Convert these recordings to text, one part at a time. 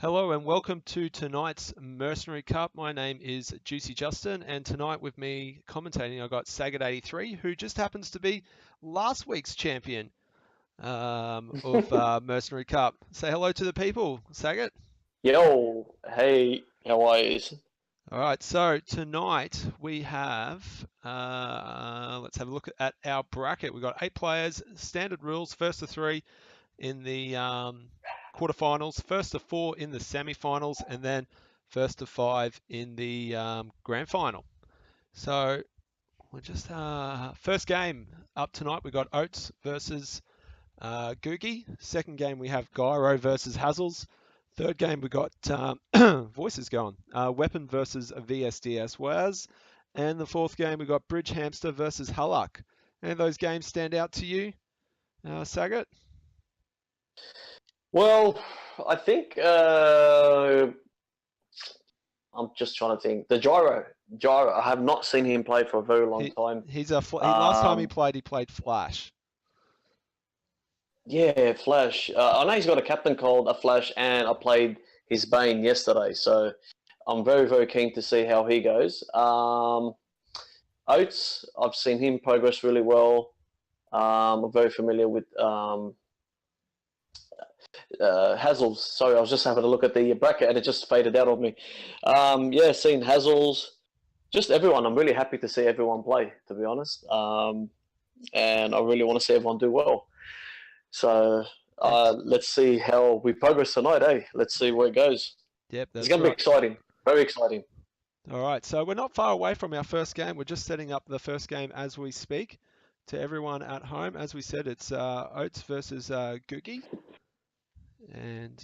Hello and welcome to tonight's Mercenary Cup. My name is Juicy Justin, and tonight with me commentating I've got Sagat83, who just happens to be last week's champion of Mercenary Cup. Say hello to the people, Sagat. Yo, hey, how are you? All right, so tonight we have, let's have a look at our bracket. We've got 8 players, standard rules, first to 3 in the quarterfinals, first to 4 in the semi-finals, and then first to 5 in the grand final. So we're just first game up tonight. We got Oatts versus Googie. Second game we have Gyro versus Hazzles. Third game we got voices going. Weapon versus VSDS Waz. And the fourth game we got BridgeHamster versus Hallak. Any of those games stand out to you, Sagat? Well, I think I'm just trying to think. The Gyro. I have not seen him play for a very long time. He's last time he played Flash. Yeah, Flash. I know he's got a captain called a Flash, and I played his Bane yesterday, so I'm very, very keen to see how he goes. Oatts, I've seen him progress really well. I'm very familiar with Hazzles. Sorry, I was just having a look at the bracket and it just faded out on me. Yeah, seen Hazzles. Just everyone. I'm really happy to see everyone play, to be honest. And I really want to see everyone do well. So let's see how we progress tonight, eh? Let's see where it goes. Yep, it's going to be exciting. Very exciting. All right, so we're not far away from our first game. We're just setting up the first game as we speak. To everyone at home, as we said, it's Oatts versus Googie. And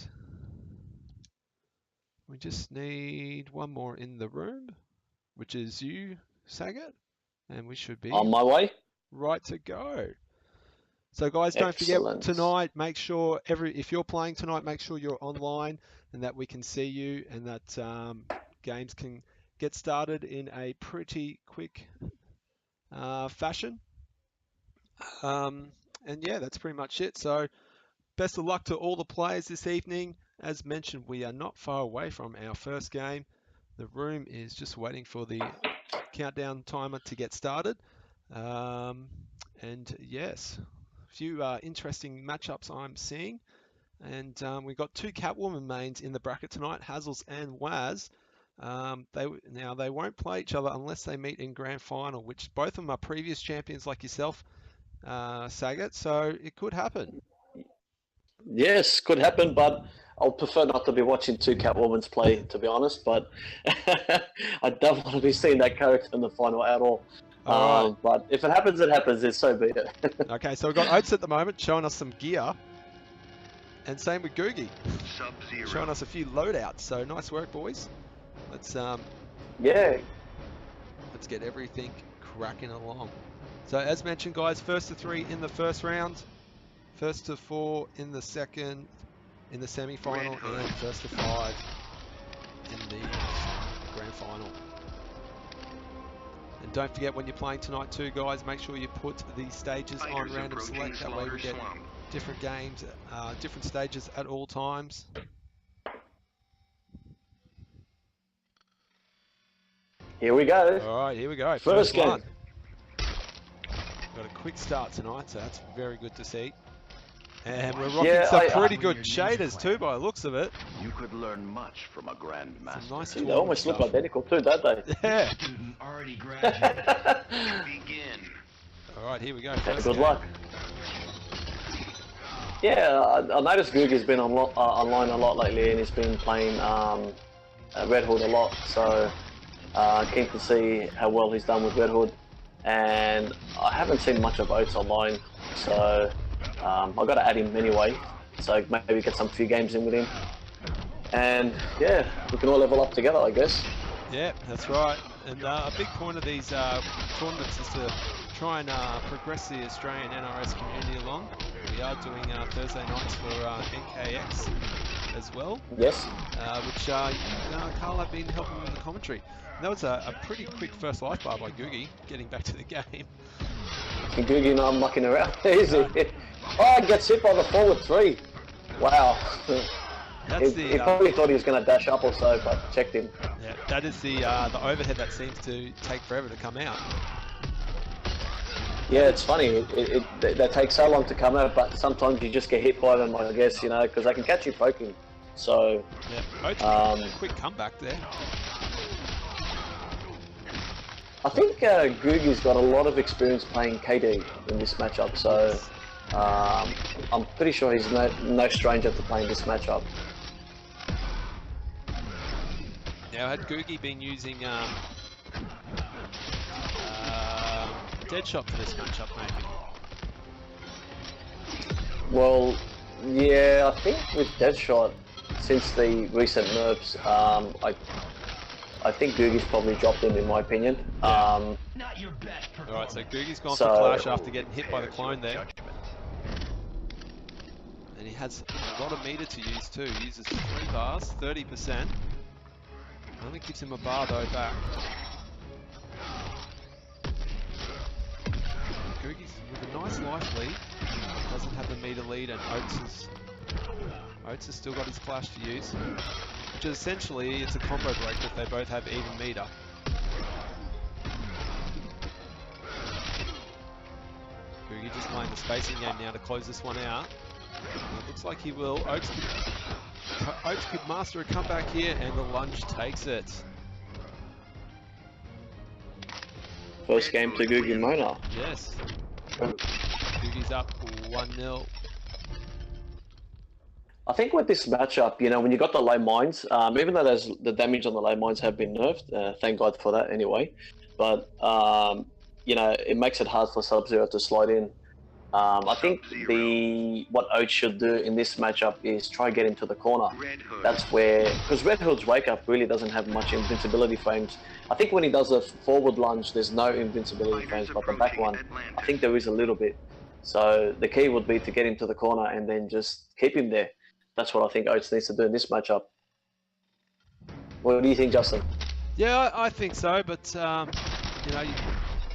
we just need one more in the room, which is you, Sagat. And we should be on my way. Right to go. So guys, don't forget tonight, make sure if you're playing tonight, make sure you're online and that we can see you and that games can get started in a pretty quick fashion. And yeah, that's pretty much it. So best of luck to all the players this evening. As mentioned, we are not far away from our first game. The room is just waiting for the countdown timer to get started. And yes, a few interesting matchups I'm seeing. And we've got 2 Catwoman mains in the bracket tonight, Hazzles and Waz. They won't play each other unless they meet in grand final, which both of them are previous champions like yourself, Sagat. So it could happen. Yes, could happen, but I'll prefer not to be watching 2 Catwomans play, to be honest. But I don't want to be seeing that character in the final at all. Right. But if it happens, it happens. It's so be it. Okay, so we've got Oatts at the moment showing us some gear. And same with Googie. Sub-Zero. Showing us a few loadouts. So nice work, boys. Let's yeah. Let's get everything cracking along. So as mentioned, guys, first to 3 in the first round. First to 4 in the second, in the semi-final, and then first to 5 in the grand final. And don't forget when you're playing tonight too, guys, make sure you put the stages on random select. That way we get different games, different stages at all times. Here we go. All right, here we go. First game. One. Got a quick start tonight, so that's very good to see. And we're rocking some pretty good shaders too, by the looks of it. You could learn much from a grandmaster. Nice. They almost look identical too, don't they? Yeah. Student already graduated. To begin. All right, here we go. Good luck. Yeah, I noticed Googie's been online a lot lately, and he's been playing Red Hood a lot. So keen to see how well he's done with Red Hood. And I haven't seen much of Oatts online, so I've got to add him anyway, so maybe get some few games in with him. And yeah, we can all level up together, I guess. Yeah, that's right. And a big point of these tournaments is to try and progress the Australian NRS community along. We are doing Thursday nights for NKX as well. Yes. Which Carl have been helping with the commentary. And that was a pretty quick first life bar by Googie, getting back to the game. And Googie not mucking around, easy. Oh, gets hit by the forward 3. Wow. That's He probably thought he was going to dash up or so, but checked him. yeah, that is the overhead that seems to take forever to come out. Yeah, it's funny. They take so long to come out, but sometimes you just get hit by them, I guess, you know, because they can catch you poking. So, yeah, quick comeback there. I think Googie's got a lot of experience playing KD in this matchup, so I'm pretty sure he's no stranger to playing this matchup. Now, had Googie been using Deadshot for this matchup, maybe? Well, yeah, I think with Deadshot, since the recent nerfs, I think Googie's probably dropped him, in my opinion. Alright, so Googie's gone for Flash after getting hit by the clone there. And he has a lot of meter to use too. He uses 3 bars, 30%. Only gives him a bar though back. Googie's with a nice life lead. Doesn't have the meter lead, and Oatts has still got his Flash to use. Which is essentially, it's a combo break if they both have even meter. Googie just playing the spacing game now to close this one out. And it looks like he will. Oatts could master a comeback here, and the lunge takes it. First game to Googie Mona. Yes. Googie's up 1-0. I think with this matchup, you know, when you got the low mines, even though the damage on the low mines have been nerfed, thank God for that anyway, but, you know, it makes it hard for Sub-Zero to slide in. I think what Oatts should do in this matchup is try get into the corner. That's where, because Red Hood's wake up really doesn't have much invincibility frames. I think when he does a forward lunge, there's no invincibility frames, but the back one, I think there is a little bit. So the key would be to get into the corner and then just keep him there. That's what I think Oatts needs to do in this matchup. What do you think, Justin? Yeah, I think so, but you know,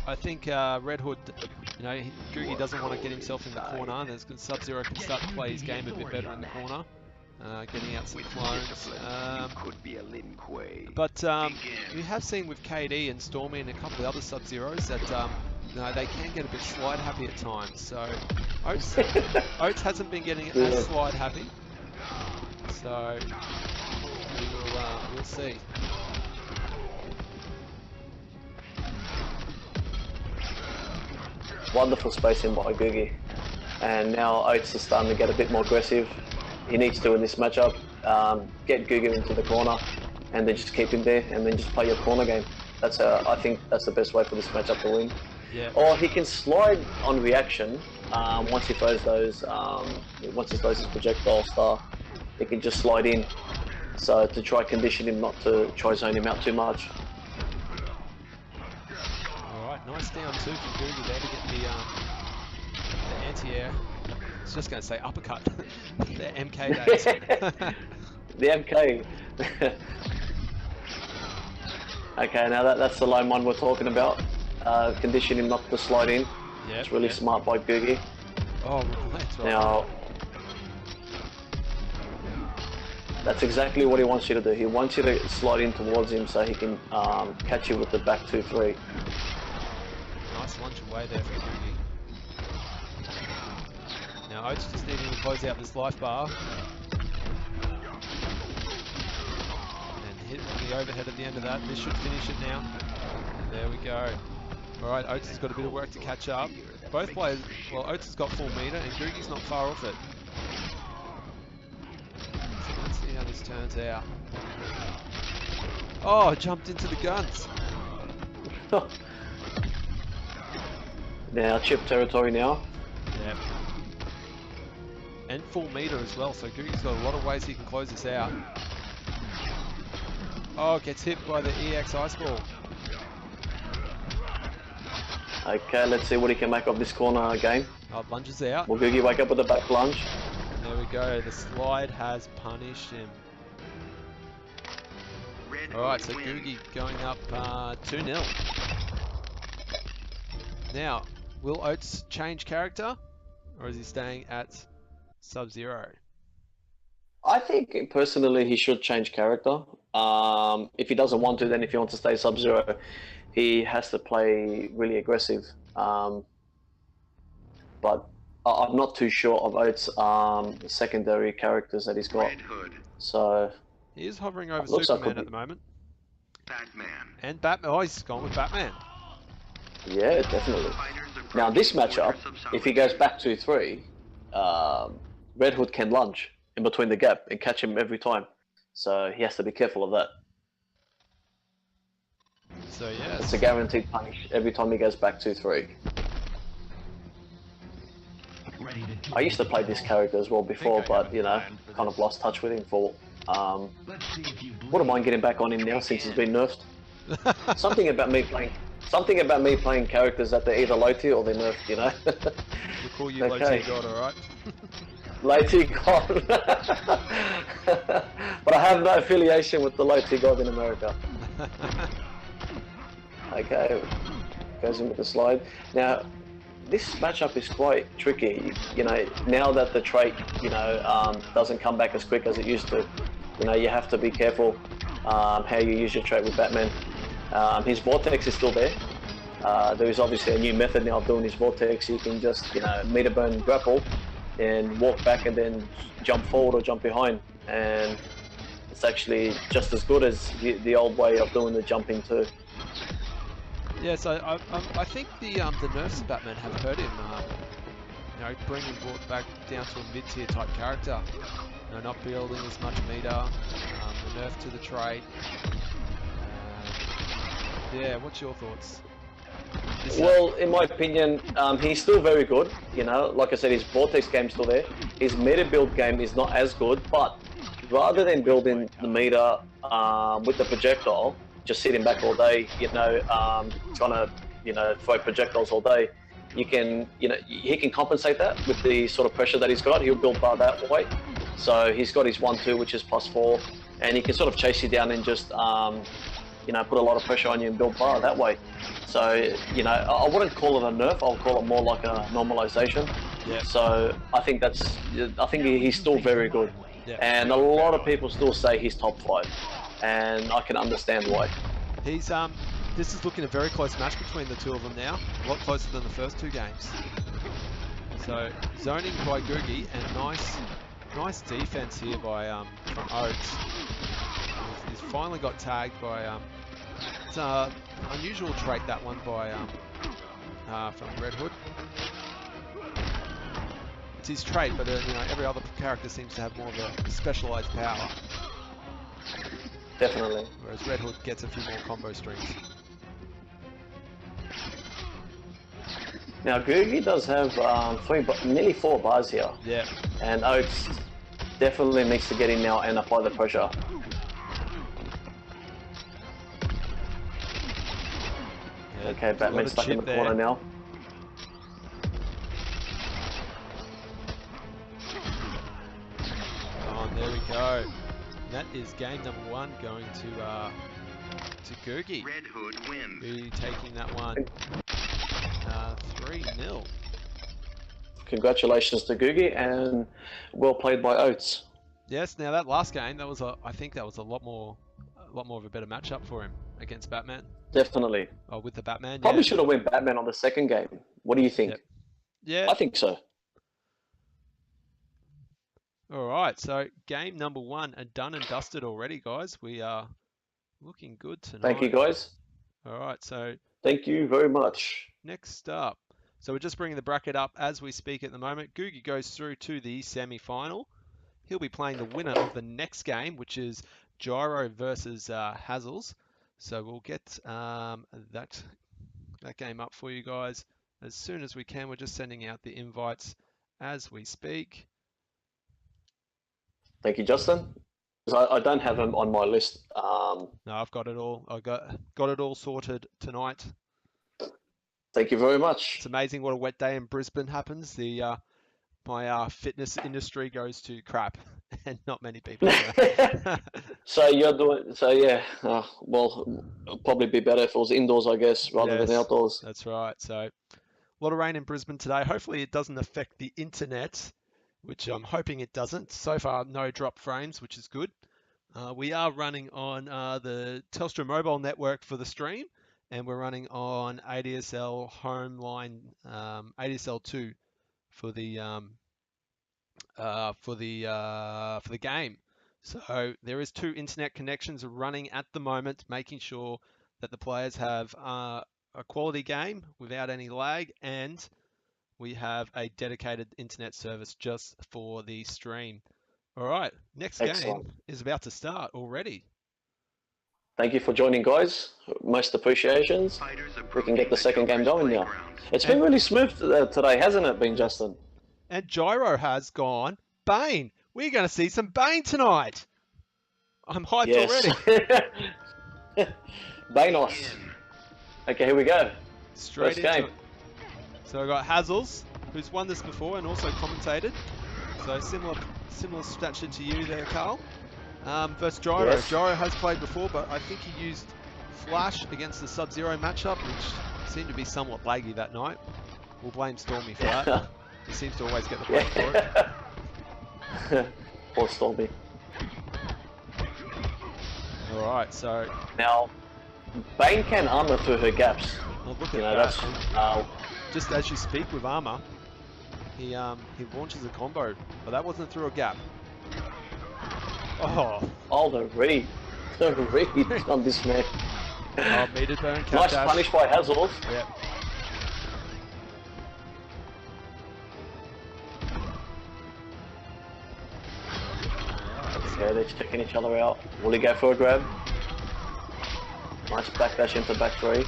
I think Red Hood, you know, Googie doesn't want to get himself in the corner, and there's Sub-Zero can start to play his game a bit better in the corner, getting out some clones. But we have seen with KD and Stormy and a couple of other Sub-Zeros that you know, they can get a bit slide happy at times. So Oatts hasn't been getting as slide happy. So we'll see. Wonderful spacing by Googie. And now Oatts is starting to get a bit more aggressive. He needs to in this matchup. Get Googie into the corner and then just keep him there and then just play your corner game. That's I think that's the best way for this matchup to win. Yeah. Or he can slide on reaction once he throws those, once he throws his projectile star, he can just slide in. So to try condition him not to try zone him out too much. Alright, nice down two from Googie there to get the anti-air. I was just going to say uppercut. The MK days. The MK. Okay, now that's the line one we're talking about. Condition him not to slide in. Yep, it's really smart by Googie. Oh, that's right. Now, that's exactly what he wants you to do. He wants you to slide in towards him so he can catch you with the back 2-3. Nice lunge away there from Googie. Now Oatts just needing to close out this life bar. And hit the overhead at the end of that. This should finish it now. And there we go. Alright, Oatts has got a bit of work to catch up. Both players, well, Oatts has got full meter and Googie's not far off it. So let's see how this turns out. Oh, jumped into the guns. Now, chip territory now. Yep. And full meter as well, so Googie's got a lot of ways he can close this out. Oh, gets hit by the EX Ice Ball. Okay, let's see what he can make of this corner game. Oh, lunges out. Will Googie wake up with a back lunge? And there we go, the slide has punished him. Alright, so Googie going up 2-0. Now, will Oatts change character? Or is he staying at Sub-Zero? I think personally he should change character. If he doesn't want to, then if he wants to stay Sub-Zero, he has to play really aggressive. But I'm not too sure of Oatts' secondary characters that he's got. Red Hood. So He is hovering over looks like Superman at the moment. Batman. And Batman. Oh, he's gone with Batman. yeah, definitely. Fighters Now this approaching matchup, borders of if he goes solitude. back 2-3, Red Hood can lunge in between the gap and catch him every time. So he has to be careful of that. So yeah, It's a guaranteed punish every time he goes back 2-3. I used to play this character as well before, but you know, kind of lost touch with him for. Wouldn't mind getting back on him now since he's been nerfed. Something about me playing characters that they're either low tier or they're nerfed, you know. we'll call you Okay. low tier god, all right? Low tier god. But I have no affiliation with the low tier god in America. Okay, goes in with the slide. Now, this matchup is quite tricky. You know, now that the trait, you know, doesn't come back as quick as it used to, you know, you have to be careful how you use your trait with Batman. His vortex is still there. There is obviously a new method now of doing his vortex. You can just, you know, meter burn grapple and walk back and then jump forward or jump behind. And it's actually just as good as the old way of doing the jumping too. Yeah, so I think the nerfs of Batman have hurt him. You know, bringing brought back down to a mid-tier type character. You know, not building as much meter. The nerf to the trait. Yeah, what's your thoughts? Well, in my opinion, he's still very good. You know, like I said, his vortex game's still there. His meta build game is not as good, but rather than building the meter with the projectile, just sitting back all day, you know, trying to, you know, throw projectiles all day, you can, you know, he can compensate that with the sort of pressure that he's got. He'll build bar that way. So he's got his 1-2, which is +4, and he can sort of chase you down and just, you know, put a lot of pressure on you and build bar that way. So, you know, I wouldn't call it a nerf. I'll call it more like a normalization. Yeah. So I think he's still very good. Yeah. And a lot of people still say he's top 5. And I can understand why. He's this is looking a very close match between the two of them now. A lot closer than the first 2 games. So zoning by Googie and nice defense here by from Oatts. He's finally got tagged by it's an unusual trait, that one by from Red Hood. It's his trait, but you know, every other character seems to have more of a specialized power. Definitely. Whereas Red Hood gets a few more combo strings. Now Googie does have nearly 4 bars here. Yeah. And Oatts definitely needs to get in now and apply the pressure. Yeah, Okay, Batman's stuck in the corner now. Oh, there we go. And that is game number 1 going to Googie. Red Hood wins. Who taking that one 3-0. Congratulations to Googie and well played by Oatts. Yes. Now that last game, that was I think that was a lot more of a better matchup for him against Batman. Definitely. Oh, with the Batman. Probably Yeah. should have went Batman on the second game. What do you think? Yep. Yeah. I think so. All right. So game number 1 and done and dusted already, guys. We are looking good tonight. Thank you, guys. All right. So Thank you very much. next up. So we're just bringing the bracket up as we speak at the moment. Googie goes through to the semi-final. He'll be playing the winner of the next game, which is Gyro versus Hazzles. So we'll get that game up for you guys as soon as we can. We're just sending out the invites as we speak. Thank you, Justin. I don't have him on my list. No, I've got it all. I got it all sorted tonight. Thank you very much. It's amazing what a wet day in Brisbane happens. The my fitness industry goes to crap, and not many people. So you're doing. So yeah. Well, it'll probably be better if it was indoors, I guess, rather than outdoors. That's right. So a lot of rain in Brisbane today. Hopefully it doesn't affect the internet which I'm hoping it doesn't. So far, no drop frames, which is good. We are running on the Telstra mobile network for the stream, and we're running on ADSL home line, ADSL2 for the game. So there is 2 internet connections running at the moment, making sure that the players have a quality game without any lag, and we have a dedicated internet service just for the stream. All right, next Excellent. game is about to start already. Thank you for joining, guys. Most appreciations. We can get the second game going now. It's been really smooth today, hasn't it been, Justin? And Gyro has gone Bane. We're going to see some Bane tonight. I'm hyped already. Banos. Okay, here we go. Straight First into game. it. So I got Hazzles, who's won this before and also commentated. So similar stature to you there, Carl. Versus Gyro. Yes. Gyro has played before, but I think he used Flash against the Sub-Zero matchup, which seemed to be somewhat laggy that night. We'll blame Stormy for that. He seems to always get the blame for it. Poor Stormy. Alright, so... Now, Bane can armor through her gaps. Well, look at You know, that. that's... Just as you speak with armor, he launches a combo, but that wasn't through a gap. Oh, the read. The read on this man. oh, meter burn, cap Nice dash. punish by Hazzles. Yep. Okay, they're checking each other out. Will he go for a grab? Nice backdash into back 3.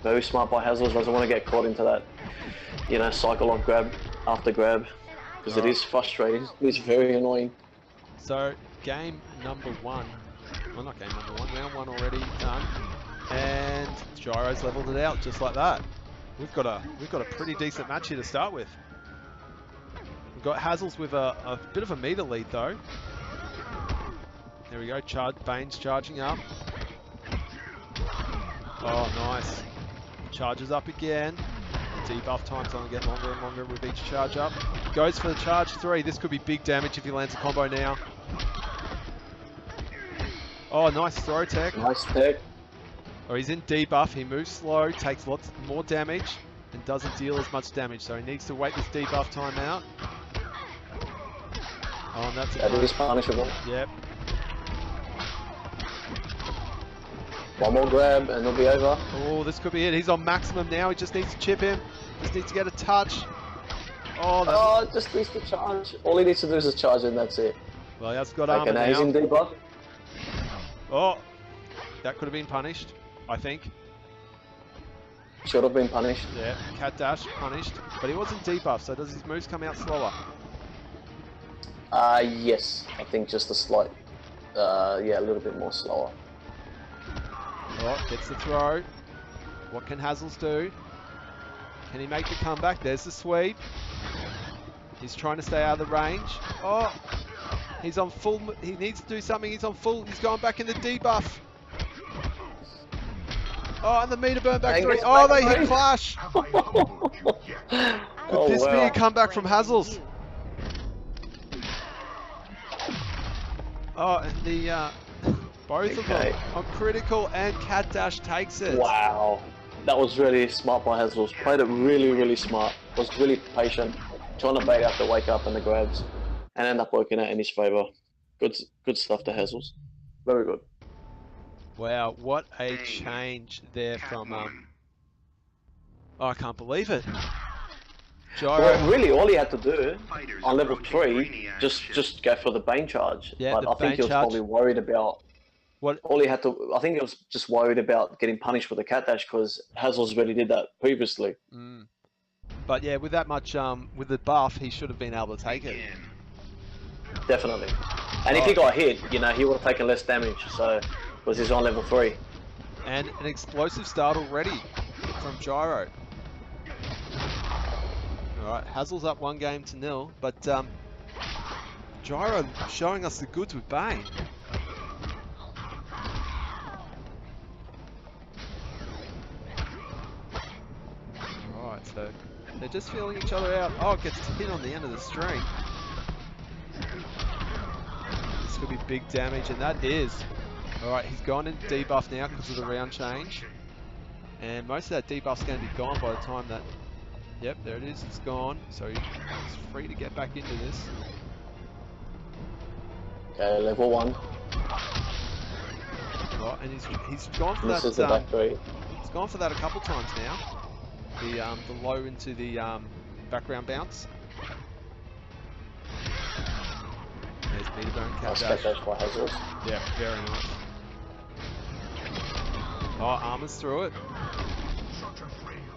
Very smart by Hazzles. Doesn't want to get caught into that, you know, cycle of grab after grab, because it is frustrating. It's very annoying. So game number 1, well not game number 1, round 1 already done, and Gyro's leveled it out just like that. We've got a pretty decent match here to start with. We've got Hazzles with a bit of a meter lead though. There we go, Bane's charging up. Oh, nice. Charges up again. The debuff time's only get longer and longer with each charge up. Goes for the charge 3. This could be big damage if he lands a combo now. Oh, nice throw tech. Nice tech. Oh, he's in debuff. He moves slow, takes lots more damage, and doesn't deal as much damage. So he needs to wait this debuff time out. Oh, and that's That is punishable. Yep. One more grab and it'll be over. Oh, this could be it. He's on maximum now. He just needs to chip him. Just needs to get a touch. Oh, just needs to charge. All he needs to do is just charge and that's it. well, he has got armor Okay, now he's now. in debuff. Oh, that could have been punished, I think. Should have been punished. Yeah, cat dash punished, but he wasn't debuff, so does his moves come out slower? Yes. I think just a slight, yeah, a little bit more slower. Oh, gets the throw. What can Hazzles do? Can he make the comeback? There's the sweep. He's trying to stay out of the range. Oh, he's on full. He needs to do something. He's on full. He's going back in the debuff. Oh, and the meter burn back 3. Oh, they hit clash. Could this be a comeback from Hazzles? Oh, and the both of them on critical, and cat dash takes it. Wow. That was really smart by Hazzles. Played it really, really smart. Was really patient. Trying to bait out the wake up and the grabs. And end up working out in his favour. Good stuff to Hazzles. Very good. Wow, what a change there from oh, I can't believe it. Gyro. Well, really, all he had to do on level 3, just go for the Bane charge. Yeah, but I think he was probably worried about. What? All he had to, I think he was just worried about getting punished with the cat dash because Hazzles already did that previously. But yeah, with that much, with the buff, he should have been able to take it. Definitely. And if he got hit, you know, he would have taken less damage. So, because he's on level 3. And an explosive start already from Gyro. Alright, Hazzles up 1-0, but Gyro showing us the goods with Bane. Alright, so they're just feeling each other out. Oh, it gets hit on the end of the string. could be big damage, and that is. Alright, he's gone in debuff now because of the round change. And most of that debuff's going to be gone by the time that... Yep, there it is, it's gone. So he's free to get back into this. Okay, level 1. Right, and he's gone for This that. is the back 3. He's gone for that a couple times now. The low into the background bounce. There's meter burn, cat dash. by Hazzles. Yeah, very nice. Oh, armor's through it.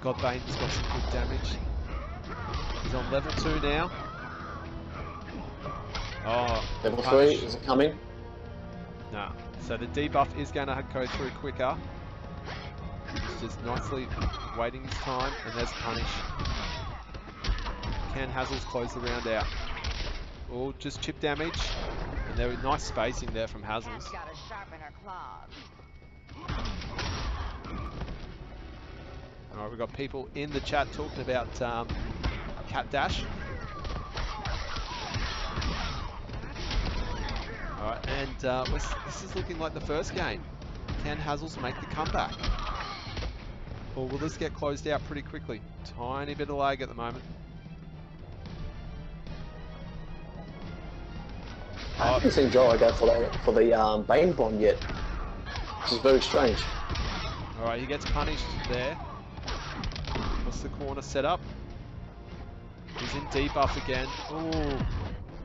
Godbane's got some good damage. He's on level 2 now. Oh, Level punish. 3, is it coming? No. So the debuff is going to go through quicker. He's just nicely waiting his time, and there's punish. Can Hazzles close the round out? Oh, just chip damage, and there was nice spacing there from Hazzles. Alright, we've got people in the chat talking about cat dash. Alright, and this is looking like the first game. Can Hazzles make the comeback? Or will this get closed out pretty quickly? Tiny bit of lag at the moment. I haven't seen Gyro go for the Bane Bomb yet, which is very strange. Alright, he gets punished there. What's the corner set up? He's in debuff again. Ooh,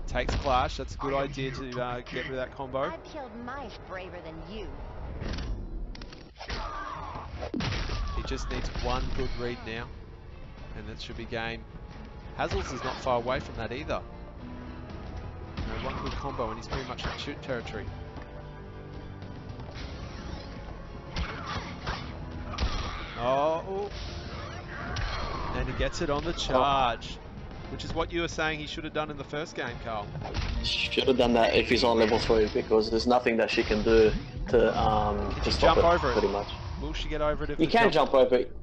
takes clash. That's a good idea to get rid of that combo. I've killed mice braver than you. He just needs one good read now, and that should be game. Hazzles is not far away from that either. One good combo and he's pretty much in shoot territory. Oh, and he gets it on the charge, which is what you were saying he should have done in the first game, Carl. Should have done that if he's on level 3, because there's nothing that she can do to stop jump over it? pretty much. Will she get over it if You can jump over it.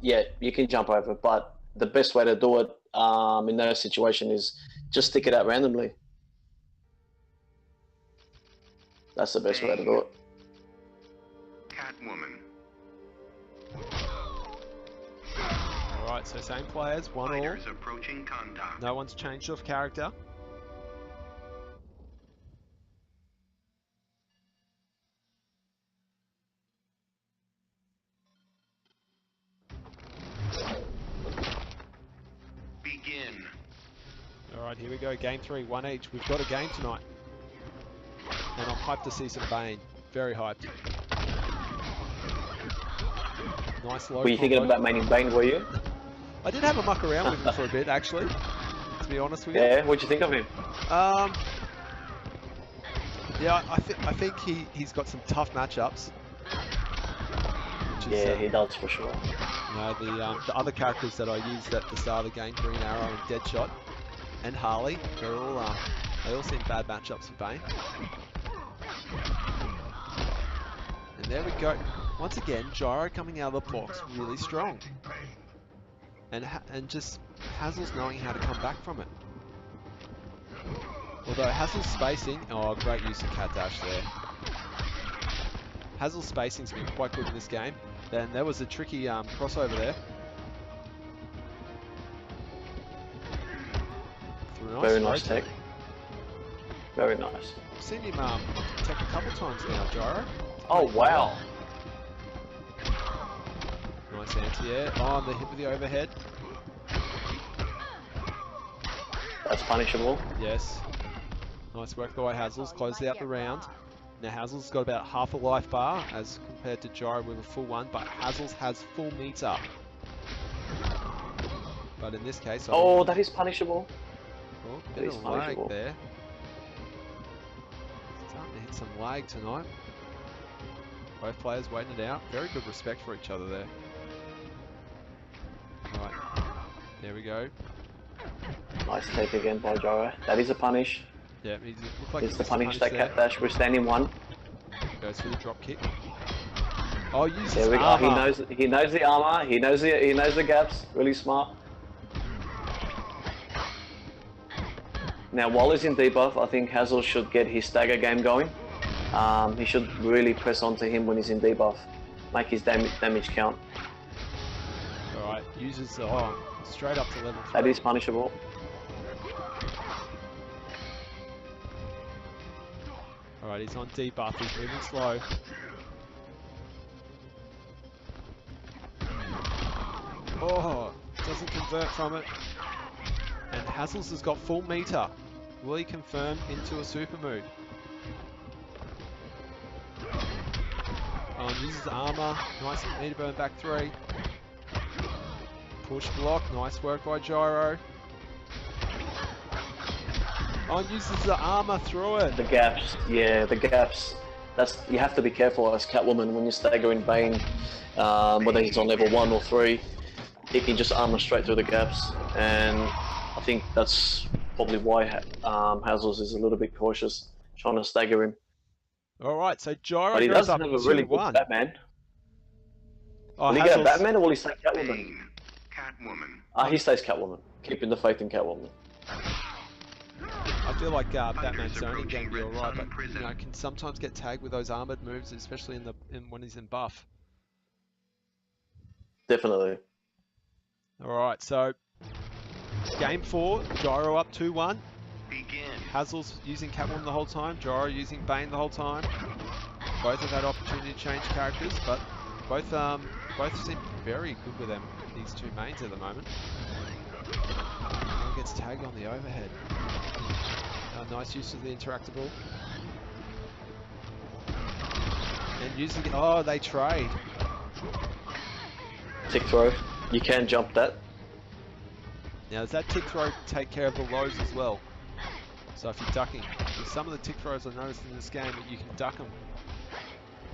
Yeah, you can jump over it, but the best way to do it in those situations is just stick it out randomly. That's the best way to do it. Catwoman. Alright, so same players, 1 all. Fighters approaching contact. No one's changed of character. Begin. Alright, here we go, game 3, 1 each. We've got a game tonight. And I'm hyped to see some Bane. Very hyped. Nice low Were you thinking combo. about maining Bane, were you? I did have a muck around with him for a bit, actually. To be honest with you. Yeah, what'd you think of him? Yeah, I think he's got some tough matchups. Which is, Yeah, he does for sure. You know, the other characters that I used at the start of the game, Green Arrow and Deadshot, and Harley, they all seem bad matchups for Bane. And there we go. Once again, Gyro coming out of the box really strong. And just Hazzles knowing how to come back from it. Although Hazzles spacing, oh, great use of cat dash there. Hazzles spacing's been quite good in this game. Then there was a tricky crossover there. Very nice tech. Very nice. I've seen him tech a couple times now, Gyro. Oh wow. Nice anti-air. Oh, and the hit with the overhead. That's punishable. Yes. Nice work by Hazzles. Closed out the round. Now Hazzles got about half a life bar as compared to Gyro with a full one, but Hazzles has full meter. But in this case, oh, that is punishable. Oh, That bit is of lag punishable. there. Starting to hit some lag tonight. Both players waiting it out. Very good respect for each other there. Right, there we go. Nice take again by Gyro. That is a punish. Yeah, he looked like It's he the missed punish that there. cat dash. We're standing 1. Goes for the drop kick. Oh, uses There we go. armor. He knows the armor. He knows the gaps. Really smart. Now, while he's in debuff, I think Hazzles should get his stagger game going. He should really press onto him when he's in debuff, make his damage count. Alright, uses straight up to level 3. That is punishable. Alright, he's on debuff, he's moving slow. Oh, doesn't convert from it. And Hazzles has got full meter. Will he confirm into a super move? Uses armor, nice meter burn back 3. Push block, nice work by Gyro. Uses the armor through it. The gaps, yeah, the gaps. You have to be careful as Catwoman when you're staggering Bane, whether he's on level 1 or 3. He can just armor straight through the gaps, and I think that's probably why Hazzles is a little bit cautious, trying to stagger him. Alright, so Gyro But he goes does up have a really 2-1. good Batman. Oh, Will he Hazzles, go Batman or will he stay Catwoman? Bane. Catwoman. He stays Catwoman, keeping the faith in Catwoman. I feel like Batman's only going to be alright, but you know, can sometimes get tagged with those armored moves, especially when he's in buff. Definitely. Alright, so game 4, Gyro up 2-1. Begin. Hazzles using Catwoman the whole time, Gyro using Bane the whole time. Both have had opportunity to change characters, but both seem very good with them, these two mains at the moment. One gets tagged on the overhead. Nice use of the interactable. And using it, oh, they trade. Tick throw. You can jump that. Now, does that tick throw take care of the lows as well? So if you're ducking, with some of the tick throws I noticed in this game that you can duck them.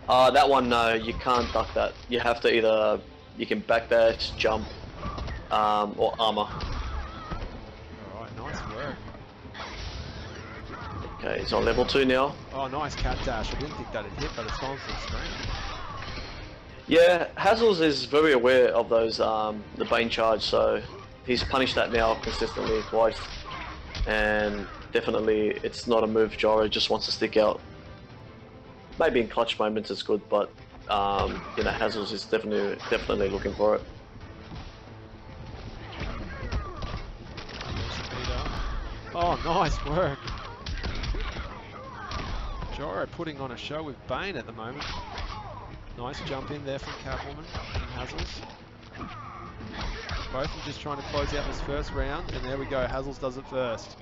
That one, no, you can't duck that. You have to either, you can backdash, jump, or armor. Alright, nice work. Okay, he's on level 2 now. Oh, nice cat dash. I didn't think that'd hit, but it's gone for the screen. Yeah, Hazzles is very aware of those, the Bane charge, so he's punished that now consistently twice. And definitely, it's not a move Gyro just wants to stick out. Maybe in clutch moments it's good, but you know, Hazzles is definitely looking for it. Oh, nice work. Gyro putting on a show with Bane at the moment. Nice jump in there from Catwoman and Hazzles. Both of them just trying to close out this first round, and there we go, Hazzles does it first.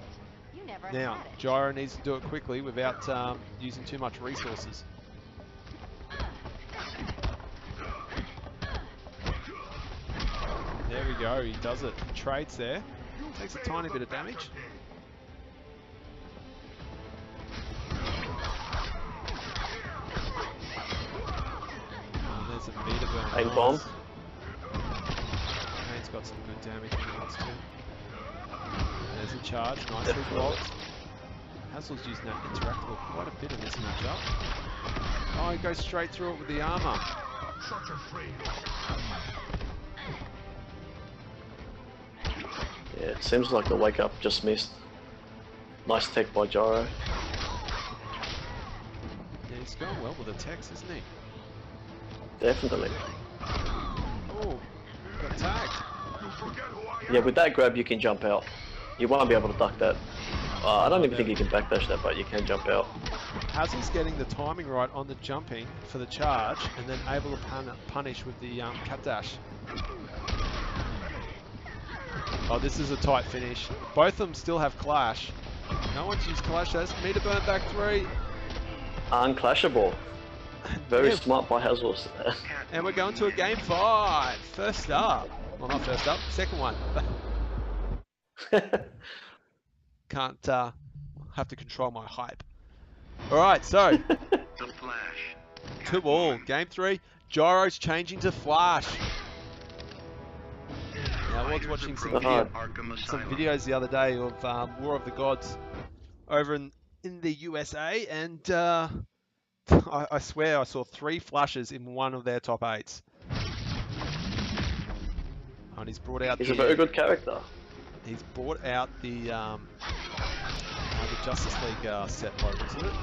You never Now, had it. Gyro needs to do it quickly without using too much resources. There we go, he does it. He trades there. Takes a tiny bit of damage. And there's a meter burn. Bane bomb. Bane's got some good damage when he wants to. There's a charge, nicely blocked. Hazzle's using that interactable quite a bit in this matchup. Oh, he goes straight through it with the armor. Yeah, it seems like the wake up just missed. Nice tech by Gyro. Yeah, he's going well with the text, isn't he? Definitely. Oh, got tagged. Yeah, with that grab you can jump out. You won't be able to duck that. I don't even think you can backdash that, but you can jump out. Hazzle's getting the timing right on the jumping for the charge, and then able to punish with the cat dash. Oh, this is a tight finish. Both of them still have clash. No one's used clash. That's meter burn back 3. Unclashable. Very Yeah. smart by Hazzles. And we're going to a game 5. First up. Well, not first up. Second one. Can't have to control my hype. All right, so The Flash. 2-all. Game 3. Gyro's changing to Flash. Now, I was watching some videos the other day of War of the Gods over in the USA, and I swear I saw 3 flashes in one of their top 8s. And he's brought out. He's a very good character. He's brought out the the Justice League set logo, isn't it?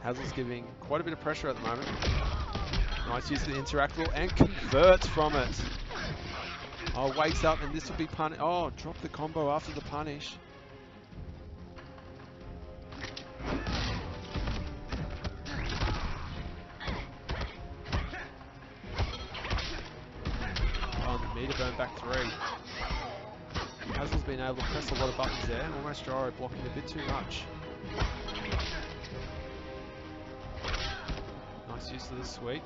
Hazzles giving quite a bit of pressure at the moment. Nice use of the interactable and converts from it. Oh, wakes up and this will be punish. Oh, drop the combo after the punish. Oh, the meter burn back 3. Hazzle's been able to press a lot of buttons there and almost Gyro blocking a bit too much. Nice use of the sweep.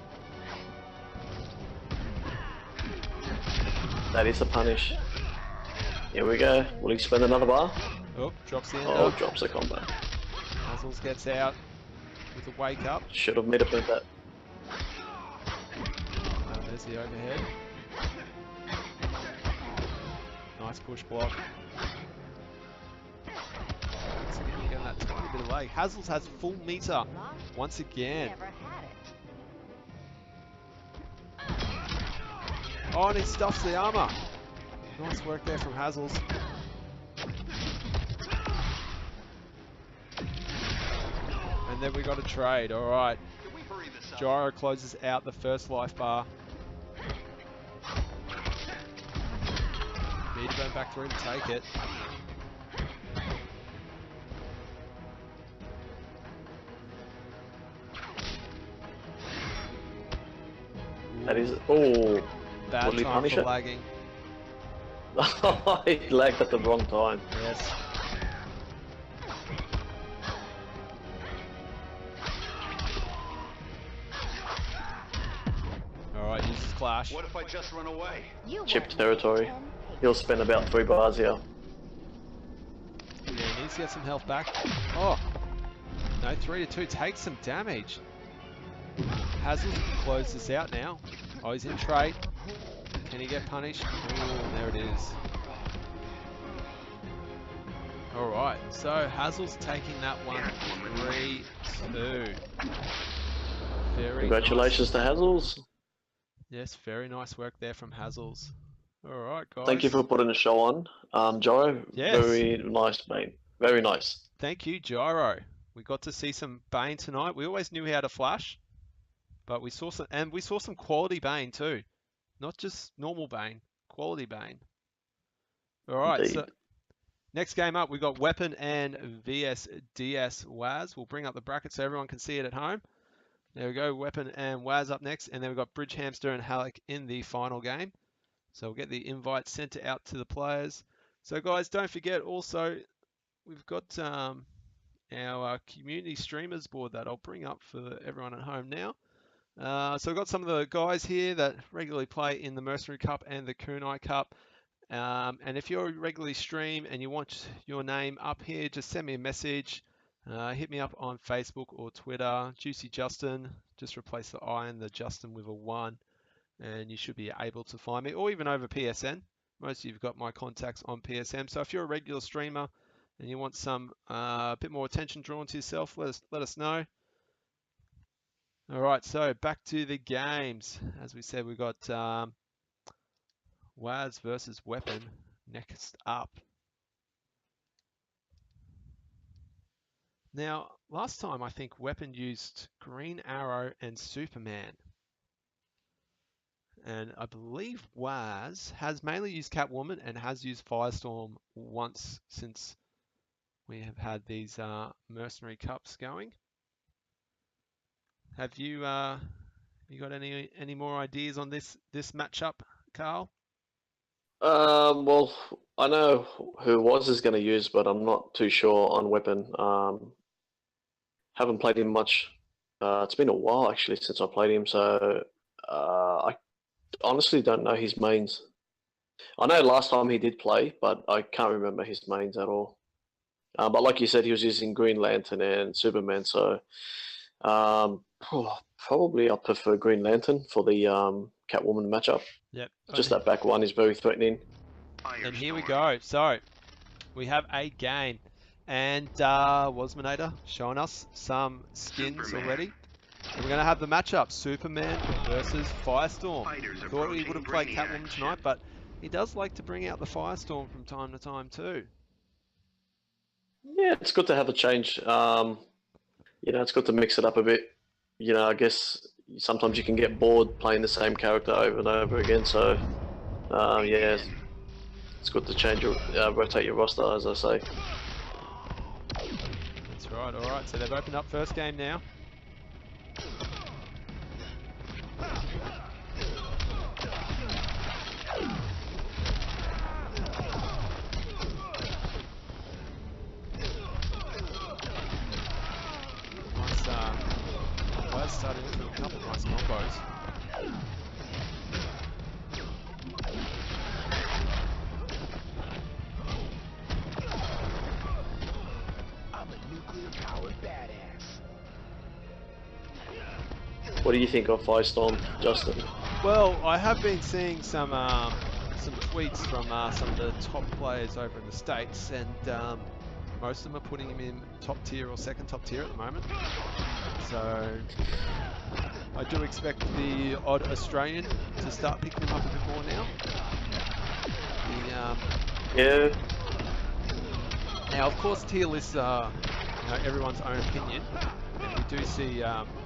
That is a punish. Here we go. Will he spend another bar? Oh, drops the end Oh, up. drops the combo. Hazzles gets out with a wake up. Should have made a bit that. There's the overhead. Nice push block. Once again, we're getting that tiny bit of lag. Hazzles has full meter once again. Never had it. Oh, and he stuffs the armor. Nice work there from Hazzles. And then we got a trade. All right. Gyro closes out the first life bar. Meter burn back 3 to take it. That is. Oh. Bad Will he time punish for it? lagging. He lagged at the wrong time. Yes. Alright, uses clash. What if I just run away? You Chip won. territory. 10 He'll spend about 3 bars here. Yeah, he needs to get some health back. Oh! No, 3 to 2 takes some damage. Hazzles can close this out now. Oh, he's in trade. Can he get punished? Oh, there it is. Alright, so Hazzles taking that one 3-2. Very Congratulations to Hazzles. nice. Yes, very nice work there from Hazzles. Alright, guys. Thank you for putting the show on. Gyro, Yes. very nice, mate. Very nice. Thank you, Gyro. We got to see some Bane tonight. We always knew how to flash, but we saw some quality Bane too. Not just normal Bane, quality Bane. Alright, Indeed. so next game up, we got Weapon and VSDS Waz. We'll bring up the bracket so everyone can see it at home. There we go, Weapon and Waz up next, and then we've got BridgeHamster and Hallak in the final game. So we'll get the invite sent out to the players. So guys, don't forget also, we've got our community streamers board that I'll bring up for everyone at home now. So we've got some of the guys here that regularly play in the Mercenary Cup and the Kunai Cup. And if you're regularly stream and you want your name up here, just send me a message. Hit me up on Facebook or Twitter. Juicy Justin. Just replace the I and the Justin with a 1. And you should be able to find me. Or even over PSN. Most of you have got my contacts on PSN. So if you're a regular streamer and you want some bit more attention drawn to yourself, let us know. All right, so back to the games. As we said, we've got Waz versus Weapon next up. Now, last time I think Weapon used Green Arrow and Superman. And I believe Waz has mainly used Catwoman and has used Firestorm once since we have had these Mercenary Cups going. Have you got any more ideas on this matchup, Carl? Well, I know who Waz is going to use, but I'm not too sure on Weapon. Haven't played him much. It's been a while actually since I played him, so I honestly don't know his mains. I know last time he did play, but I can't remember his mains at all. But like you said, he was using Green Lantern and Superman, so probably I prefer Green Lantern for the Catwoman matchup. Yep. Just that back one is very threatening. And here we go. So we have a game, and Wazminator showing us some skins Superman. already. And we're going to have the matchup: Superman versus Firestorm. Fighters Thought we would have played approaching Catwoman Brainiac tonight, ship. but he does like to bring out the Firestorm from time to time too. Yeah, it's good to have a change. It's good to mix it up a bit. I guess sometimes you can get bored playing the same character over and over again. So, yeah, it's good to change your, rotate your roster, as I say. That's right. All right. So they've opened up first game now. Nice. Starting with a couple of nice combos. What do you think of Firestorm, Justin? Well, I have been seeing some tweets from some of the top players over in the States, and most of them are putting him in top tier or second top tier at the moment. So I do expect the odd Australian to start picking him up a bit more now. Yeah. Now, of course, tier lists are everyone's own opinion, and we do see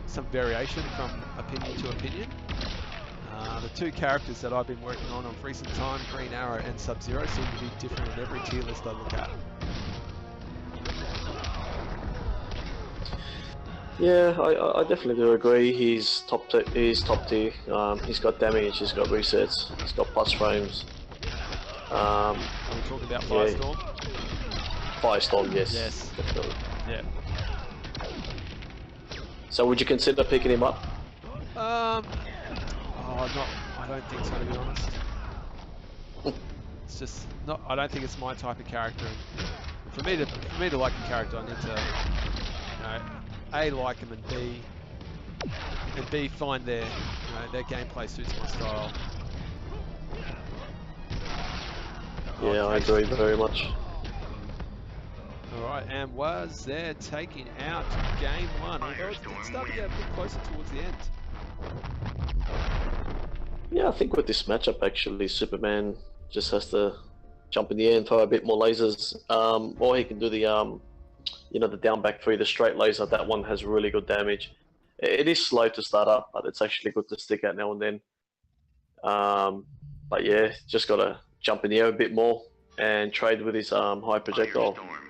some variation from opinion to opinion. The two characters that I've been working on recent time, Green Arrow and Sub-Zero, seem to be different in every tier list I look at. Yeah, I definitely do agree. He's top tier. He's got damage. He's got resets. He's got plus frames. Are we talking about Firestorm? Yeah. Firestorm, yes. Yes. Definitely. Yeah. So would you consider picking him up? I don't think so, to be honest. It's just not. I don't think it's my type of character. And for me to like a character, I need to, A, like him, and B, find their gameplay suits my style. Yeah, I agree very much. Alright, and was there taking out game one, although it did start to get a bit closer towards the end. Yeah, I think with this matchup, actually, Superman just has to jump in the air and throw a bit more lasers. Or he can do the, the down back three, the straight laser. That one has really good damage. It is slow to start up, but it's actually good to stick out now and then. But yeah, just got to jump in the air a bit more and trade with his high projectile. Firestorm.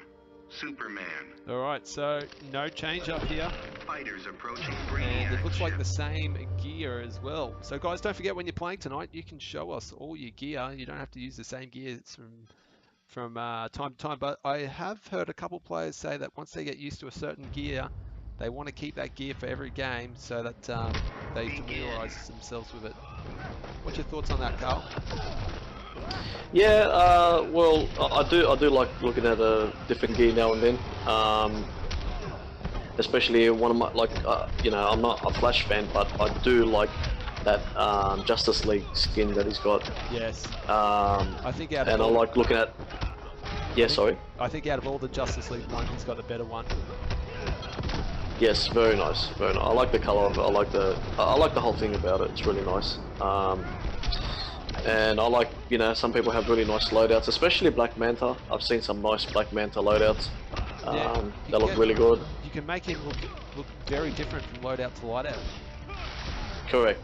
Superman. Alright, so no change up here. Fighters approaching And it looks Brainiac like the ship. same gear as well. So guys, don't forget when you're playing tonight, you can show us all your gear. You don't have to use the same gear from time to time. But I have heard a couple players say that once they get used to a certain gear, they want to keep that gear for every game so that they familiarise themselves with it. What's your thoughts on that, Carl? Yeah, well, I do like looking at a different gear now and then. Especially one of my, I'm not a Flash fan, but I do like that Justice League skin that he's got. Yes. I think I like looking at. Yeah, sorry. I think out of all the Justice League ones, he's got the better one. Yes, very nice, very nice. I like the color of it. I like the whole thing about it. It's really nice. And I like, some people have really nice loadouts, especially Black Manta. I've seen some nice Black Manta loadouts. They look really good. You can make him look very different from loadout to loadout. Correct.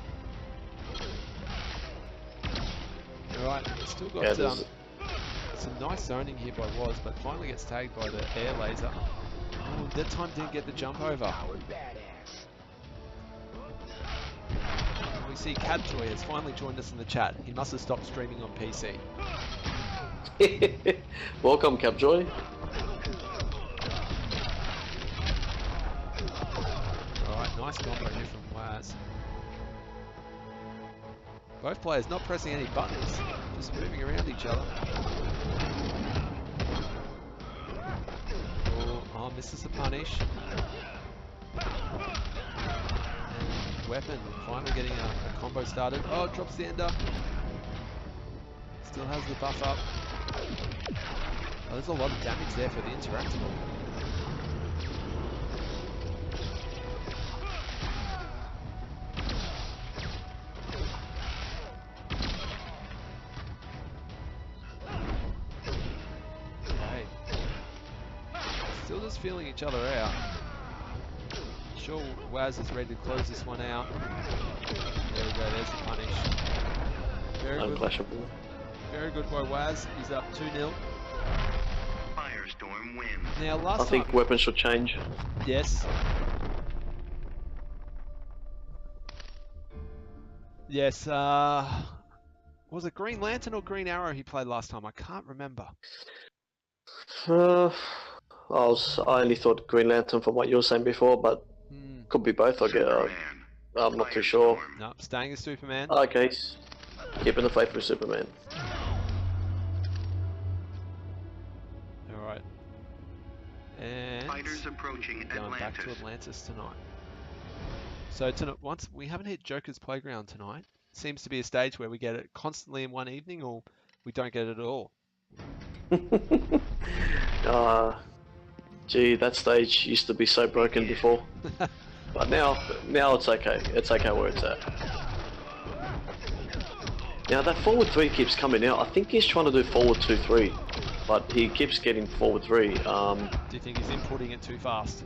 Alright, still got some nice zoning here by Waz, but finally gets tagged by the air laser. Oh, that time didn't get the jump over. We see Catjoy has finally joined us in the chat. He must have stopped streaming on PC. Welcome, Capjoy. Alright, nice combo here from Waz. Both players not pressing any buttons, just moving around each other. Oh, misses the punish. And weapon finally getting a combo started. Oh, drops the ender. Still has the buff up. Oh, there's a lot of damage there for the interactable. just feeling each other out. I'm sure Waz is ready to close this one out. There we go, there's the punish. Very good. Unclashable. Very good by Waz. He's up 2-0. Firestorm wins. Now last I think time, weapons should change. yes. Yes, was it Green Lantern or Green Arrow he played last time? I can't remember. I only thought Green Lantern from what you were saying before, but could be both. I guess. Superman. I'm not too sure. Nope, staying as Superman. Okay, keeping the faith with Superman. Alright. And Fighters approaching going back to Atlantis. Atlantis tonight. So tonight, once we haven't hit Joker's Playground tonight. Seems to be a stage where we get it constantly in one evening, or we don't get it at all. Gee, that stage used to be so broken before, but now it's okay. It's okay where it's at. Now that forward 3 keeps coming out. I think he's trying to do forward 2-3, but he keeps getting forward 3. Do you think he's inputting it too fast?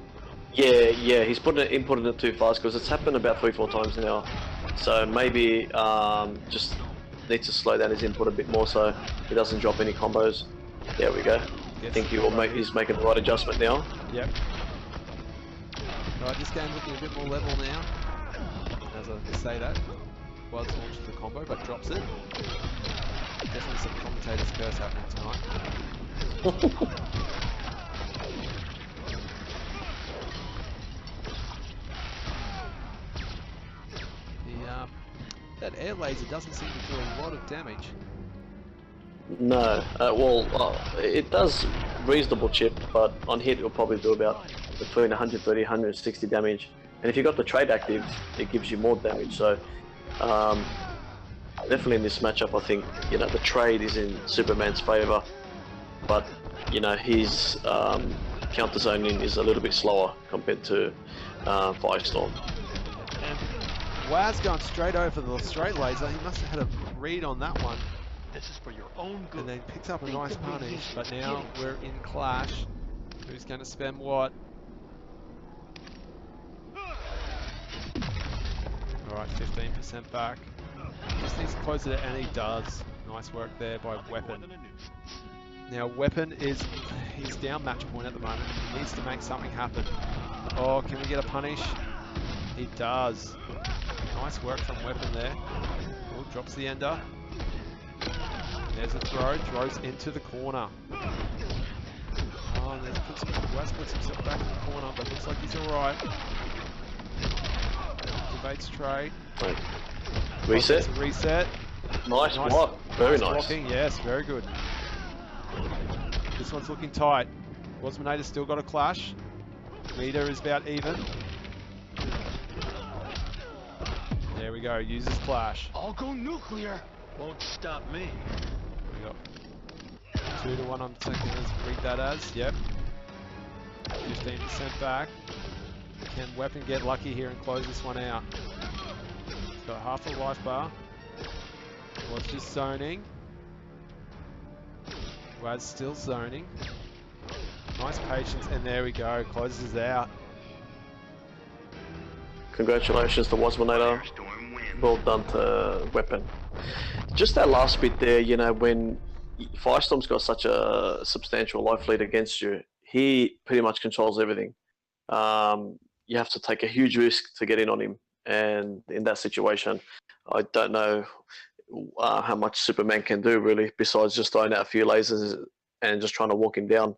Yeah, he's inputting it too fast because it's happened about 3-4 times now. So maybe just needs to slow down his input a bit more so he doesn't drop any combos. There we go. I think he's making the right adjustment now. Yep. Right, this game's looking a bit more level now. As I say that, Waz launches the combo but drops it. Definitely some commentator's curse happening tonight. That air laser doesn't seem to do a lot of damage. No, it does reasonable chip, but on hit it'll probably do about between 130 and 160 damage. And if you got the trade active, it gives you more damage. So definitely in this matchup, I think the trade is in Superman's favor, but his counter zoning is a little bit slower compared to Firestorm. And Waz going straight over the straight laser. He must have had a read on that one. This is for your own good. And then picks up a nice punish, but now we're in clash. Who's going to spam what? Alright, 15% back. Just needs to close it, and he does. Nice work there by Weapon. Now Weapon he's down match point at the moment. He needs to make something happen. Oh, can we get a punish? He does. Nice work from Weapon there. Oh, drops the ender. There's a throw, throws into the corner. Oh, and Waz puts himself back in the corner, but looks like he's alright. Activates trade. Reset. Reset. Nice block. Very nice. Blocking, yes, very good. This one's looking tight. Wazminator still got a clash. Meter is about even. There we go, uses clash. I'll go nuclear. Won't stop me. We got 2-1, I'm thinking let's read that as, yep. 15% back. Can Weapon get lucky here and close this one out? He's got half a life bar. Watch just zoning. Waz still zoning. Nice patience, and there we go, closes out. Congratulations to Wazminator. Firestorm wins. Well done to Weapon. Just that last bit there, when Firestorm's got such a substantial life lead against you, he pretty much controls everything. You have to take a huge risk to get in on him, and in that situation, I don't know how much Superman can do really, besides just throwing out a few lasers and just trying to walk him down.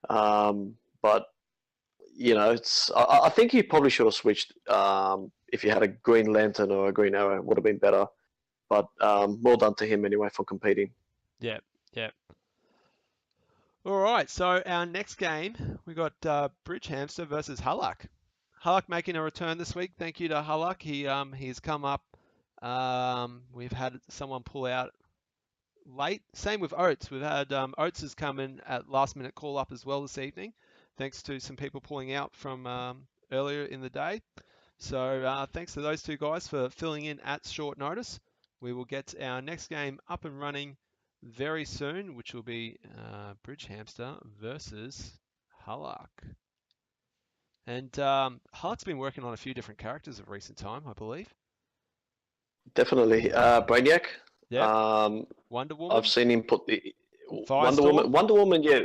But I think he probably should have switched. If he had a Green Lantern or a Green Arrow, it would have been better. But well done to him anyway for competing. Yep. All right, so our next game, we got BridgeHamster versus Hallak. Hallak making a return this week. Thank you to Hallak. He's come up. We've had someone pull out late. Same with Oatts. We've had Oatts has come in at last minute call up as well this evening, thanks to some people pulling out from earlier in the day. So thanks to those two guys for filling in at short notice. We will get our next game up and running very soon, which will be BridgeHamster versus Hallak. And Hallak's been working on a few different characters of recent time, I believe. Definitely. Brainiac. Yeah. Wonder Woman. I've seen him put the Wonder Firestorm? Woman. Wonder Woman, yeah.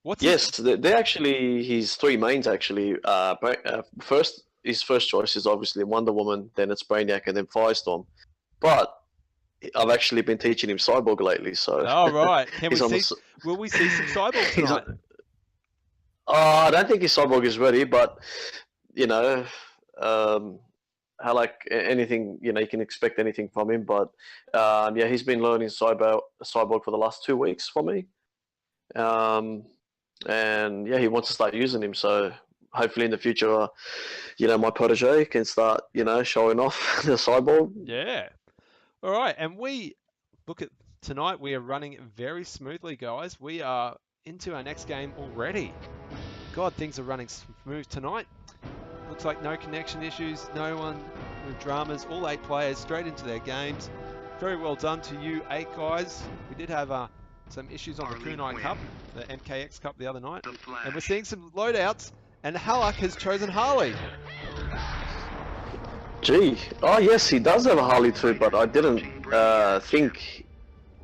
What's Yes, they're actually his three mains actually. His first choice is obviously Wonder Woman, then it's Brainiac, and then Firestorm. But I've actually been teaching him Cyborg lately, so. Oh right. Can we he's on see? Will we see some Cyborg he's tonight? I don't think his Cyborg is ready, but you know, how like anything, you know, you can expect anything from him. But yeah, he's been learning Cyborg for the last 2 weeks for me. And yeah, he wants to start using him. So hopefully in the future, you know, my protege can start, you know, showing off the Cyborg. Yeah. All right. And we look at tonight. We are running very smoothly, guys. We are into our next game already. God, things are running smooth tonight. Looks like no connection issues, no one with dramas. All 8 players straight into their games. Very well done to you 8 guys. We did have some issues on the Kunai Cup, the MKX Cup the other night. And we're seeing some loadouts, and Hallak has chosen Harley. Gee, oh yes, he does have a Harley too, but I didn't think.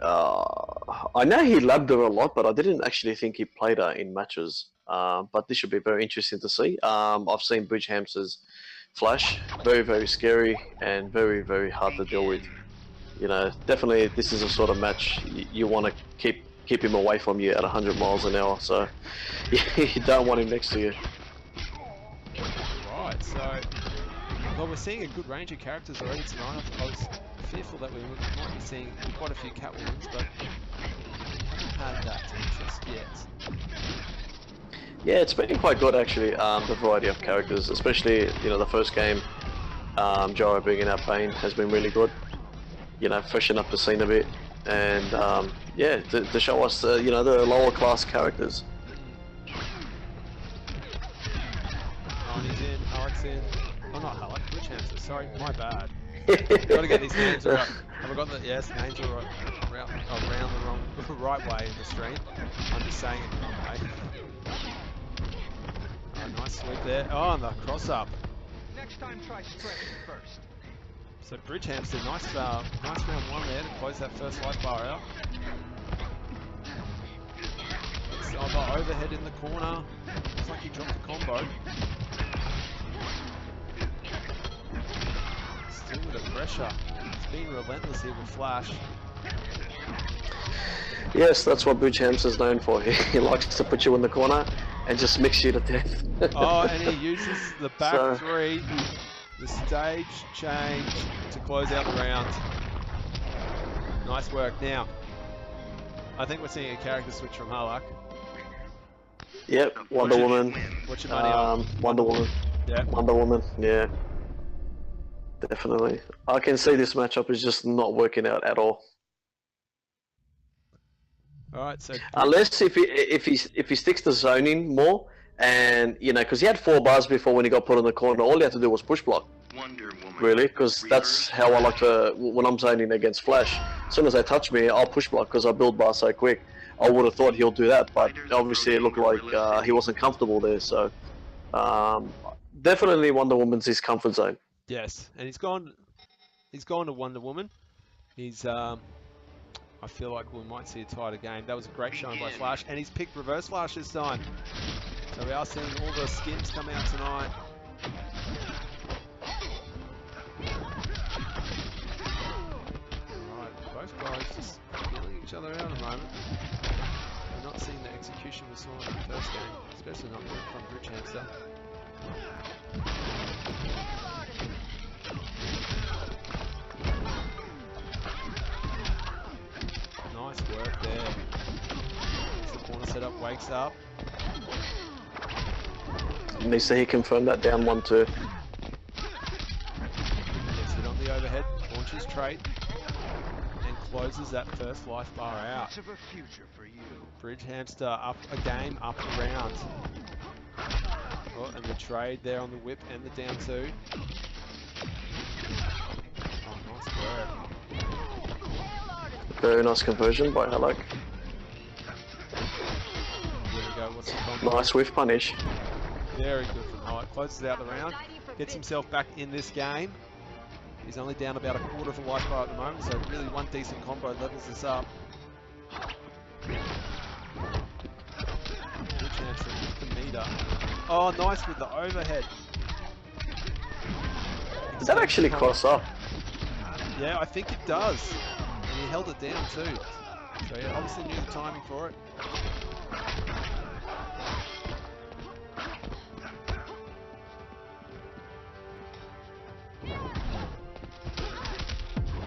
I know he labbed her a lot, but I didn't actually think he played her in matches. But this should be very interesting to see. I've seen BridgeHamster's Flash, very, very scary and very, very hard to deal with. You know, definitely this is a sort of match you want to keep him away from you at 100 miles an hour. So you don't want him next to you. Right, so well, we're seeing a good range of characters already tonight. I was fearful that we might be seeing quite a few Catwomans, but we haven't had that just yet. Yeah, it's been quite good actually. The variety of characters, especially the first game, Gyro bringing out Bane has been really good. You know, freshen up the scene a bit, and yeah, to show us the lower class characters. Oh, he's in. Halak's in. Oh, not Hallak. BridgeHamster. Sorry, my bad. Gotta get these names right. Have I got the names are right, around the right way in the stream. I'm just saying it the wrong way. Oh, nice sweep there. Oh, and the cross up. Next time, try stretching first. So BridgeHamster, nice round 1 there to close that first life bar out. It's the overhead in the corner. Looks like he dropped the combo. Still with the pressure. He's being relentless here with Flash. Yes, that's what BridgeHamster's known for. He likes to put you in the corner and just mix you to death. Oh, and he uses the back 3, the stage change to close out the round. Nice work. Now, I think we're seeing a character switch from Hallak. Yep, Wonder Woman. What's your money on? Wonder Woman. Yeah. Wonder Woman, yeah. Definitely. I can see this matchup is just not working out at all. Alright, so unless if he sticks to zoning more, and because he had 4 bars before when he got put in the corner, all he had to do was push block. Wonder Woman. Really, because that's how I like to when I'm zoning against Flash. As soon as they touch me, I'll push block because I build bar so quick. I would have thought he'll do that, but obviously it looked like he wasn't comfortable there. So definitely Wonder Woman's his comfort zone. yes, and he's gone to Wonder Woman. He's I feel like we might see a tighter game. That was a great showing by Flash, and he's picked Reverse Flash this time. So we are seeing all the skins come out tonight. Alright, both guys just feeling each other out at the moment. We're not seeing the execution we saw in the first game, especially not from BridgeHamster. Nice work there. As the corner setup wakes up. Needs to confirm that down 1-2. Gets it on the overhead, launches trait, and closes that first life bar out. Much of a future for you. BridgeHamster up a game, up around. Oh, and the trade there on the whip and the down 2. Oh, nice work. Very nice conversion by Hallak. Here we go, what's the combo? Nice whiff punish. Very good from Hallak. Closes out the round. Gets himself back in this game. He's only down about a quarter of a life bar at the moment, so really one decent combo levels this up. BridgeHamster with the meter. Oh, nice with the overhead. Did that actually cross up? Yeah, I think it does. And he held it down too. So yeah, obviously knew the timing for it.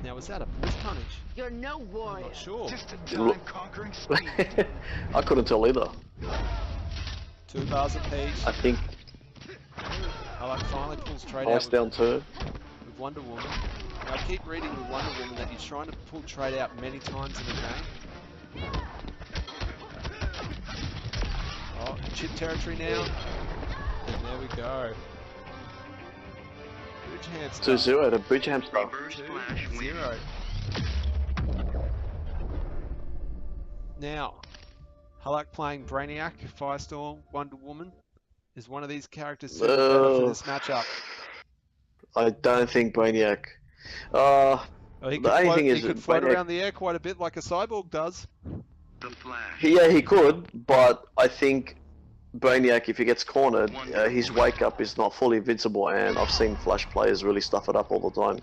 Now, was that a push punish? You're no I'm warrior. not sure. Just a time-conquering speed. I couldn't tell either. 2 bars apiece. I think Hallak finally pulls trade nice out down two. with Wonder Woman. Now, I keep reading with Wonder Woman that he's trying to pull trade out many times in the game. Oh, chip territory now. And there we go. BridgeHamster. 2-0 to BridgeHamster. Reverse flash win. 2-0. Now, Hallak playing Brainiac, Firestorm, Wonder Woman. Is one of these characters suited better for this matchup? I don't think Brainiac. Oh, he The only thing he is could that float Brainiac- around the air quite a bit like a cyborg does. The flash. Yeah, he could, but I think Brainiac, if he gets cornered, his wake up is not fully invincible, and I've seen Flash players really stuff it up all the time.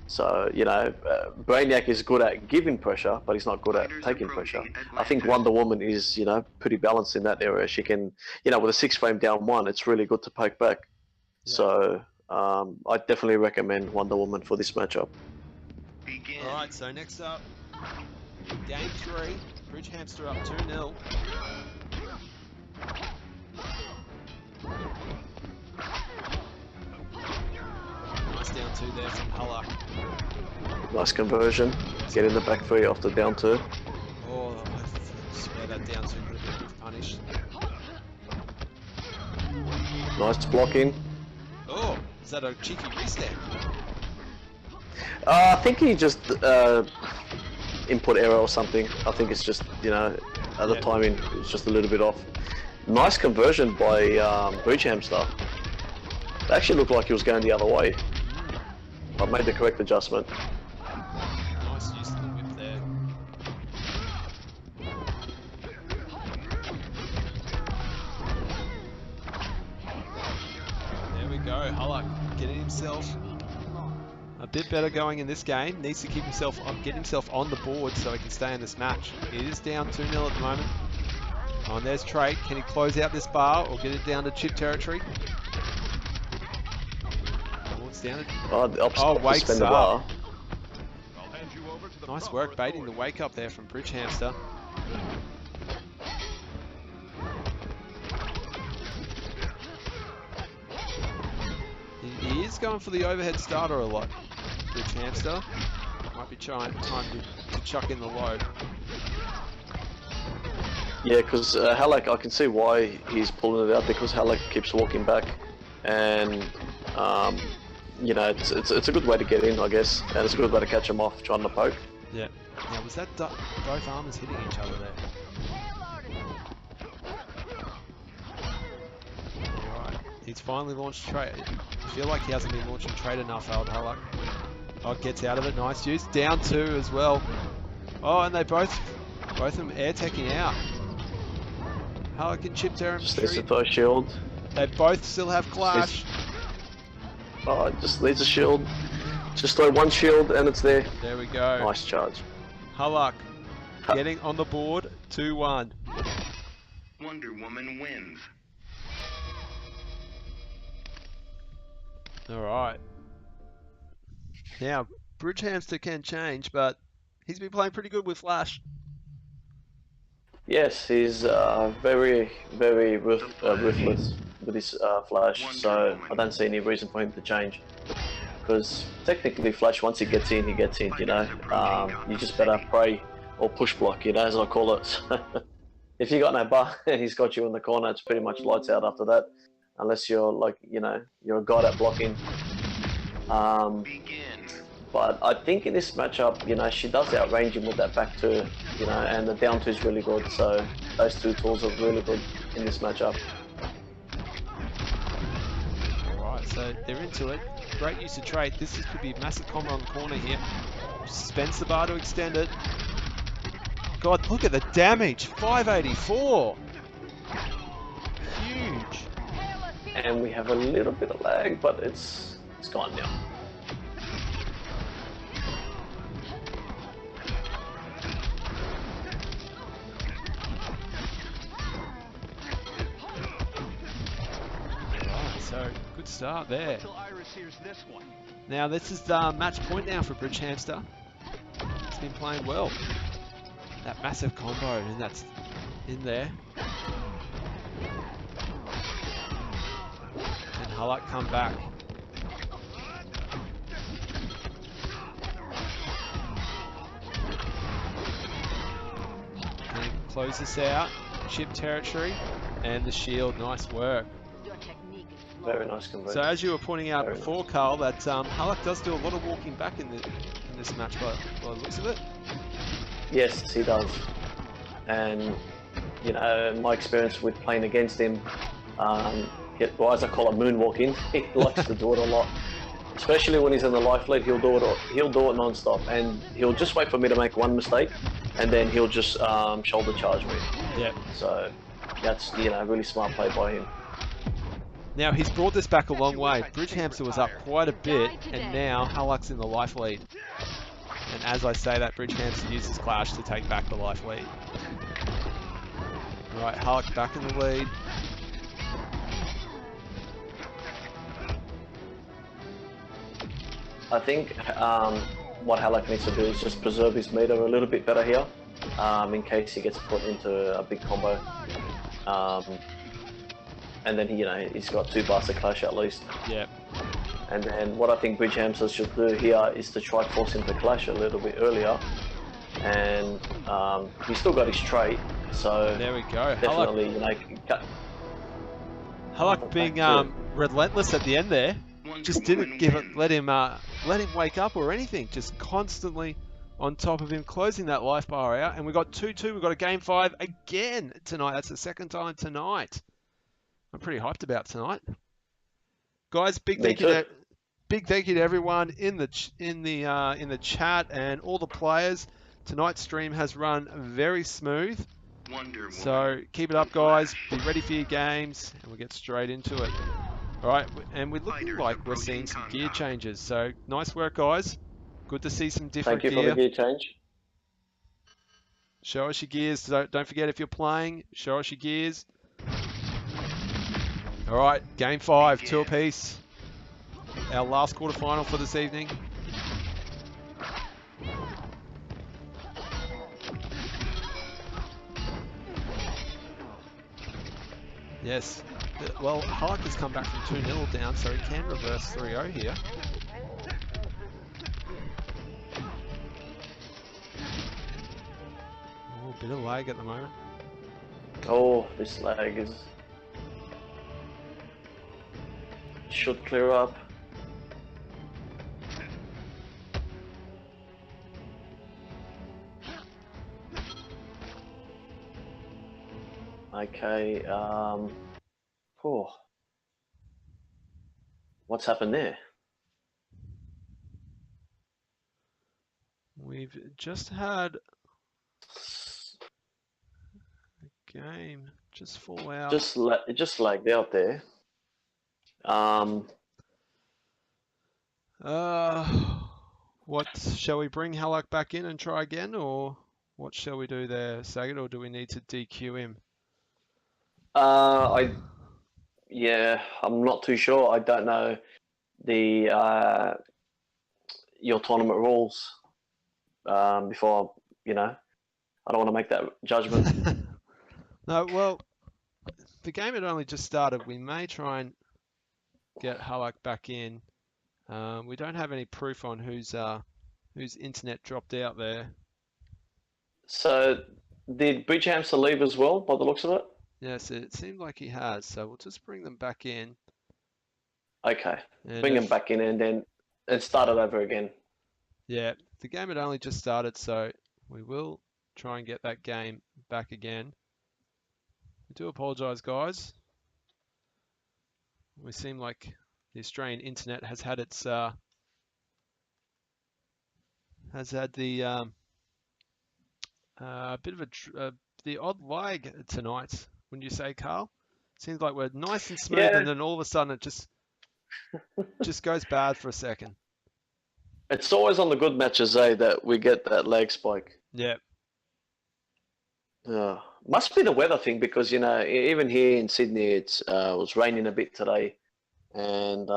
So, you know, Brainiac is good at giving pressure, but he's not good at taking pressure. I think Wonder Woman is, you know, pretty balanced in that area. She can, you know, with a 6-frame down one, it's really good to poke back. Yeah. So, I definitely recommend Wonder Woman for this matchup. Begin. Alright, so next up, game 3, BridgeHamster up 2-0. Nice down 2 there from Hallak. Nice conversion. Get in the back three off the down two. Oh, I swear that down 2 could have been punished. Nice blocking. Oh, is that a cheeky restand? I think he just input error or something. I think it's just, you know, the Yeah. timing is just a little bit off. Nice conversion by BridgeHamster. It actually looked like he was going the other way. I made the correct adjustment. Nice use of the whip there. There we go, Hallak getting himself a bit better going in this game. Needs to keep himself get himself on the board so he can stay in this match. It is down 2-0 at the moment. Oh, and there's Trey. Can he close out this bar or get it down to chip territory? Oh, it's down to... The opposite Oh, of the wakes spin the up. bar. Nice work baiting the wake up there from BridgeHamster. He is going for the overhead starter a lot, BridgeHamster. Might be time to chuck in the load. Yeah, because Hallak, I can see why he's pulling it out, because Hallak keeps walking back, and you know, it's a good way to get in, I guess, and it's a good way to catch him off trying to poke. Yeah. Now, was that both armors hitting each other there? Alright. He's finally launched trade. I feel like he hasn't been launching trade enough, old Hallak. Oh, gets out of it. Nice use. Down 2 as well. Oh, and they both of them air teching out. Hallak and chip Just needs to territory. throw shield. They both still have clash. Oh, just needs a shield. Just throw one shield and it's there. There we go. Nice charge. Hallak getting on the board. 2-1. Wonder Woman wins. Alright. Now, BridgeHamster can change, but he's been playing pretty good with Flash. Yes, he's very ruthless with his Flash, so I don't see any reason for him to change. Because technically Flash, once he gets in, you know. You just better pray or push block, you know, as I call it. If you got no bar and he's got you in the corner, it's pretty much lights out after that. Unless you're like, you know, you're a god at blocking. Begin. But I think in this matchup, you know, she does outrange him with that back two. you know, and the down 2 is really good. So those 2 tools are really good in this matchup. Alright, so they're into it. Great use of trait. Could be a massive combo on the corner here. Suspends the bar to extend it. God, look at the damage. 584. Huge. And we have a little bit of lag, but it's gone now. Alright, so good start there. Till Iris hears this one. Now this is the match point now for BridgeHamster. It's been playing well. That massive combo, and that's in there. And Hallak come back. And close this out. Chip territory and the shield. Nice work. Your technique is Very nice conversion. So as you were pointing out Very before, Carl, that Hallak does do a lot of walking back in this match by the looks of it. Yes, he does. And, you know, my experience with playing against him, well, as I call it, moonwalking, he likes to do it a lot. Especially when he's in the life lead, he'll do it non-stop, and he'll just wait for me to make one mistake, and then he'll just shoulder charge me. Yeah. So that's, you know, really smart play by him. Now he's brought this back a long way. BridgeHamster was up quite a bit, and now Hallak's in the life lead. And as I say that, BridgeHamster uses Clash to take back the life lead. Right, Hallak back in the lead. I think what Hallak needs to do is just preserve his meter a little bit better here, in case he gets put into a big combo. And then he's got 2 bars of Clash at least. Yeah. And then what I think BridgeHamster should do here is to try force him to Clash a little bit earlier. And he's still got his trait, so There we go. definitely, Hallak being relentless at the end there. Just didn't let him wake up or anything. Just constantly on top of him, closing that life bar out. And we got 2-2. We've got a game 5 again tonight. That's the second time tonight. I'm pretty hyped about tonight, guys. Big thank you to everyone in the chat and all the players. Tonight's stream has run very smooth. So keep it up, guys. Be ready for your games, and we'll get straight into it. All right, and we're looking like we're seeing some gear changes. So nice work, guys. Good to see some different Thank you gear. for the gear change. Show us your gears. Don't forget, if you're playing, show us your gears. All right, game 5, 2 apiece. Our last quarterfinal for this evening. Yes. Well, Hallak has come back from 2-0 down, so he can reverse 3-0 here. Oh, a bit of lag at the moment. Oh, this lag should clear up. Okay, what's happened there? We've just had a game just fall out. It just lagged out there. What shall we bring Hallak back in and try again, or what shall we do there, Sagat, or do we need to DQ him? I'm not too sure. I don't know your tournament rules before, I don't want to make that judgment. No, well, the game had only just started. We may try and get Hallak back in. We don't have any proof on whose internet dropped out there. So, did BridgeHamster leave as well, by the looks of it? Yes, it seemed like he has. So we'll just bring them back in. Okay, And bring them back in and start it over again. Yeah, the game had only just started, so we will try and get that game back again. I do apologise, guys. We seem like the Australian internet has had its bit of the odd lag tonight. Wouldn't you say, Carl? Seems like we're nice and smooth, Yeah. and then all of a sudden it just goes bad for a second. It's always on the good matches, that we get that lag spike. Yeah. Must be the weather thing, because even here in Sydney, it was raining a bit today, and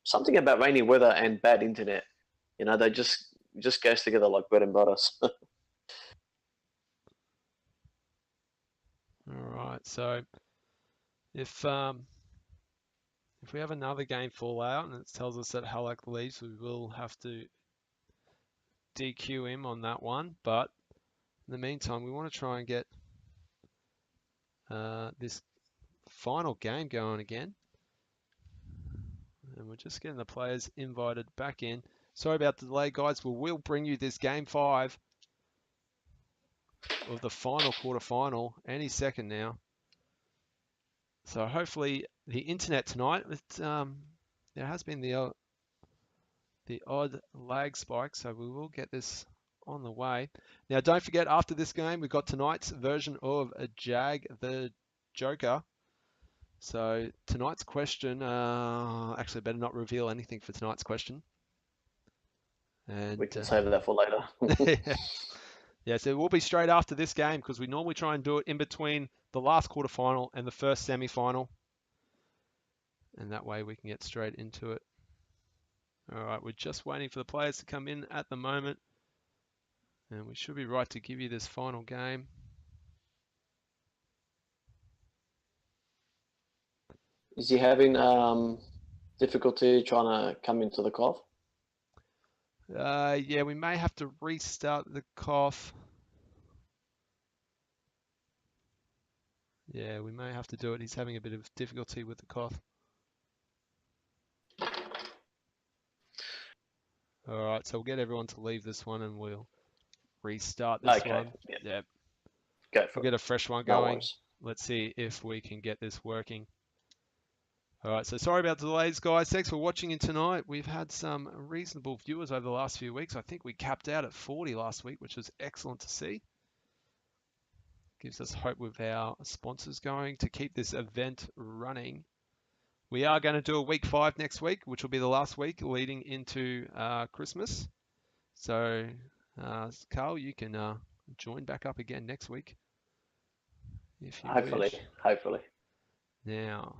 something about rainy weather and bad internet. They just goes together like bread and butter. All right. So if we have another game fall out and it tells us that Hallak leaves, we will have to DQ him on that one. But in the meantime, we want to try and get this final game going again. And we're just getting the players invited back in. Sorry about the delay, guys. We will bring you this game 5 of the final quarterfinal any second now. So hopefully the internet tonight, there has been the odd lag spike, so we will get this on the way. Now don't forget, after this game we've got tonight's version of a Jag the Joker. So tonight's question, actually better not reveal anything for tonight's question. And we can save that for later. Yeah, so it will be straight after this game, because we normally try and do it in between the last quarterfinal and the first semi-final. And that way we can get straight into it. All right, we're just waiting for the players to come in at the moment. And we should be right to give you this final game. Is he having difficulty trying to come into the COF? Yeah, we may have to restart the COF. Yeah, we may have to do it. He's having a bit of difficulty with the COF. All right, so we'll get everyone to leave this one and we'll restart this one. Yeah. Go for We'll get a fresh one No going. worries. Let's see if we can get this working. All right, so sorry about the delays, guys. Thanks for watching in tonight. We've had some reasonable viewers over the last few weeks. I think we capped out at 40 last week, which was excellent to see. Gives us hope with our sponsors going to keep this event running. We are going to do a week 5 next week, which will be the last week leading into Christmas. So, Carl, you can join back up again next week, if you wish. Hopefully. Now,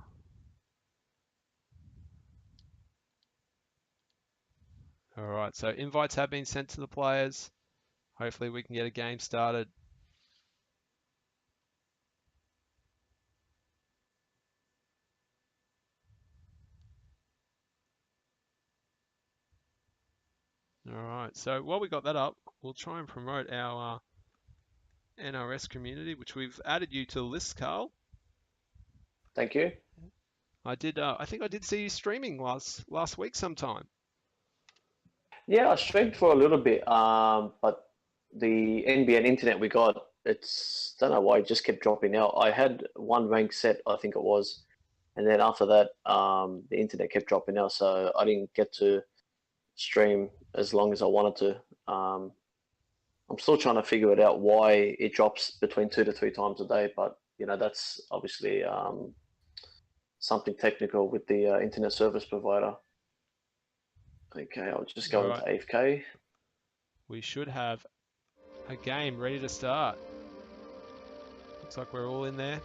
all right, so invites have been sent to the players. Hopefully we can get a game started. All right, so while we got that up, we'll try and promote our NRS community, which we've added you to the list, Carl. Thank you. I did. I think I did see you streaming last week sometime. Yeah, I streamed for a little bit, but the NBN internet we got, don't know why it just kept dropping out. I had one rank set, I think it was, and then after that, the internet kept dropping out, so I didn't get to stream as long as I wanted to. I'm still trying to figure it out why it drops between 2 to 3 times a day, but that's obviously something technical with the internet service provider. Okay, I'll just go into AFK. We should have a game ready to start. Looks like we're all in there.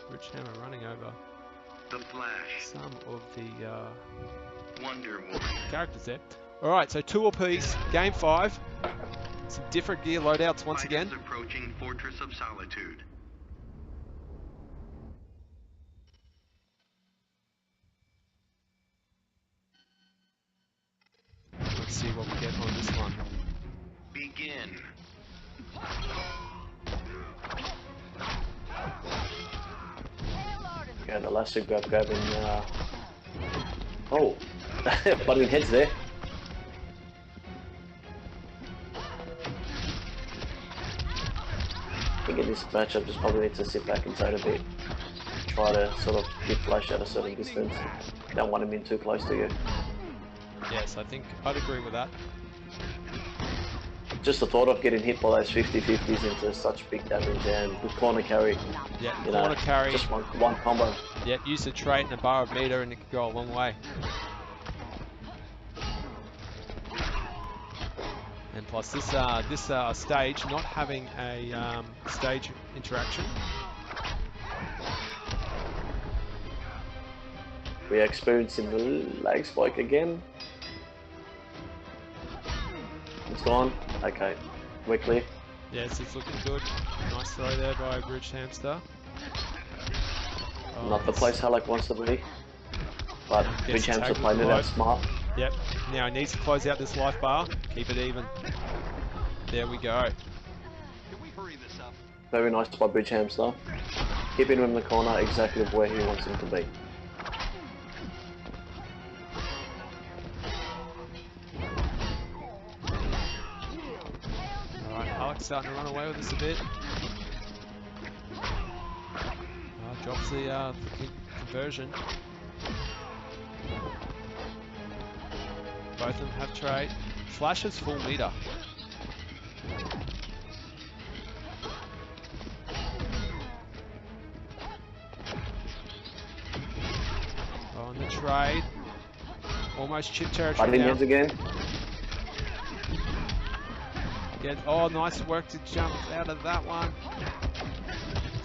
BridgeHamster running over The Flash. some of the Wonder Woman. characters there. All right, so 2 apiece, game 5. Some different gear loadouts once again. Fighters approaching Fortress of Solitude. Let's see what we get on this one. Begin. Okay, the last two grabbing. Oh, butting heads there. I think in this matchup, just probably need to sit back inside a bit. Try to sort of get Flash at a certain distance. Don't want him in too close to you. Yes, I think I'd agree with that. Just the thought of getting hit by those 50-50s into such big damage, and with corner carry, Yeah, you corner know, carry. just one combo. Yeah, use a trait and a bar of meter and it could go a long way. And plus this stage not having a stage interaction. We are experiencing the lag spike again. It's gone. Okay, we're clear. Yes, it's looking good. Nice throw there by BridgeHamster. Oh, Not the place Hallak wants to be, but Gets BridgeHamster tagged played with it the out load. smart. Yep. Now he needs to close out this life bar. Keep it even. There we go. Can we hurry this up? Very nice by BridgeHamster. Keeping him in the corner exactly where he wants him to be. Alright, Hallak's starting to run away with us a bit. Drops the conversion. Both of them have trade. Flash is full meter. On the trade. Almost chip territory Butting now. hands again. Oh, nice work to jump out of that one.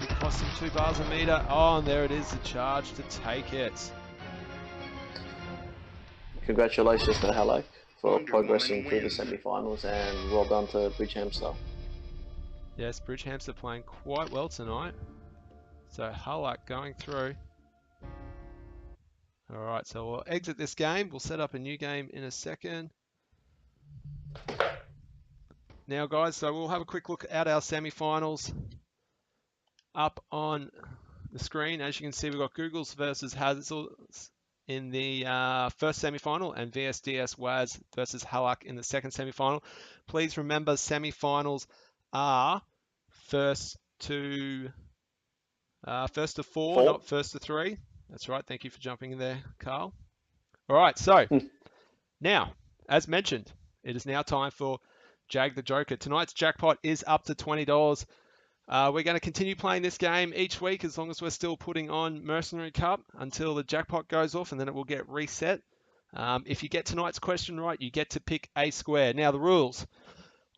Did cost him 2 bars a meter. Oh, and there it is, the charge to take it. Congratulations to Hallak for progressing through the semi-finals, and well done to BridgeHamster. Yes, BridgeHamster playing quite well tonight. So Hallak going through. Alright, so we'll exit this game. We'll set up a new game in a second. Now guys, so we'll have a quick look at our semi-finals up on the screen. As you can see, we've got Googles versus Hazzles in the first semi-final and VSDS Waz versus Hallak in the second semi-final. Please remember, semi-finals are first to 4, not first to 3. That's right. Thank you for jumping in there, Carl. All right. So now, as mentioned, it is now time for Jag the Joker. Tonight's jackpot is up to $20. We're going to continue playing this game each week as long as we're still putting on Mercenary Cup until the jackpot goes off, and then it will get reset. If you get tonight's question right, you get to pick a square. Now, the rules.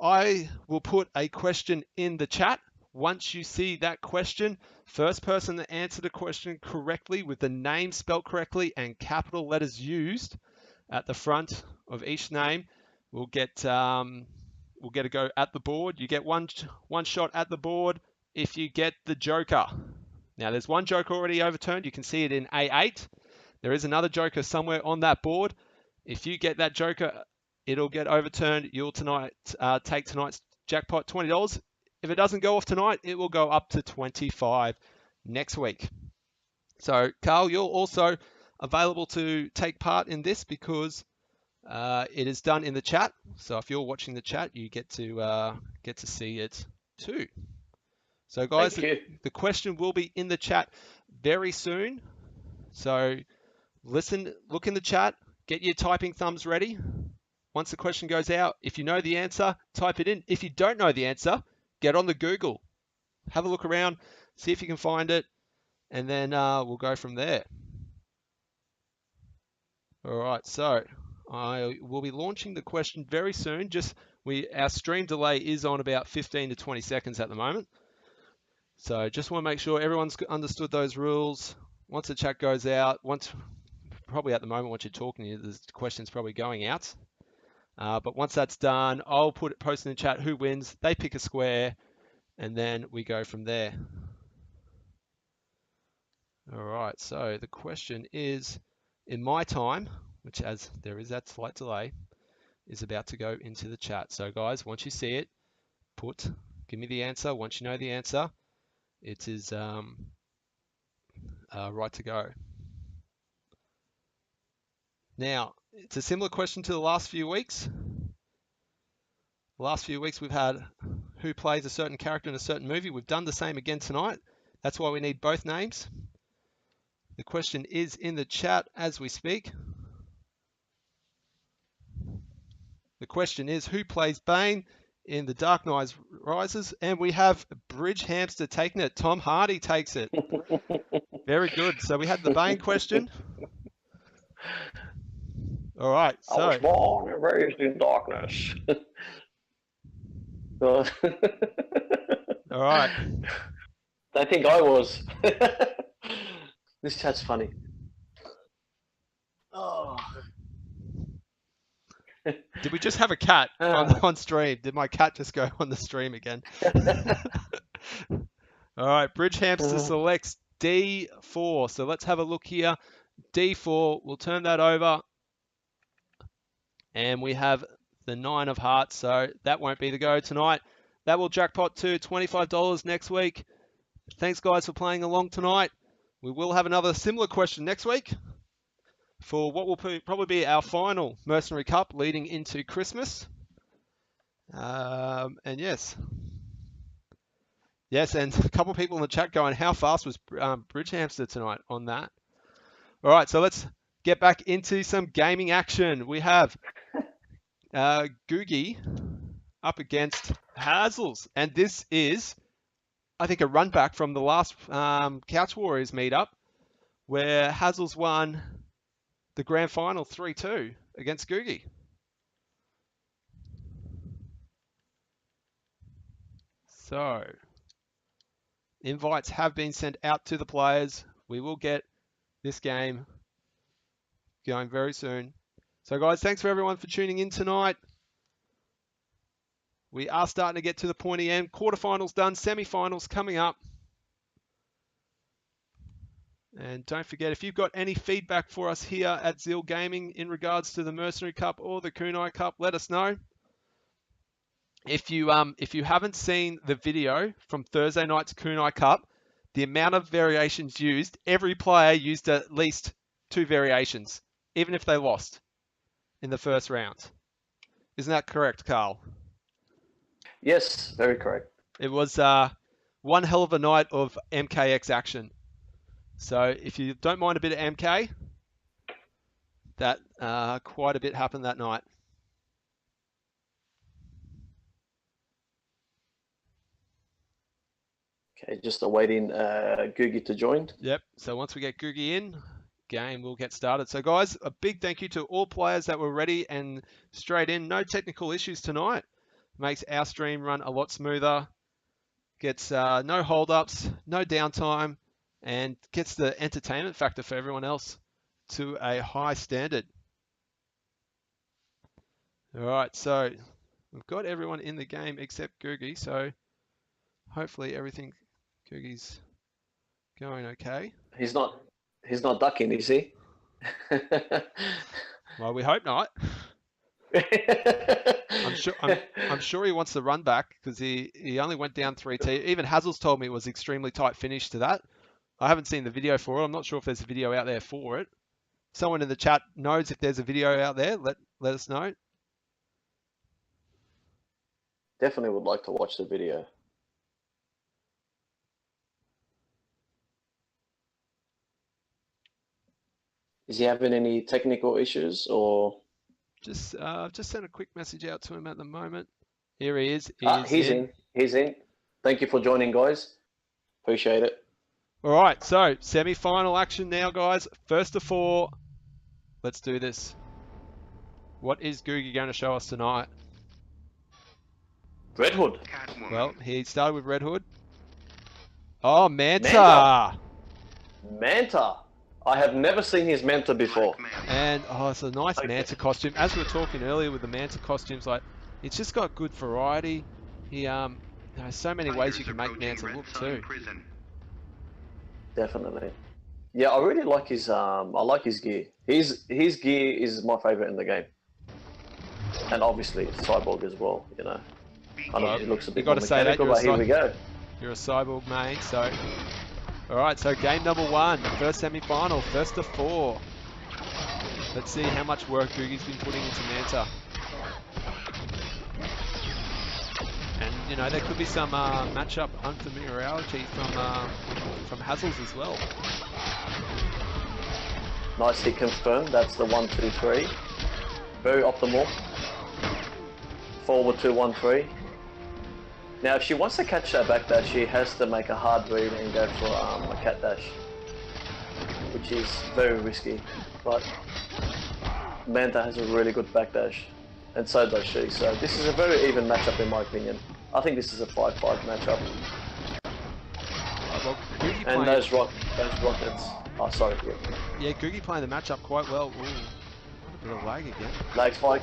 I will put a question in the chat. Once you see that question, first person to answer the question correctly with the name spelled correctly and capital letters used at the front of each name will get a go at the board. You get one shot at the board if you get the joker. Now, there's one joker already overturned. You can see it in A8. There is another joker somewhere on that board. If you get that joker, it'll get overturned. You'll take tonight's jackpot, $20. If it doesn't go off tonight, it will go up to 25 next week. So, Carl, you're also available to take part in this because it is done in the chat. So if you're watching the chat, you get to see it too. So guys, the question will be in the chat very soon. So listen, look in the chat, get your typing thumbs ready. Once the question goes out, if you know the answer, type it in. If you don't know the answer, get on the Google, have a look around, see if you can find it, and then we'll go from there. All right, so I will be launching the question very soon. Our stream delay is on about 15 to 20 seconds at the moment. So just want to make sure everyone's understood those rules. Once the chat goes out, probably at the moment once you're talking, the question's probably going out. But once that's done, I'll post in the chat who wins. They pick a square, and then we go from there. All right, so the question is, in my time, which as there is that slight delay, is about to go into the chat. So guys, once you see it, give me the answer. Once you know the answer, it is right to go. Now, it's a similar question to the last few weeks. The last few weeks we've had who plays a certain character in a certain movie. We've done the same again tonight. That's why we need both names. The question is in the chat as we speak. The question is, who plays Bane in The Dark Knight Rises? And we have BridgeHamster taking it. Tom Hardy takes it. Very good. So we had the Bane question. All right. So I was born and raised in darkness. all right. I think I was. This chat's funny. Oh. Did we just have a cat on stream? Did my cat just go on the stream again? All right, BridgeHamster selects D4. So let's have a look here. D4, we'll turn that over. And we have the 9 of hearts, so that won't be the go tonight. That will jackpot to $25 next week. Thanks, guys, for playing along tonight. We will have another similar question next week for what will probably be our final Mercenary Cup leading into Christmas. And yes, and a couple of people in the chat going, how fast was BridgeHamster tonight on that? All right, so let's get back into some gaming action. We have Googie up against Hazzles, and this is, I think, a run back from the last Couch Warriors meetup where Hazzles won the grand final 3-2 against Googie. So, invites have been sent out to the players. We will get this game going very soon. So guys, thanks for everyone for tuning in tonight. We are starting to get to the pointy end. Quarterfinals done, semi-finals coming up. And don't forget, if you've got any feedback for us here at Zill Gaming in regards to the Mercenary Cup or the Kunai Cup, let us know. If you haven't seen the video from Thursday night's Kunai Cup, the amount of variations used, every player used at least 2 variations, even if they lost in the first round. Isn't that correct, Carl? Yes, very correct. It was one hell of a night of MKX action. So if you don't mind a bit of MK, that quite a bit happened that night. Okay, just awaiting Googie to join. Yep, so once we get Googie in, game will get started. So guys, a big thank you to all players that were ready and straight in. No technical issues tonight. Makes our stream run a lot smoother. Gets no hold-ups, no downtime, and gets the entertainment factor for everyone else to a high standard. All right, so we've got everyone in the game except Googie, so hopefully everything, Googie's going okay. He's not ducking, is he? Well, we hope not. I'm sure he wants to run back because he only went down 3T. Even Hazzles told me it was extremely tight finish to that. I haven't seen the video for it. I'm not sure if there's a video out there for it. Someone in the chat knows if there's a video out there. Let us know. Definitely would like to watch the video. Is he having any technical issues or? Just sent a quick message out to him at the moment. Here he is. He's in. He's in. Thank you for joining, guys. Appreciate it. All right, so semi-final action now, guys. First of 4. Let's do this. What is Googie going to show us tonight? Red Hood. Catwoman. Well, he started with Red Hood. Oh, Manta. Manta. I have never seen his Manta before. And it's a nice Manta costume. As we were talking earlier with the Manta costumes, like it's just got good variety. He there's so many ways you can make Manta look too. Definitely. Yeah, I really like his I like his gear. His gear is my favorite in the game. And obviously Cyborg as well, you know. I know it looks a bit more mechanical, but here we go. You're a Cyborg main, so alright, so game number 1, first semi-final, first of 4. Let's see how much work Googie's been putting into Manta. And you know, there could be some matchup unfamiliarity from Hazzles as well. Nice hit confirmed. That's the 1, 2, 3. Very optimal. Forward 2, 1, 3. Now, if she wants to catch that back dash, she has to make a hard read and go for a cat dash, which is very risky. But Manta has a really good back dash, and so does she. So this is a very even matchup in my opinion. I think this is a 5-5 matchup. Well, Googie And playing, those rockets. Oh, sorry. yeah, Googie playing the matchup quite well. Ooh, what a bit of lag again. Lag spike.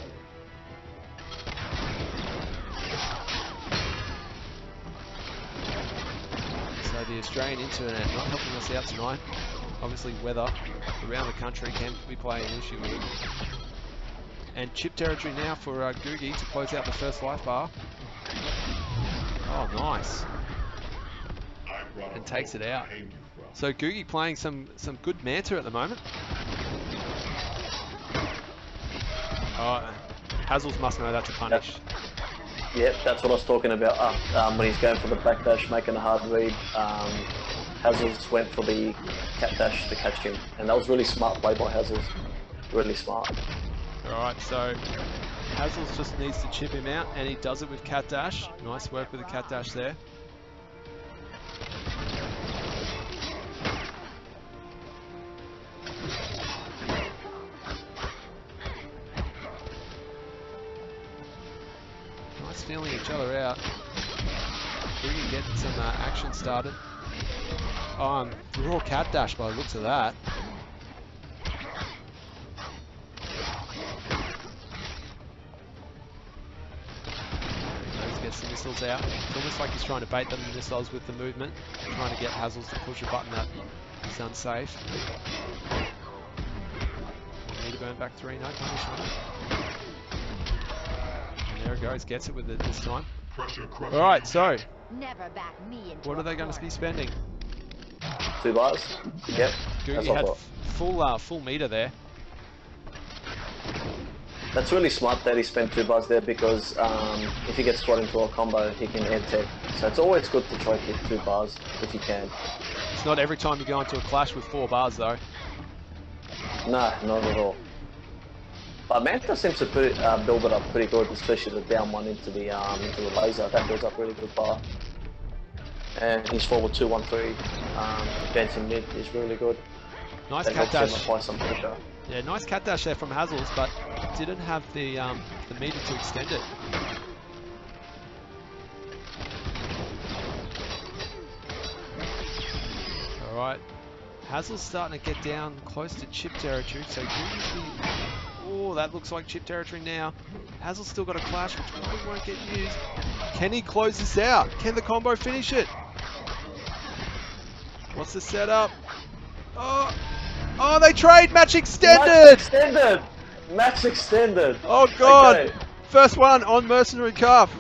So the Australian internet not helping us out tonight. Obviously weather around the country can be playing an issue with it. And chip territory now for Googie to close out the first life bar. Oh, nice. And takes it out. So Googie playing some good Manta at the moment. Oh, Hazzles must know that's a punish. Yep, that's what I was talking about. When he's going for the back dash, making a hard read, Hazzles went for the cat dash to catch him, and that was really smart play by Hazzles. Really smart. Alright, so Hazzles just needs to chip him out, and he does it with cat dash. Nice work with the cat dash there. Nice feeling each other out. We can get some action started. Raw cat dash by the looks of that. Gets the missiles out. It's almost like he's trying to bait them missiles with the movement, trying to get Hazzles to push a button that is unsafe. Need to burn back 3, no punish on it. And there it goes, gets it with it this time. Alright, so Never back me into what a are they going to be spending? 2 bars. Yep. Googie had full meter there. That's really smart that he spent 2 bars there because if he gets caught into a combo, he can add tech. So it's always good to try to hit 2 bars if you can. It's not every time you go into a clash with 4 bars though. No, not at all. But Manta seems to build it up pretty good, especially the down one into the laser. That builds up really good bar. And his forward 2, 1, 3 dancing mid is really good. Nice that cat helps dash. him apply some pressure. Yeah, nice cat dash there from Hazzles, but didn't have the meter to extend it. Alright, Hazzles starting to get down close to chip territory, so oh, that looks like chip territory now. Hazzles still got a clash, which probably won't get used. Can he close this out? Can the combo finish it? What's the setup? Oh, they trade! Match extended! Match extended! Match extended! Oh god! Okay. First one on Mercenary Cuff.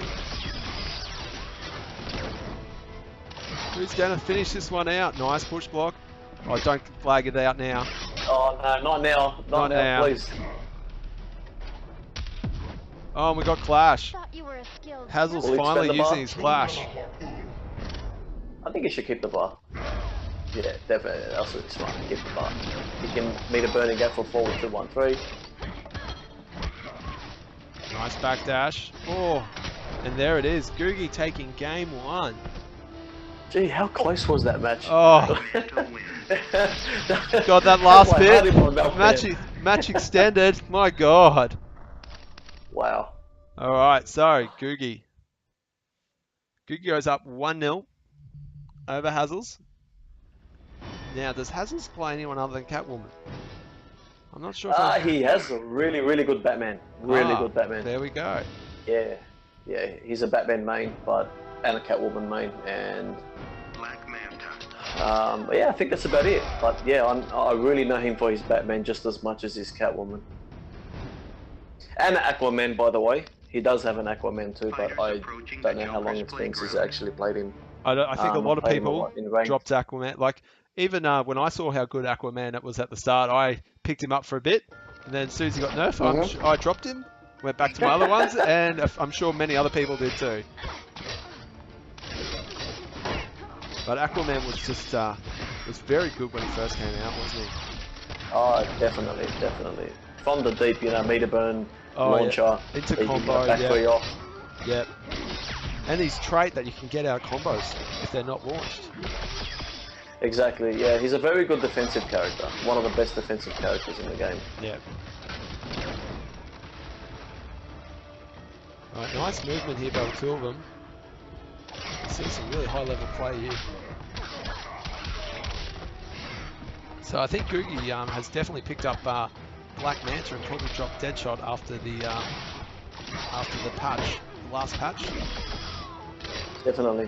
Who's going to finish this one out? Nice push block. Oh, don't flag it out now. Oh no, not now. Not now, please. Oh, and we got clash. Thought you were a skilled Hazzles Will he finally extend the bar? using his clash. I think he should keep the bar. Yeah, definitely. That's really smart. Keep the bar. He can meet a burning gap for forward 2, 1, 3. Nice backdash. Oh, and there it is. Googie taking game 1. Gee, how close was that match? Oh, To win. God, that last That's bit. like hardly more Match extended. My God. Wow. All right, so Googie. Googie goes up 1-0 over Hazzles. Now, does Hazzles play anyone other than Catwoman? I'm not sure. He has a really, really good Batman. Really good Batman. There we go. Yeah, he's a Batman main, and a Catwoman main, and Black Manta. yeah, I think that's about it. But yeah, I really know him for his Batman just as much as his Catwoman. And Aquaman, by the way. He does have an Aquaman too, but I don't know how long it's been since I actually played him. I think a lot of played him a people lot in ranked. dropped Aquaman. Like, even when I saw how good Aquaman it was at the start, I picked him up for a bit. And then as soon as he got nerfed, I dropped him, went back to my other ones, and I'm sure many other people did too. But Aquaman was just was very good when he first came out, wasn't he? Oh, definitely, definitely. From the deep, you know, meter burn, launcher, yeah. Into that you can combo, back three off. Yep. And his trait that you can get out of combos if they're not launched. Exactly, yeah. He's a very good defensive character. One of the best defensive characters in the game. Yep. Right, nice movement here by the two of them. You see some really high level play here. So I think Googie has definitely picked up Black Manta and probably dropped Deadshot after the patch, the last patch. Definitely.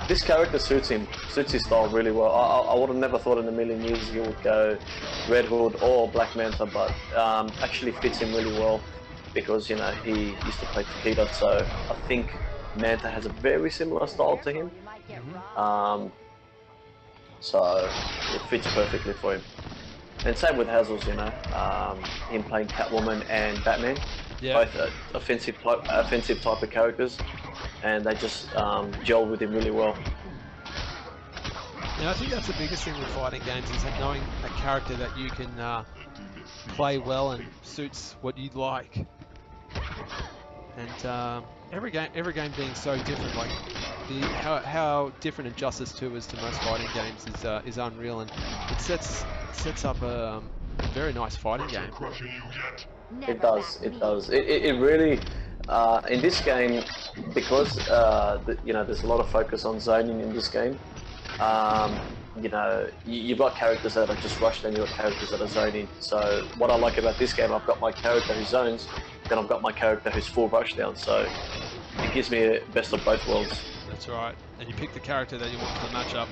This character suits him, suits his style really well. I would have never thought in a million years he would go Red Hood or Black Manta, but actually fits him really well because, you know, he used to play Taquito, so I think Manta has a very similar style to him. So it fits perfectly for him. And same with Hazzles, you know, him playing Catwoman and Batman, both offensive type of characters, and they just gel with him really well. Yeah, I think that's the biggest thing with fighting games is knowing a character that you can play well and suits what you like. And every game being so different, like how different Injustice 2 is to most fighting games is unreal, and it sets up a very nice fighting game. It does. It does. It really in this game, because you know, there's a lot of focus on zoning in this game. You know, you've got characters that are just rushed and you've got characters that are zoning. So what I like about this game, I've got my character who zones, then I've got my character who's full rush down. So it gives me a best of both worlds. That's right. And you pick the character that you want for the matchup.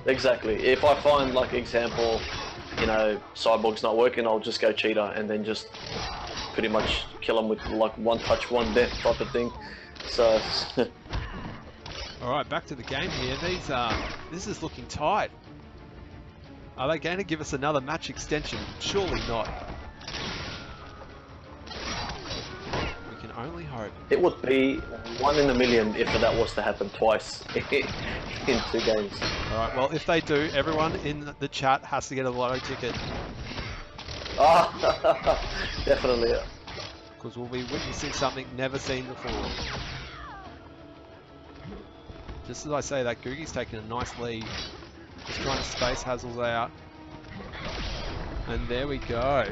Exactly. If I find, like, example, you know, Cyborg's not working, I'll just go Cheetah and then just pretty much kill him with like one touch, one death type of thing. So. All right, back to the game here. This is looking tight. Are they going to give us another match extension? Surely not. We can only hope. It would be 1 in a million if that was to happen twice in 2 games. All right, well, if they do, everyone in the chat has to get a lotto ticket. Ah, definitely. Because we'll be witnessing something never seen before. Just as I say that, Googie's taking a nice lead. Just trying to space Hazzles out. And there we go.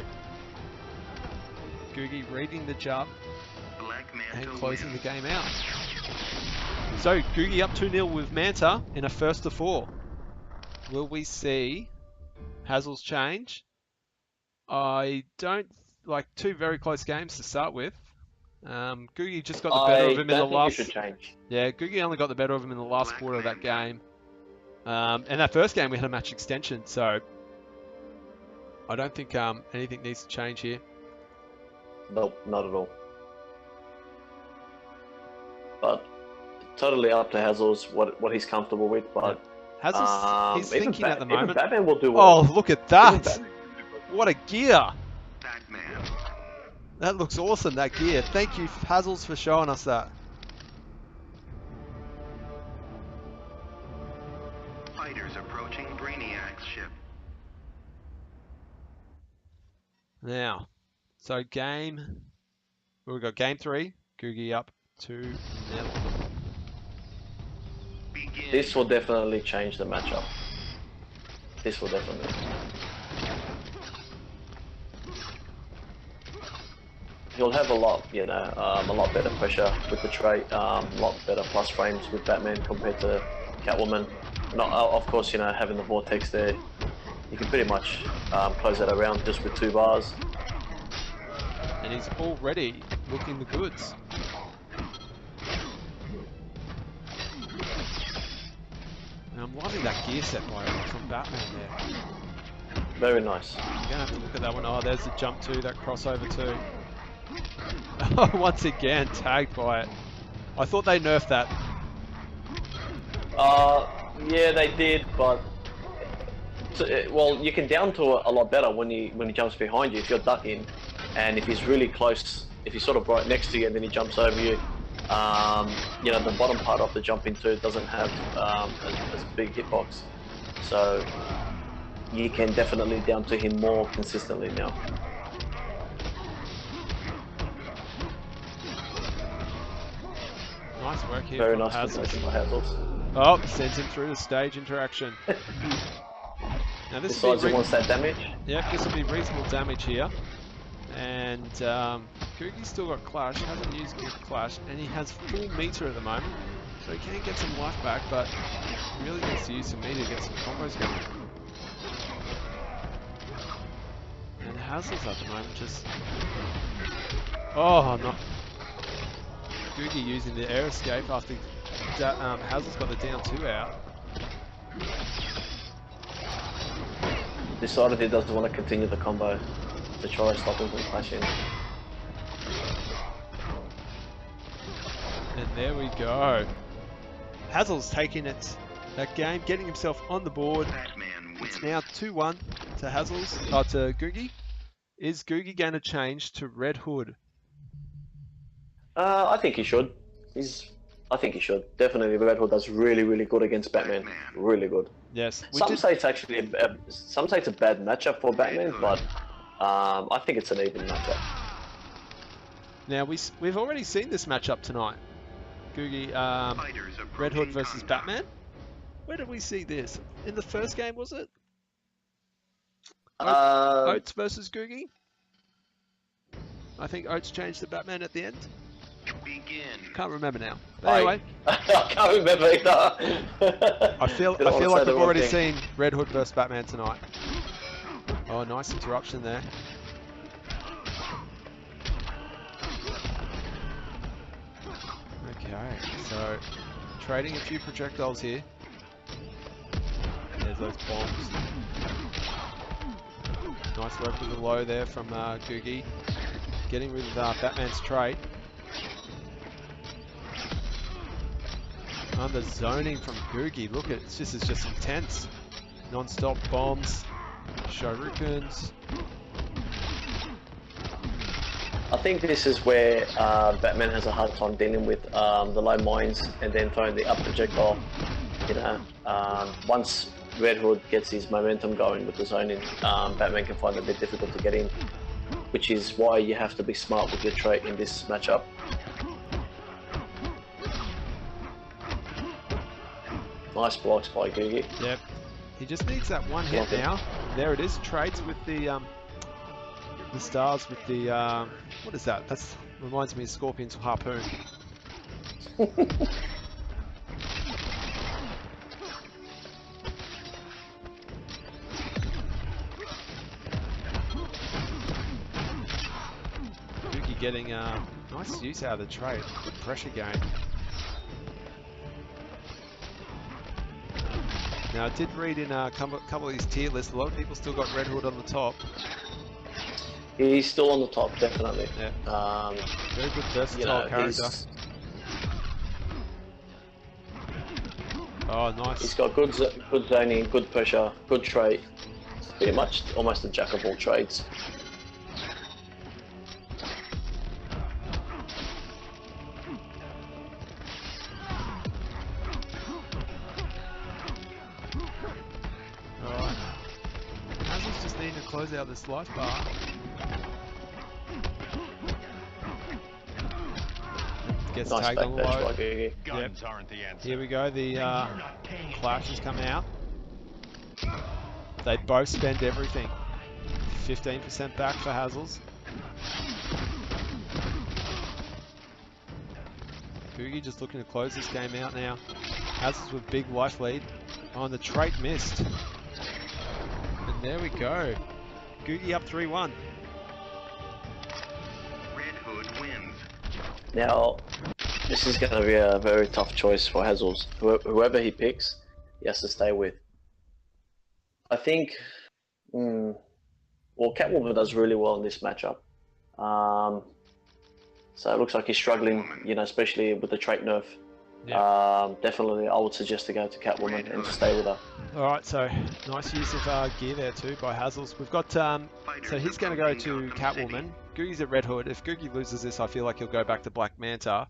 Googie reading the jump and closing the game out. So, Googie up 2-0 with Manta in a first to 4. Will we see Hazzles change? I don't like 2 very close games to start with. Googie just got the better of him in the last. Yeah, Googie only got the better of him in the last quarter of that game. And that first game we had a match extension, so I don't think anything needs to change here. Nope, not at all. But totally up to Hazzles what he's comfortable with. But Hazzles, he's thinking at the moment. Even Batman will do well. Oh, look at that! What a gear! Batman. That looks awesome, that gear. Thank you, Hazzles, for showing us that. Fighters approaching Brainiac's ship. Now, so we've got game 3. Googie up 2-0. This will definitely change the matchup. This will definitely. You'll have a lot, you know, a lot better pressure with the trait, a lot better plus frames with Batman compared to Catwoman. Not, of course, you know, having the vortex there, you can pretty much close that around just with 2 bars. And he's already looking the goods. And I'm loving that gear set from Batman there. Very nice. You're going to have to look at that one. Oh, there's the jump too, that crossover too. Once again, tagged by it. I thought they nerfed that. Yeah, they did, but well, you can down to it a lot better when he jumps behind you. If you're ducking, and if he's really close, if he's sort of right next to you, and then he jumps over you, you know, the bottom part of the jumping too doesn't have as big hitbox, so you can definitely down to him more consistently now. Nice work here. Very from nice Hazzles. position by Hazzles. Oh, sends him through the stage interaction. Now this Besides, he wants that damage. Yep, this will be reasonable damage here. And Googie's still got Clash, hasn't used good Clash, and he has full meter at the moment. So he can get some life back, but he really needs to use some meter to get some combos going. And Hazzles at the moment just... Oh, no. Googie using the air escape after Hazzles got the down 2 out. Decided he doesn't want to continue the combo to try and stop him from clashing. And there we go. Hazzles taking it that game, getting himself on the board. Batman wins. It's now 2-1 to Hazzles, to Googie. Is Googie going to change to Red Hood? I think he should. I think he should. Definitely, Red Hood does really, really good against Batman. Really good. Yes. Some say it's actually some say it's a bad matchup for Batman, but I think it's an even matchup. Now we've already seen this matchup tonight. Googie, Red Hood versus Batman. Where did we see this? In the first game, was it? Oatts versus Googie. I think Oatts changed to Batman at the end. Begin. Can't remember now. But anyway, I can't remember either. I feel like we've already seen Red Hood versus Batman tonight. Oh, nice interruption there. Okay, so trading a few projectiles here. There's those bombs. Nice work with the low there from Googie. Getting rid of Batman's trait. Under zoning from Googie. Look at it, it's just intense. Non-stop bombs, shurikens. I think this is where Batman has a hard time dealing with the low mines and then throwing the up projectile. You know, once Red Hood gets his momentum going with the zoning, Batman can find it a bit difficult to get in, which is why you have to be smart with your trait in this matchup. Nice blocks by Googie. Yep. He just needs that one hit now. There it is. Trades with the stars with the what is that? That's reminds me of Scorpion's harpoon. Googie getting nice use out of the trade. Good pressure game. Now, I did read in a couple of these tier lists, a lot of people still got Red Hood on the top. He's still on the top, definitely. Yeah. Very good versatile character. Oh, nice. He's got good zoning, good pressure, good trait. Pretty much almost a jack of all trades. Close out this life bar. Gets nice tagged on the low. Guns aren't the answer. Here we go, the clashes come out. They both spend everything. 15% back for Hazzles. Googie just looking to close this game out now. Hazzles with big life lead. Oh, and the trait missed. And there we go. Googie up 3-1. Red Hood wins. Now, this is going to be a very tough choice for Hazzles. Whoever he picks, he has to stay with. I think, well, Catwoman does really well in this matchup. So it looks like he's struggling, you know, especially with the trait nerf. Yeah. Definitely, I would suggest to go to Catwoman and to stay with her. Alright, so nice use of gear there too by Hazzles. We've got, so he's going to go to Catwoman. Googie's at Red Hood. If Googie loses this, I feel like he'll go back to Black Manta.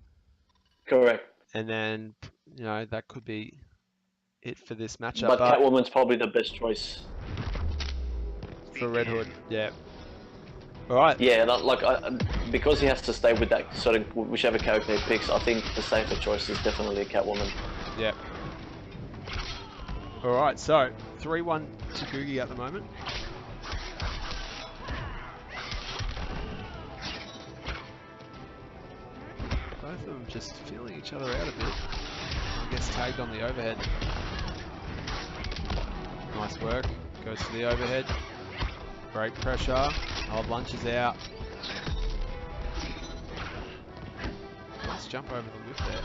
Correct. And then, you know, that could be it for this matchup. But Catwoman's probably the best choice. For Red Hood, yeah. All right. Yeah, because he has to stay with that sort of whichever character he picks. I think the safer choice is definitely Catwoman. Yeah. All right. So 3-1 to Googie at the moment. Both of them just feeling each other out a bit. I guess tagged on the overhead. Nice work. Goes for the overhead. Great pressure. Oh, lunges out. Nice jump over the lip there.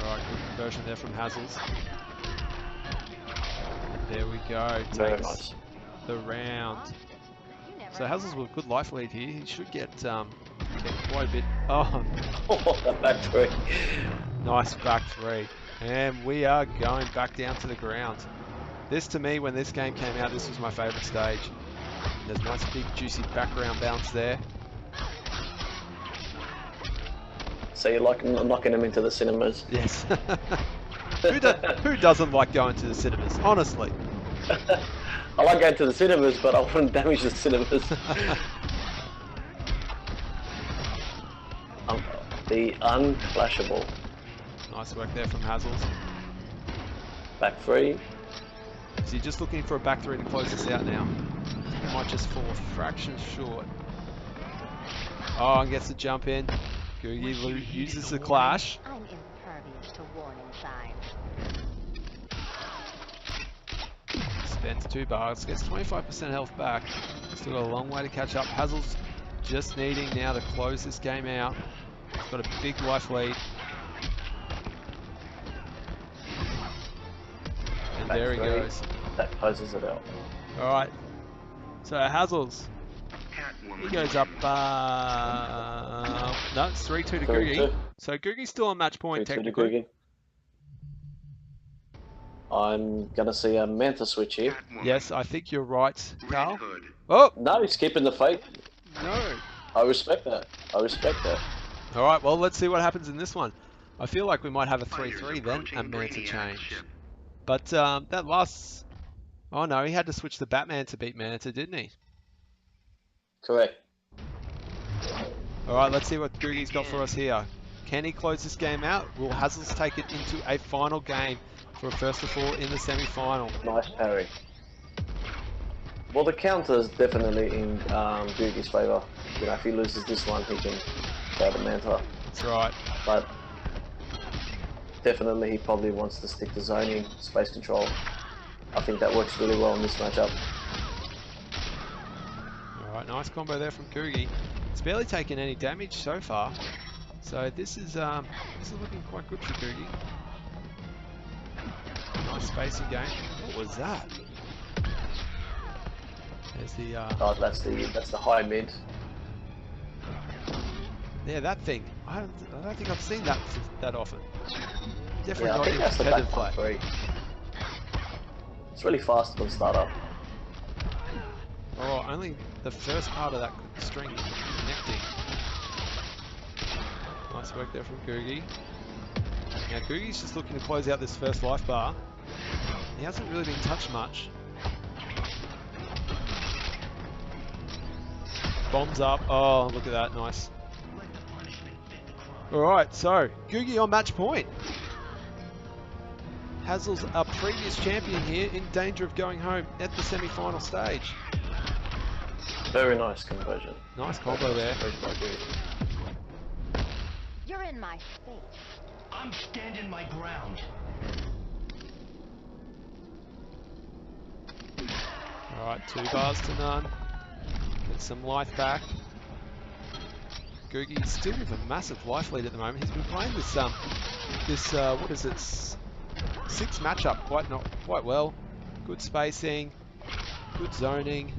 Alright, good conversion there from Hazzles. And there we go. Very Takes nice. the round. So Hazzles with a good life lead here. He should get quite a bit. Oh, Back three. nice back three. And we are going back down to the ground. This, to me, when this game came out, this was my favourite stage. There's a nice big juicy background bounce there. So you're like knocking him into the cinemas. Yes. Who doesn't like going to the cinemas, honestly? I like going to the cinemas, but I wouldn't damage the cinemas. The unclashable. Nice work there from Hazzles. Back three. So you're just looking for a back three to close this out now. Might just fall a fraction short. Oh, and gets the jump in. Googie uses the clash. I'm impervious to warning signs. Spends 2 bars, gets 25% health back. Still got a long way to catch up. Hazzles just needing now to close this game out. He's got a big life lead. And Back there he three. goes. That closes it out. Alright. So Hazzles, Catwoman he goes up, no, it's 3-2 to Googie. 3-2. So Googie's still on match point 3-2 to technically. Googie. I'm gonna see a Manta switch here. Catwoman. Yes, I think you're right, Red Carl. Hood. Oh, No, he's keeping the fake. no. I respect that. I respect that. Alright, well, let's see what happens in this one. I feel like we might have a Fighters 3-3 then, approaching a Manta Brainiac change. ship. But that last... Oh no, he had to switch the Batman to beat Manta, didn't he? Correct. Alright, let's see what Googie's got for us here. Can he close this game out? Will Hazzles take it into a final game for a first of 4 in the semi-final? Nice parry. Well, the counter is definitely in Googie's favour. You know, if he loses this one, he can go to Manta. That's right. But definitely, he probably wants to stick to zoning, space control. I think that works really well in this matchup. Alright, nice combo there from Googie. It's barely taken any damage so far. So this is looking quite good for Googie. Nice spacing game. What was that? There's the Oh, that's the high mid. yeah, that thing. I don't think I've seen that often. Definitely Yeah, I not think in that's the competitive back play. three. It's really fast on startup. Oh, only the first part of that string connecting. Nice work there from Googie. Now Googie's just looking to close out this first life bar. He hasn't really been touched much. Bombs up. Oh, look at that. Nice. Alright, so Googie on match point. Hazzles, a previous champion here, in danger of going home at the semi-final stage. Very nice conversion. Nice combo there. Conversion by Googie. You're in my face. I'm standing my ground. Alright, 2 bars to none. Get some life back. Googie's still with a massive life lead at the moment. He's been playing this what is it? 6 matchup quite well. Good spacing, good zoning.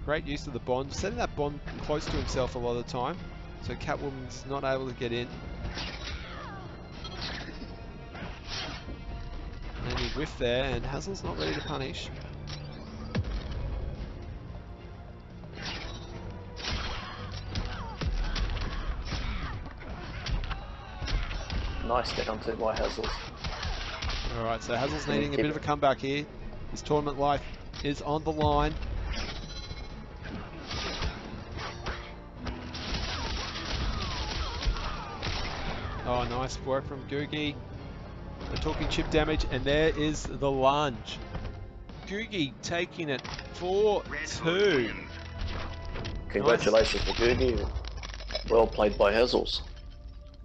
Great use of the bond, setting that bond close to himself a lot of the time, so Catwoman's not able to get in. And he whiffed there, and Hazzle's not ready to punish. Nice down to by Hazzles. All right, so Hazzles needing a bit of a comeback here. His tournament life is on the line. Oh, nice work from Googie. We're talking chip damage, and there is the lunge. Googie taking it 4-2. Congratulations to Googie. Well played by Hazzles.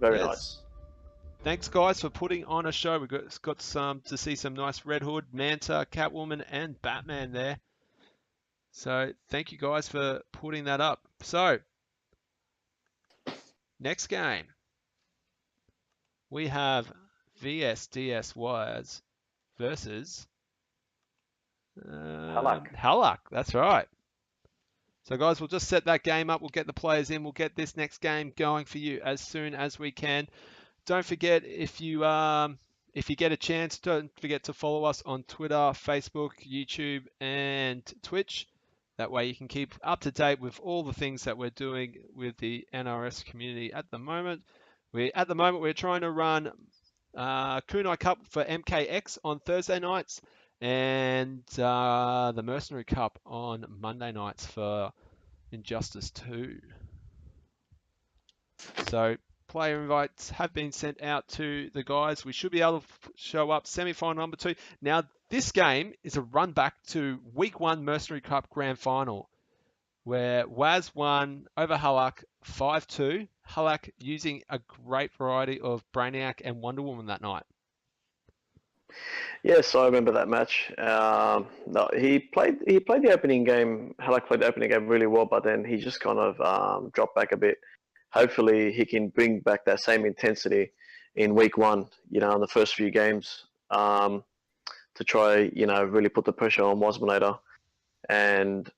Very nice. Thanks, guys, for putting on a show. We've got some to see some nice Red Hood, Manta, Catwoman, and Batman there. So thank you guys for putting that up. So next game, we have VSDS Wires versus Hallak. That's right. So guys, we'll just set that game up. We'll get the players in. We'll get this next game going for you as soon as we can. Don't forget, if you get a chance, don't forget to follow us on Twitter, Facebook, YouTube, and Twitch. That way you can keep up to date with all the things that we're doing with the NRS community at the moment. We're trying to run Kunai Cup for MKX on Thursday nights and the Mercenary Cup on Monday nights for Injustice 2. So player invites have been sent out to the guys. We should be able to show up semi-final number 2. Now, this game is a run back to week 1 Mercenary Cup Grand Final, where Waz won over Hallak 5-2. Hallak using a great variety of Brainiac and Wonder Woman that night. Yes, I remember that match. No, he played the opening game. Hallak played the opening game really well, but then he just kind of dropped back a bit. Hopefully, he can bring back that same intensity in week 1. In the first few games, to try, really put the pressure on Wazminator. And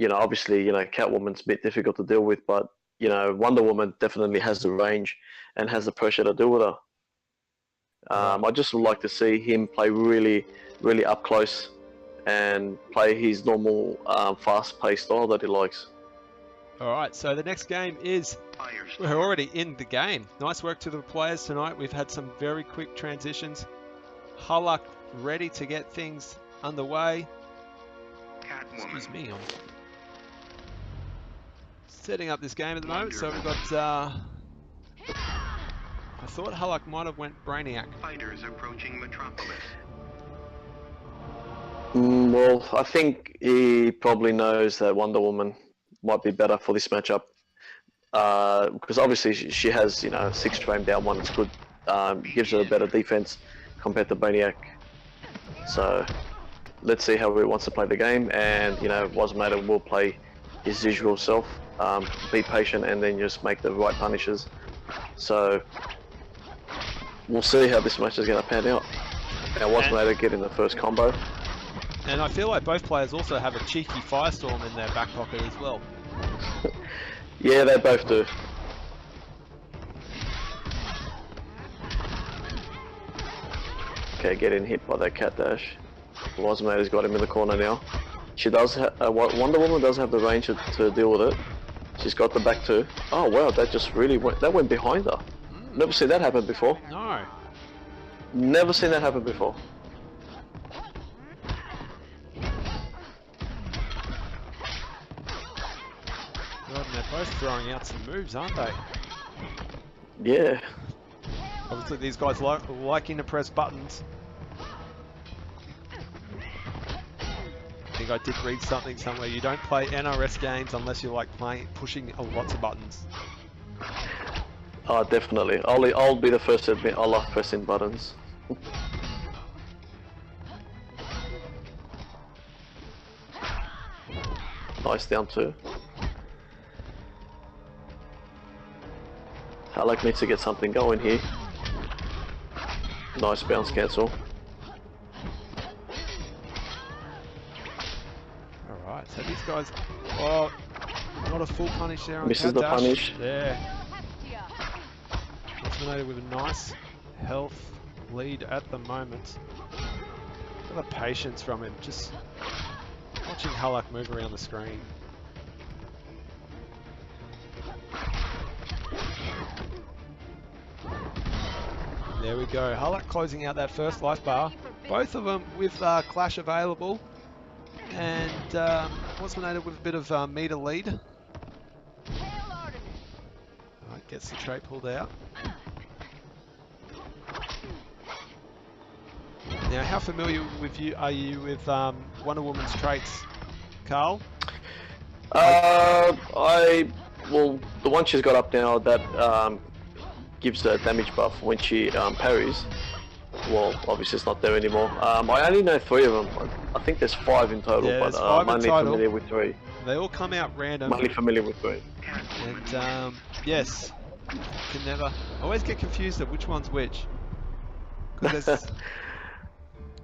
obviously, Catwoman's a bit difficult to deal with, but Wonder Woman definitely has the range and has the pressure to deal with her. I just would like to see him play really, really up close and play his normal fast-paced style that he likes. All right, so the next game is, we're already in the game. Nice work to the players tonight. We've had some very quick transitions. Hallak ready to get things underway. Excuse me, I'm setting up this game at the moment. So we've got, I thought Hallak might have went Brainiac. Fighters approaching Metropolis. Well, I think he probably knows that Wonder Woman might be better for this matchup, because obviously she has 6 frame down 1. It's good, gives her a better defense compared to Brainiac. So let's see how he wants to play the game, and Wazminator will play his usual self, be patient, and then just make the right punishes. So we'll see how this match is going to pan out. Now Wazminator getting the first combo. And I feel like both players also have a cheeky Firestorm in their back pocket as well. Yeah, they both do. Okay, getting hit by that cat dash. Wazminator's got him in the corner now. She does. Wonder Woman does have the range to deal with it. She's got the back too. Oh wow, that just really went. That went behind her. Never seen that happen before. No. Never seen that happen before. God, and they're both throwing out some moves, aren't they? Yeah. Obviously, these guys liking to press buttons. I think I did read something somewhere. You don't play NRS games unless you like pushing lots of buttons. Oh, definitely. I'll be the first to admit I love pressing buttons. Nice down 2. Hallak needs to get something going here. Nice bounce cancel. Alright, so these guys, oh, not a full punish there on Misses the dash. punish. There. Wazminator with a nice health lead at the moment. Look at the patience from him, just watching Hallak move around the screen. There we go. Hallak closing out that first life bar. Both of them with Clash available. And Wazminator with a bit of meter lead. Alright, gets the trait pulled out. Now, how familiar are you with Wonder Woman's traits, Carl? Well, the one she's got up now that gives a damage buff when she parries. Well, obviously it's not there anymore. I only know 3 of them. I think there's 5 in total, Yeah, but there's 5 I'm in only total. familiar with 3. They all come out random. I'm only familiar with 3. And yes, can never. I always get confused of which one's which. 'Cause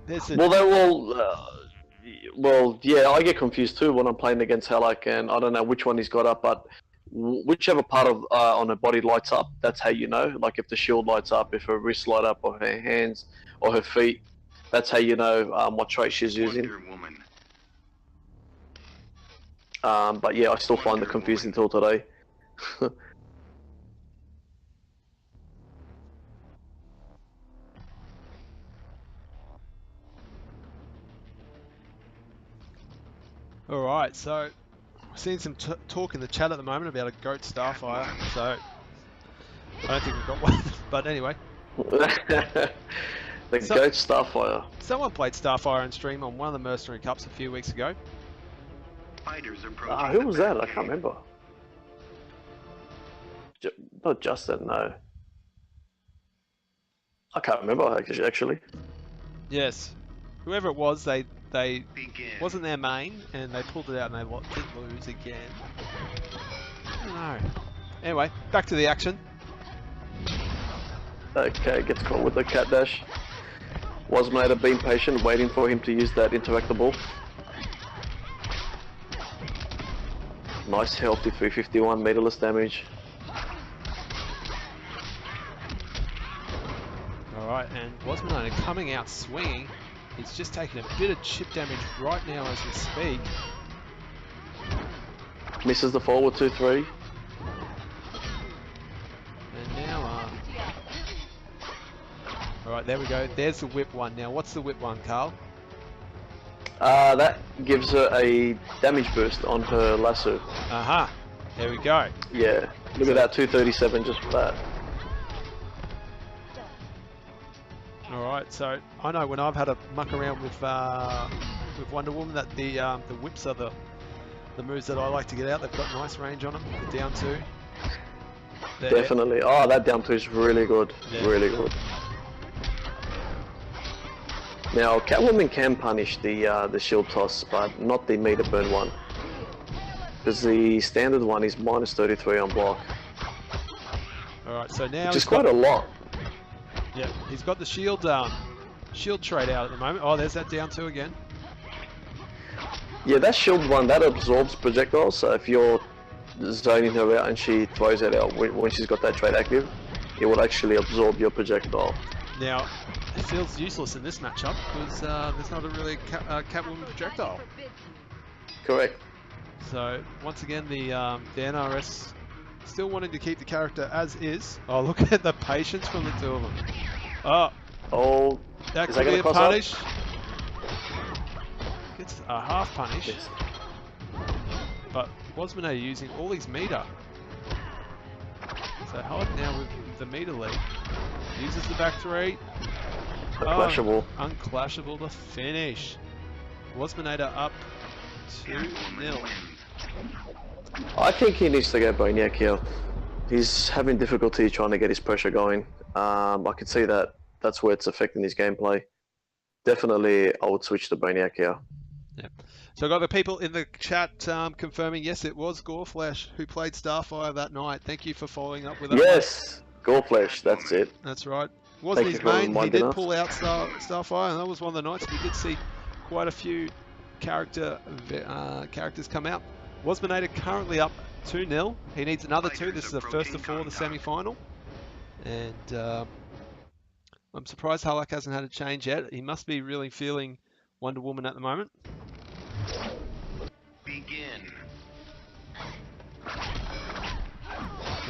there's a, Well, they're all. Well, yeah, I get confused too when I'm playing against Hallak, and I don't know which one he's got up, but whichever part of on her body lights up, that's how you know. Like if the shield lights up, if her wrists light up, or her hands, or her feet, that's how you know what trait she's using. Wonder Woman. But yeah, I still find it confusing till today. Alright, so we're seeing some talk in the chat at the moment about a goat Starfire, so I don't think we've got one, but anyway. The goat Starfire. Someone played Starfire on stream on one of the Mercenary Cups a few weeks ago. Fighters approaching Who was that? I can't remember. Not Justin, no. I can't remember actually. Yes, whoever it was, they Begin. wasn't their main, and they pulled it out and they did lose again. I don't know. Anyway, back to the action. Okay, gets caught with the cat dash. Wazminator being patient, waiting for him to use that interactable. Nice healthy 351 meterless damage. Alright, and Wazminator coming out swinging. He's just taking a bit of chip damage right now as we speak. Misses the forward 2-3. And now, alright, there we go. There's the whip one. Now, what's the whip one, Carl? That gives her a damage boost on her lasso. Aha! There we go. Yeah, look at that 237 just for that. Alright, so I know when I've had a muck around with Wonder Woman that the whips are the moves that I like to get out. They've got nice range on them. The down 2. There. Definitely. Oh, that down 2 is really good. Yeah. Really good. Now, Catwoman can punish the shield toss, but not the meter burn one. Because the standard one is minus 33 on block. Alright, so now Which is quite a lot. Yeah, he's got the shield trait out at the moment. Oh, there's that down 2 again. Yeah, that shield one, that absorbs projectiles, so if you're zoning her out and she throws it out when she's got that trait active, it will actually absorb your projectile. Now, it feels useless in this matchup because there's not a really Catwoman projectile. Correct. So, once again, the NRS still wanting to keep the character as is. Oh, look at the patience from the 2 of them. Oh, that is could that be a gonna punish. Gets a half punish. Yes. But Wazminator using all his meter. So Hallak now with the meter lead. Uses the back 3. Unclashable. Unclashable to finish. Wazminator up 2-0. I think he needs to get Brainiac here. He's having difficulty trying to get his pressure going. I can see that that's where it's affecting his gameplay. Definitely, I would switch to Brainiac here. Yeah. So I got the people in the chat confirming, yes, it was Goreflesh who played Starfire that night. Thank you for following up with that. Yes, Goreflesh, that's it. That's right. Wasn't his main. He did pull out Starfire, and that was one of the nights we did see quite a few characters come out. Wazminator currently up 2-0. He needs another 2. This is the first of 4, the semi-final. And I'm surprised Hallak hasn't had a change yet. He must be really feeling Wonder Woman at the moment. Begin.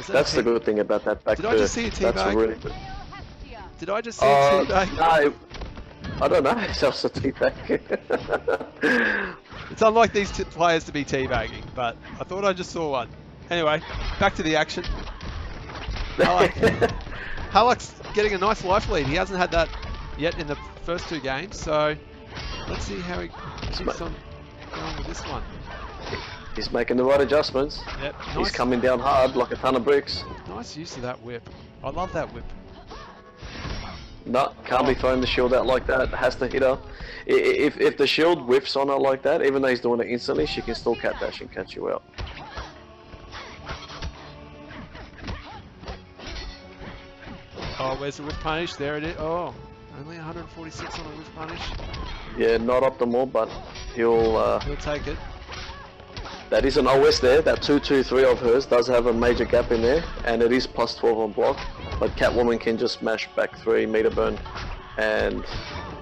That's the good thing about that back Did I just see a That's teabag? really good. Did I just see a teabag? No, I don't know. It's just a teabag. It's unlike these players to be teabagging, but I thought I just saw one. Anyway, back to the action. Hallak007's getting a nice life lead. He hasn't had that yet in the first 2 games, so let's see how he keeps on going with this one. He's making the right adjustments. Yep, He's nice, coming down hard like a ton of bricks. nice use of that whip. I love that whip. No, can't be throwing the shield out like that. Has to hit her. If the shield whiffs on her like that, even though he's doing it instantly, she can still cat dash and catch you out. Oh, where's the whiff punish? There it is. Oh, only 146 on a whiff punish. Yeah, not optimal, but he'll take it. that is an OS there. That 2-2-3 of hers does have a major gap in there, and it is plus 12 on block. But Catwoman can just smash back 3 meter burn, and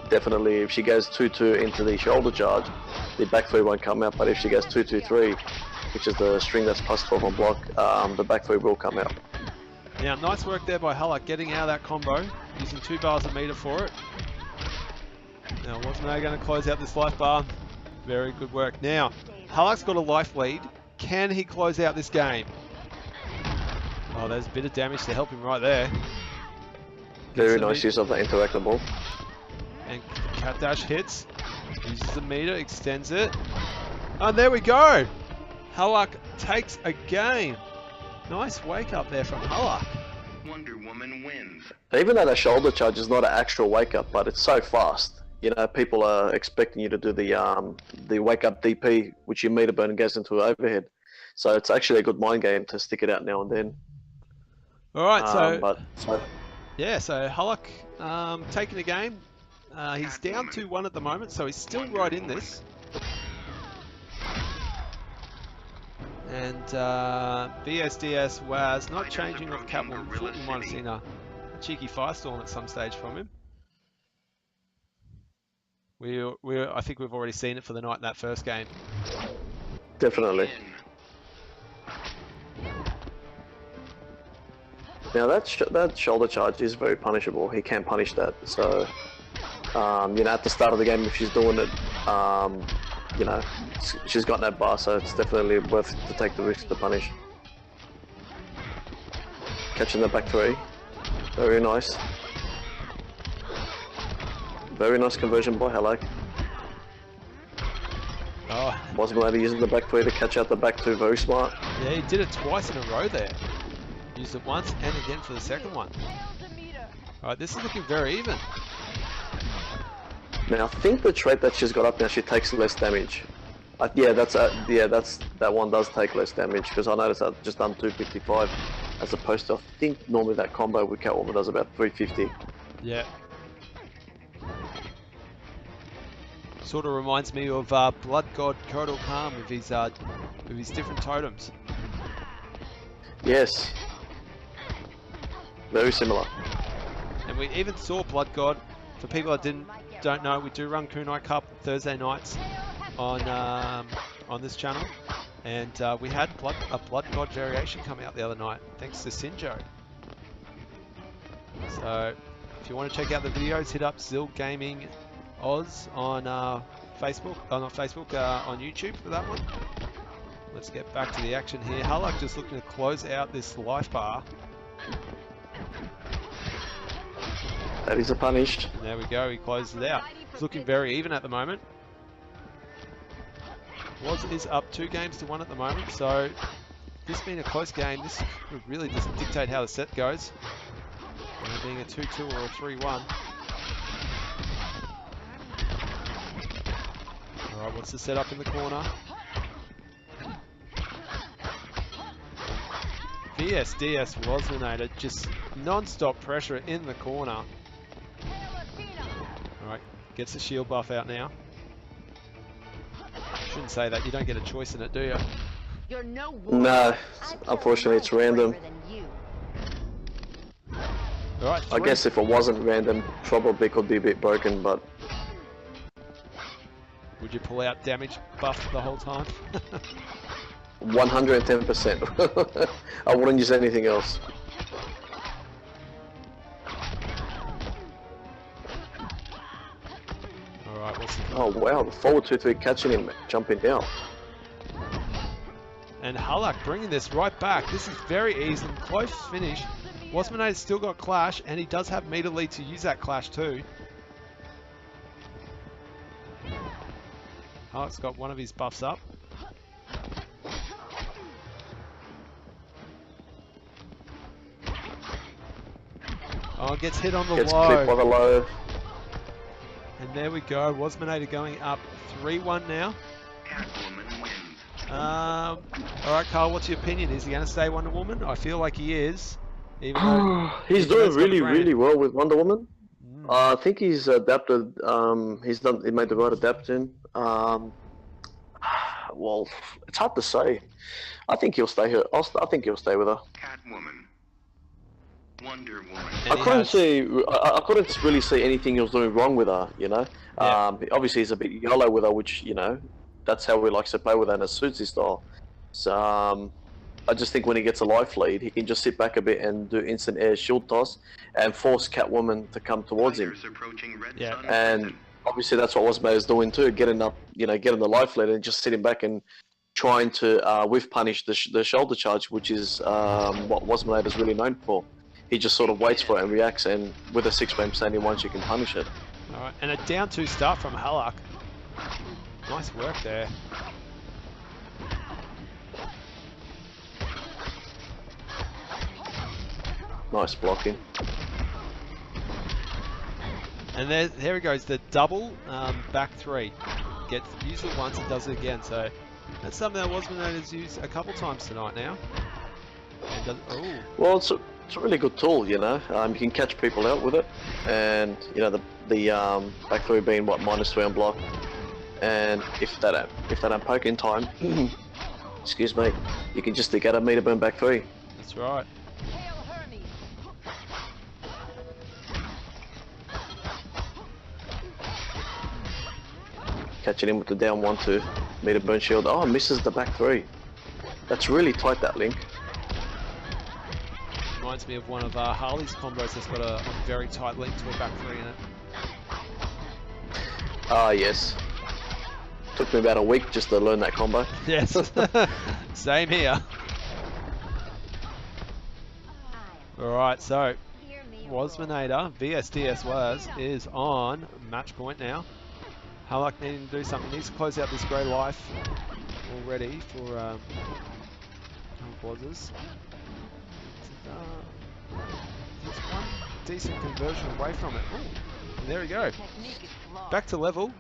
definitely if she goes 2-2 into the shoulder charge, the back 3 won't come out. But if she goes 2-2-3, which is the string that's plus 12 on block, the back 3 will come out. Now, nice work there by Hallak getting out of that combo, using 2 bars a meter for it. Now, Wazminator going to close out this life bar. Very good work. Now, Hallak's got a life lead. Can he close out this game? Oh, there's a bit of damage to help him right there. Very nice use of the interactable. And cat dash hits. Uses the meter, extends it. And there we go! Hallak takes a game. Nice wake up there from Hallak. Wonder Woman wins. Even though the shoulder charge is not an actual wake up, but it's so fast. You know, people are expecting you to do the wake up DP, which you meter burn and goes into an overhead. So it's actually a good mind game to stick it out now and then. All right, So Hallak taking a game. He's down 2-1 at the moment, so he's still right in this. And VSDS Waz not changing off Catwoman. Thought you might have seen a cheeky firestorm at some stage from him. I think we've already seen it for the night in that first game. Definitely. Now that shoulder charge is very punishable. He can punish that. So you know, at the start of the game, if she's doing it, you know, she's got no bar, so it's definitely worth it to take the risk to punish. Catching the back 3, very nice. Very nice conversion by Hallak. Oh, Wazminator using the back 3 to catch out the back 2, very smart. yeah, he did it twice in a row there. Used it once and again for the second one. Alright, this is looking very even. Now I think the trait that she's got up now, she takes less damage. That one does take less damage, because I noticed I've just done 255 as opposed to, I think normally that combo with Catwoman does about 350. Yeah. Sort of reminds me of Blood God Kotal Khan with his different totems. Yes. Very similar. And we even saw Blood God. For people that don't know, we do run Kunai Cup Thursday nights on this channel, and we had a Blood God variation come out the other night, thanks to Sinjo. So if you want to check out the videos, hit up Zill Gaming Oz on Facebook, not Facebook, on YouTube for that one. Let's get back to the action here. Hallak just looking to close out this life bar. That is a punish. And there we go, he closes it out. It's looking very even at the moment. Waz is up 2-1 at the moment, so this being a close game, this could really just dictate how the set goes. Being a 2-2 or a 3-1. Alright, what's the setup in the corner? VSDS Wazminator, just non-stop pressure in the corner. Alright, gets the shield buff out now. Shouldn't say that, you don't get a choice in it, do you? You're no No, unfortunately it's random. Alright, I guess if it wasn't random, probably could be a bit broken, but... Would you pull out damage buff the whole time? 110%. I wouldn't use anything else. All right, what's the Oh wow, the forward 2-3 catching him, jumping down. And Hallak bringing this right back. This is very easy and close finish. Wazminator's still got clash, and he does have meter lead to use that clash too. Hallak's got one of his buffs up. Oh, gets hit on the Gets clipped by low. the low. And there we go. Wazminator going up 3-1 now. Catwoman wins. All right, Carl, what's your opinion? Is he going to stay Wonder Woman? I feel like he is. Even though He's doing Superman's got a really, brand. really well with Wonder Woman. Mm. I think he's adapted. He made the right adaptation. Well, it's hard to say. I think he'll stay here. I think he'll stay with her. Catwoman. Wonder Woman. And I he couldn't has- see. I couldn't really see anything he was doing wrong with her. You know. Yeah. Obviously, he's a bit yellow with her, which that's how he likes to play with her, and it suits his style. So I just think when he gets a life lead, he can just sit back a bit and do instant air shield toss and force Catwoman to come towards him. Fighters approaching Red Yeah. Sun And prison. obviously that's what Wazminator's doing too, getting the life lead and just sitting back and trying to whiff punish the shoulder charge, which is what Wazminator's really known for. He just sort of waits for it and reacts, and with a 6-frame standing once you can punish it. All right, and a down 2 start from Hallak. Nice work there. Nice blocking. And there he goes, the double back 3. Uses it once and does it again. So that's something that Wazminator's used a couple times tonight now. And does, Well, it's a really good tool, you can catch people out with it, and the back 3 being -3 on block, and if they don't poke in time, excuse me, you can just get a meter burn back 3. that's right. Hail Hermes! Catching him with the down 1-2 meter burn shield. Oh, misses the back 3. That's really tight, that link. Reminds me of one of Harley's combos that's got a very tight link to a back 3 in it. Ah, yes. Took me about a week just to learn that combo. Yes, same here. Alright, so Hear me roar. Wazminator, VSDS was, is on match point now. Hallak needing to do something. He needs to close out this grey life already for Waz's. He's one decent conversion away from it. Ooh, and there we go. Technique is flawed. Back to level.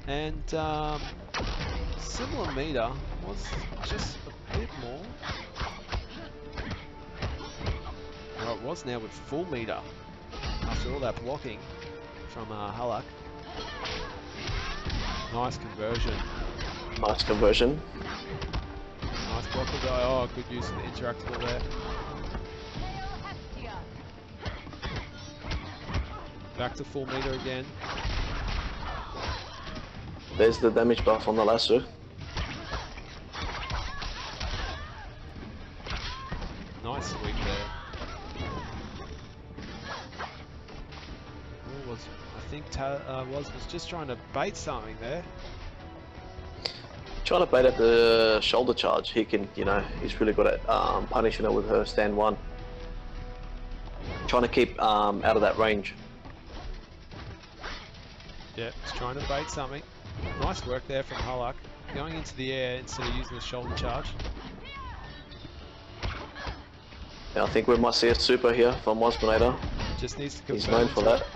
And similar meter was just a bit more. Well, it was now with full meter after all that blocking from Hallak. Nice conversion. Nice conversion. Nice block of the, oh, good use of the interactable there. Hail Hestia! Back to full meter again. There's the damage buff on the lasso. Nice sweep there. I think was just trying to bait something there. Trying to bait at the shoulder charge. He can, he's really good at punishing it with her stand 1. Trying to keep out of that range. Yeah, he's trying to bait something. Nice work there from Hallak. Going into the air instead of using the shoulder charge. Now I think we might see a super here from Wazminator. Just needs to confirm. He's known for into it. that.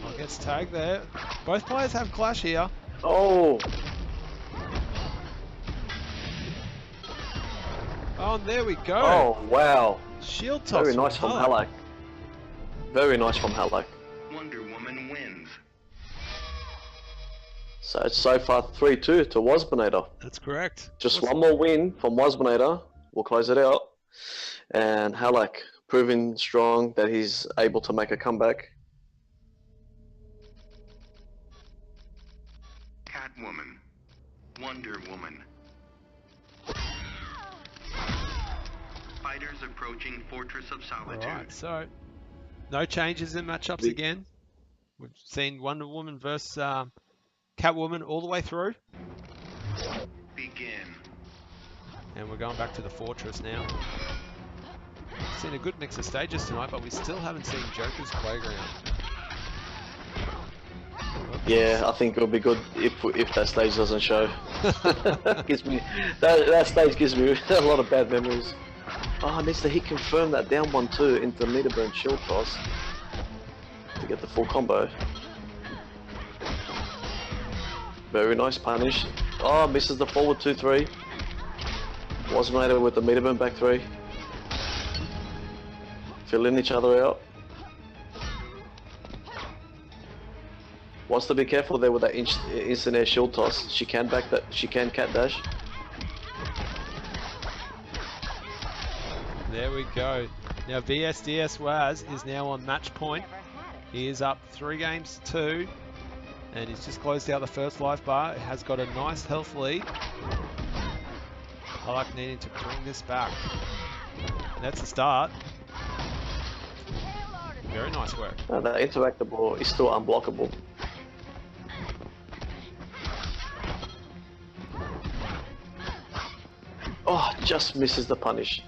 Oh, gets tagged there. Both players have clash here. Oh, Oh, and there we go. oh wow. Shield toss. Very nice from Hallak. Very nice from Hallak. Wonder Woman wins. So it's so far 3-2 to Wazminator. That's correct. Just one more win from Wazminator. We'll close it out. And Hallak proving strong that he's able to make a comeback. Catwoman. Wonder Woman. Fighters approaching Fortress of Solitude. Alright, so no changes in matchups We- again. We've seen Wonder Woman versus Catwoman all the way through. Begin. And we're going back to the Fortress now. Seen a good mix of stages tonight, but we still haven't seen Joker's Playground. Yeah, I think it'll be good if that stage doesn't show. gives me that stage gives me a lot of bad memories. Oh, needs to hit confirm that down 1-2 into meter burn shield toss to get the full combo. Very nice punish. Oh, misses the forward 2-3. Wazminator with the meter burn back 3. Filling each other out. Wants to be careful there with that instant air shield toss. She can back that. She can cat dash. There we go. Now VSDS Waz is now on match point. He is up 3 games to 2. And he's just closed out the first life bar. It has got a nice health lead. Hallak needing to bring this back. And that's the start. Very nice work. And that interactable is still unblockable. Oh, just misses the punish.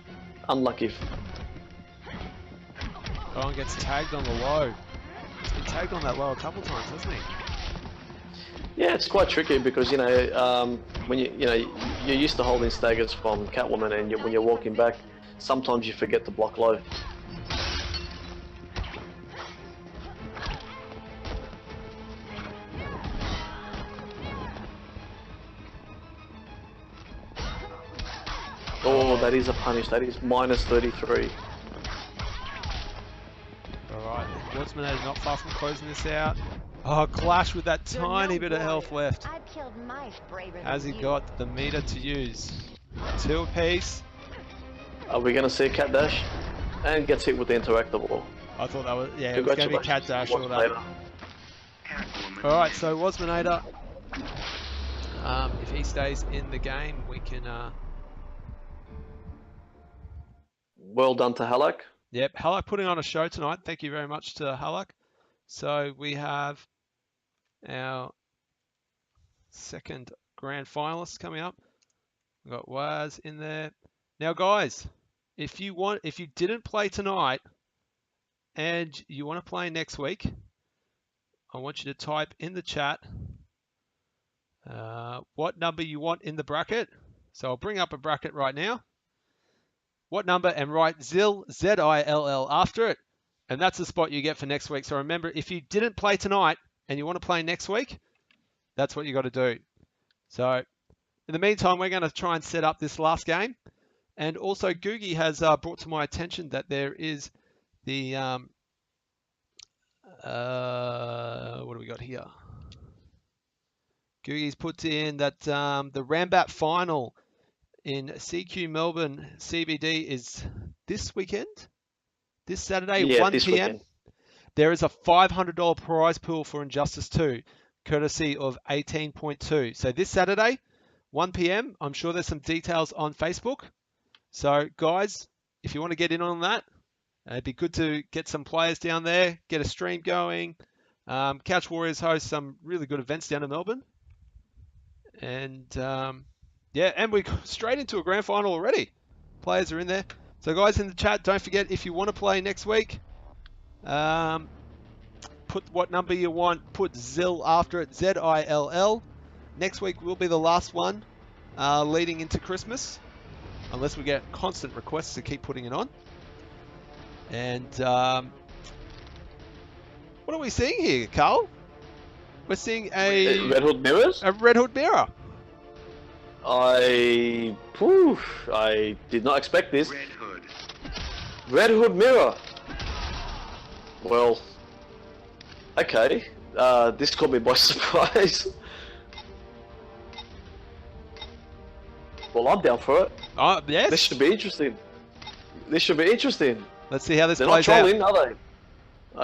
Unlucky. Oh, and gets tagged on the low. He's been tagged on that low a couple times, hasn't he? Yeah, it's quite tricky because when you're used to holding staggers from Catwoman, and when you're walking back, sometimes you forget to block low. Oh, that is a punish. That is -33. Alright, Wazminator not far from closing this out. Oh, clash with that tiny bit of health left. I've killed mice braver Has he than you. got the meter to use? 2 apiece. Are we going to see a cat dash? And gets hit with the interactable. I thought that was, yeah, it was going to be cat dash or that. Wazminator. Catwoman. Alright, so Wazminator, if he stays in the game, we can, Well done to Hallak. yep, Hallak putting on a show tonight. Thank you very much to Hallak. So we have our second grand finalist coming up. We've got Waz in there. Now guys, if you didn't play tonight and you want to play next week, I want you to type in the chat what number you want in the bracket. So I'll bring up a bracket right now. What number, and write Zill, Z-I-L-L after it. And that's the spot you get for next week. So remember, if you didn't play tonight and you want to play next week, that's what you got to do. So in the meantime, we're going to try and set up this last game. And also Googie has brought to my attention that there is the, what do we got here? Googie's put in that the Rambat final in CQ Melbourne CBD is this weekend, this Saturday, Yeah, 1 this p.m. weekend. There is a $500 prize pool for Injustice 2, courtesy of 18.2. So this Saturday, 1 p.m. I'm sure there's some details on Facebook. So guys, if you want to get in on that, it'd be good to get some players down there, get a stream going. Couch Warriors host some really good events down in Melbourne. And yeah, and we're straight into a grand final already. Players are in there. So guys in the chat, don't forget, if you want to play next week, put what number you want, put Zill after it, Z-I-L-L. Next week will be the last one leading into Christmas, unless we get constant requests to keep putting it on. And what are we seeing here, Carl? We're seeing a Red Hood mirrors? Red Hood mirror. I did not expect this. Red Hood. Red Hood mirror. Well, okay. This caught me by surprise. Well, I'm down for it. Oh, yes. This should be interesting. This should be interesting. Let's see how this They're not plays out. trolling, are they?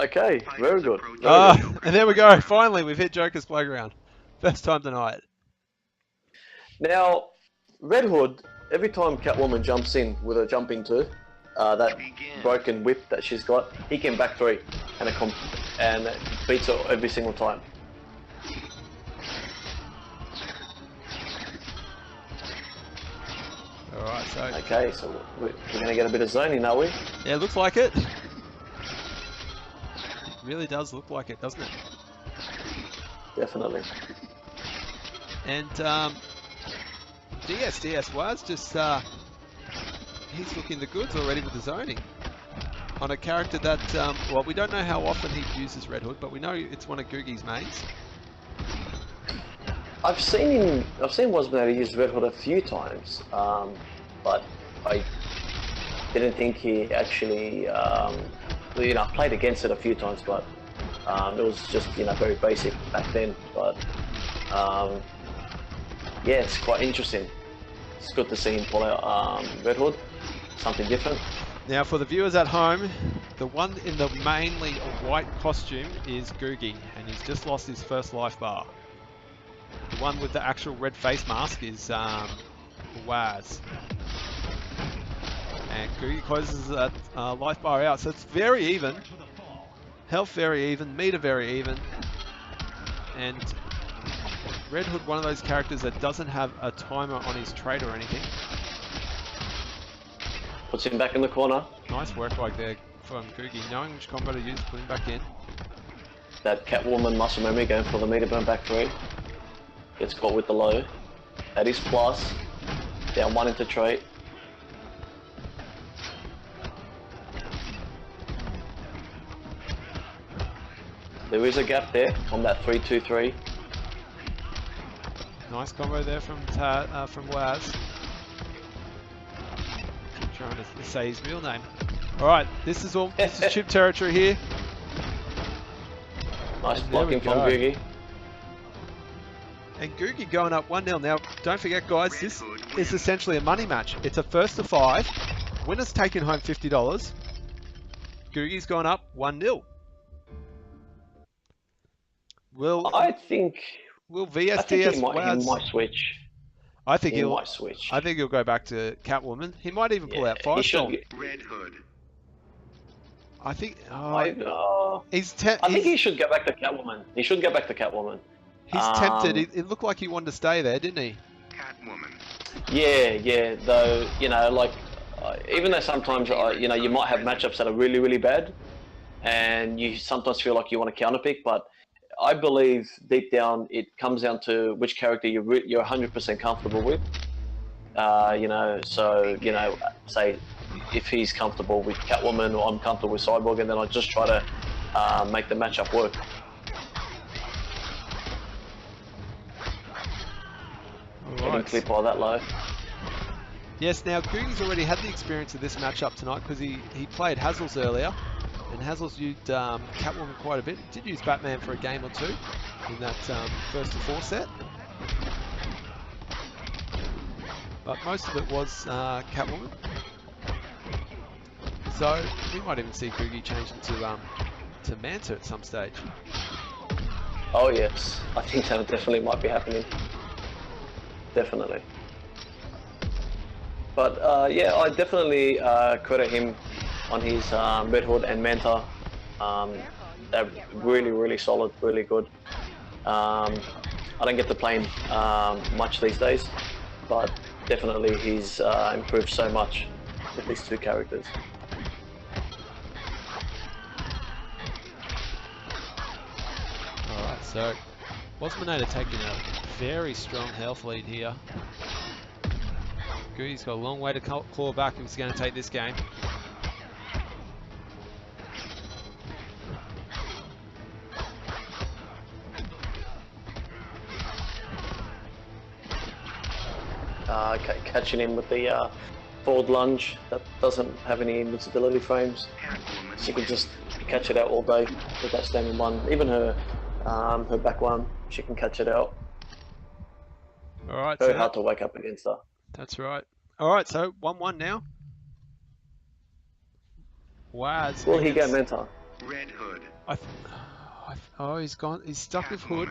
Okay, very good. Very good. And there we go. Finally, we've hit Joker's Playground. First time tonight. Now, Red Hood, every time Catwoman jumps in with her jumping 2, that Begin. broken whip that she's got, he can back 3 and it beats her every single time. Alright, so... Okay, so we're going to get a bit of zoning, are we? Yeah, it looks like it. It really does look like it, doesn't it? Definitely. And VSDS was just... he's looking the goods already with the zoning. On a character that, well, we don't know how often he uses Red Hood, but we know it's one of Googie's mains. I've seen Wazminator use Red Hood a few times, but I didn't think he actually, you know, I played against it a few times, but it was just, you know, very basic back then. But yeah, it's quite interesting. It's good to see him pull out Red Hood, something different. Now, for the viewers at home, the one in the mainly white costume is Googie, and he's just lost his first life bar. The one with the actual red face mask is Waz. And Googie closes that life bar out, so it's very even. Health very even, meter very even. And Red Hood, one of those characters that doesn't have a timer on his trait or anything. Puts him back in the corner. Nice work like there from Googie, knowing which combo to use, put him back in. That Catwoman muscle memory going for the meter burn back 3. Gets caught with the low. That is plus. Down 1 into trait. There is a gap there on that 3-2-3. Nice combo there from Waz. Keep trying to say his real name. All right, this is chip territory here. Nice And there we blocking from go. Googie. And Googie going up 1-0. Now, don't forget, guys, this is essentially a money match. It's a first to 5. Winner's taking home $50. Googie's gone up 1-0. I think VSDS he might switch. I think He he'll might switch. I think he'll go back to Catwoman. He might even pull out He 5 should star. Red Hood. I think I he's think he should go back to Catwoman. He should go back to Catwoman. He's tempted. It looked like he wanted to stay there, didn't he? Catwoman. Yeah. Though, you know, like, even though sometimes, you know, you might have matchups that are really, really bad, and you sometimes feel like you want to counterpick, but I believe deep down it comes down to which character you're 100% comfortable with. You know, so, you know, say if he's comfortable with Catwoman or I'm comfortable with Cyborg, and then I just try to make the matchup work. Getting clipped by that low. Yes, now Googie's already had the experience of this matchup tonight because he played Hazzles earlier, and Hazzles used Catwoman quite a bit. He did use Batman for a game or two in that first to 4 set, but most of it was Catwoman. So we might even see Googie changing to Manta at some stage. Oh yes, I think that definitely might be happening. Definitely. But yeah, I definitely credit him on his Red Hood and Manta. They're really, really solid, really good. I don't get to play him much these days, but definitely he's improved so much with these two characters. Alright, so Wazminator taking a very strong health lead here. Googie's got a long way to claw back if he's going to take this game. Okay, catching him with the forward lunge that doesn't have any invincibility frames. She can just catch it out all day with that standing one. Even her back one, she can catch it out. Alright, Very so hard to wake up against her. that's right. Alright, so 1-1 now. Waz. Will he go Manta? Red Hood. Oh, he's gone. He's stuck with Hood.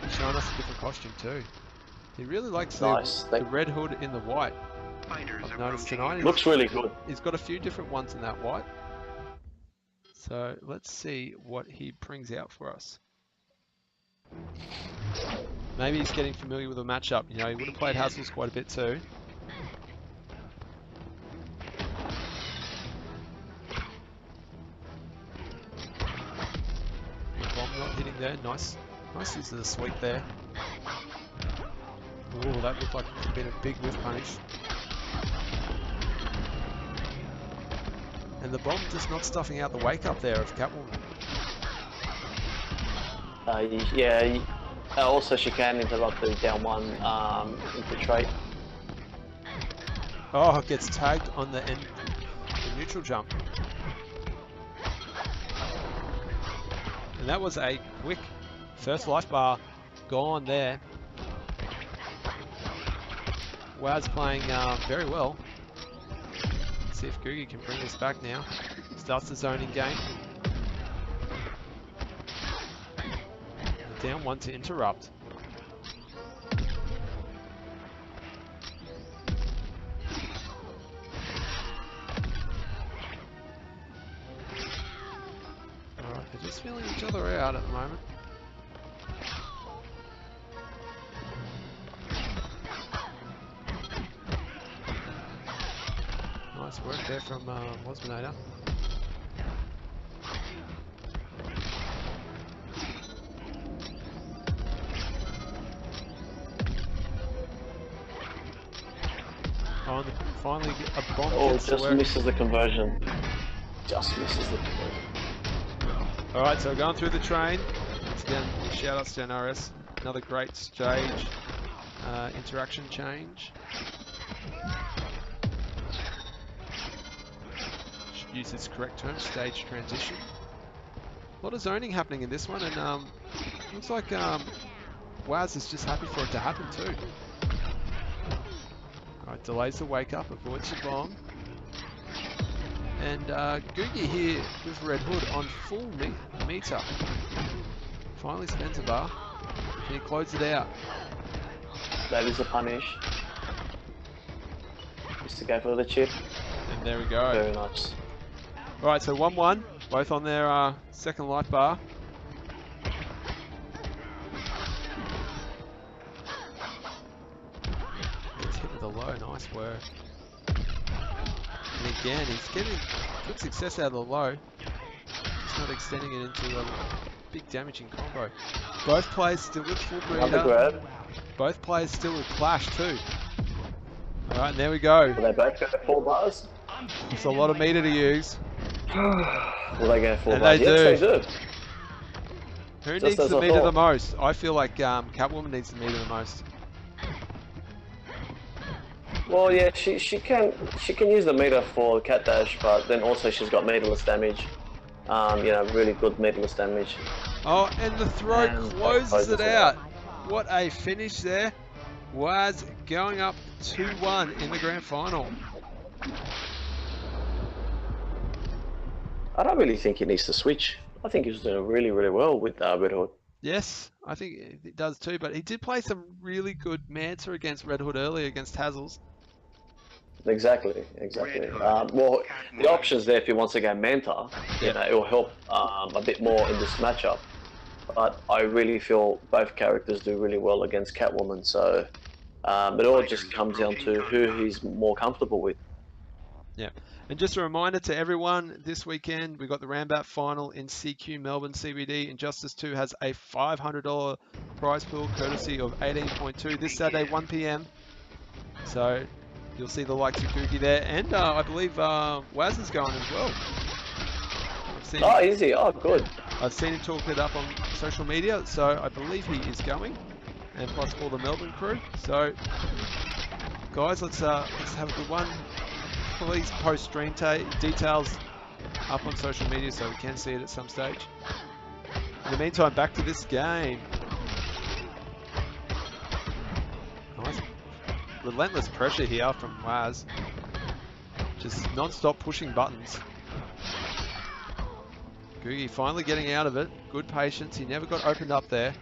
He's showing us a different costume too. He really likes Nice. the red hood in the white. Fighters I've noticed approaching tonight. Looks really good. He's got a few different ones in that white. So let's see what he brings out for us. Maybe he's getting familiar with the matchup. You know, he would have played Hazzles quite a bit too. Bomb not hitting there. Nice use of the sweep there. Oh, that looked like it could have been a big whiff punish. And the bomb just not stuffing out the wake up there of Catwoman. Yeah. Also, she can interrupt the down one infiltrate. Oh, it gets tagged on the end, the neutral jump. And that was a quick first life bar gone there. Waz playing very well. Let's see if Googie can bring this back now. Starts the zoning game. The down one to interrupt. Alright, they're just feeling each other out at the moment. Nice work there from Wazminator. Finally a bomb gets to just work. misses the conversion. Just misses the conversion. Alright, so going through the train. Once again, shout outs to NRS. Another great stage interaction change. Should use its correct term, stage transition. A lot of zoning happening in this one, and looks like Waz is just happy for it to happen too. Alright, delays the wake up, avoids the bomb. And Googie here with Red Hood on full meter. Finally spends a bar. Can he close it out? That is a punish. Just to go for the chip. And there we go. Very nice. Alright, so 1-1. Both on their second life bar. Gets hit with a low, nice work. And again, he's getting good success out of the low. Just not extending it into a big damaging combo. Both players still with full Another breeder. grab. Both players still with clash too. Alright, and there we go. Will they both go 4 bars? It's a lot of meter to use. Will they go 4 And bars? they Yes, do. they do. Who Just needs as the I meter the thought. most? I feel like Catwoman needs the meter the most. Well, yeah, she can use the meter for cat dash, but then also she's got meterless damage. You know, really good meterless damage. Oh, and the throw And closes it out. What a finish there. Waz going up 2-1 in the grand final. I don't really think he needs to switch. I think he's doing really, really well with Red Hood. Yes, I think it does too, but he did play some really good Manta against Red Hood earlier against Hazzles. Exactly. Well, the options there if he wants to go Manta, you know, it will help a bit more in this matchup. But I really feel both characters do really well against Catwoman, so it all just comes down to who he's more comfortable with. Yeah, and just a reminder to everyone, this weekend we got the Rambat final in CQ Melbourne CBD. Injustice 2 has a $500 prize pool courtesy of 18.2 this Saturday 1 PM. So you'll see the likes of Googie there, and I believe Waz is going as well. Oh, easy. Oh, good. I've seen him talk it up on social media, so I believe he is going, and plus all the Melbourne crew. So, guys, let's have a good one. Please post stream details up on social media so we can see it at some stage. In the meantime, back to this game. Nice, relentless pressure here from Waz. Just non-stop pushing buttons. Googie finally getting out of it. Good patience. He never got opened up there.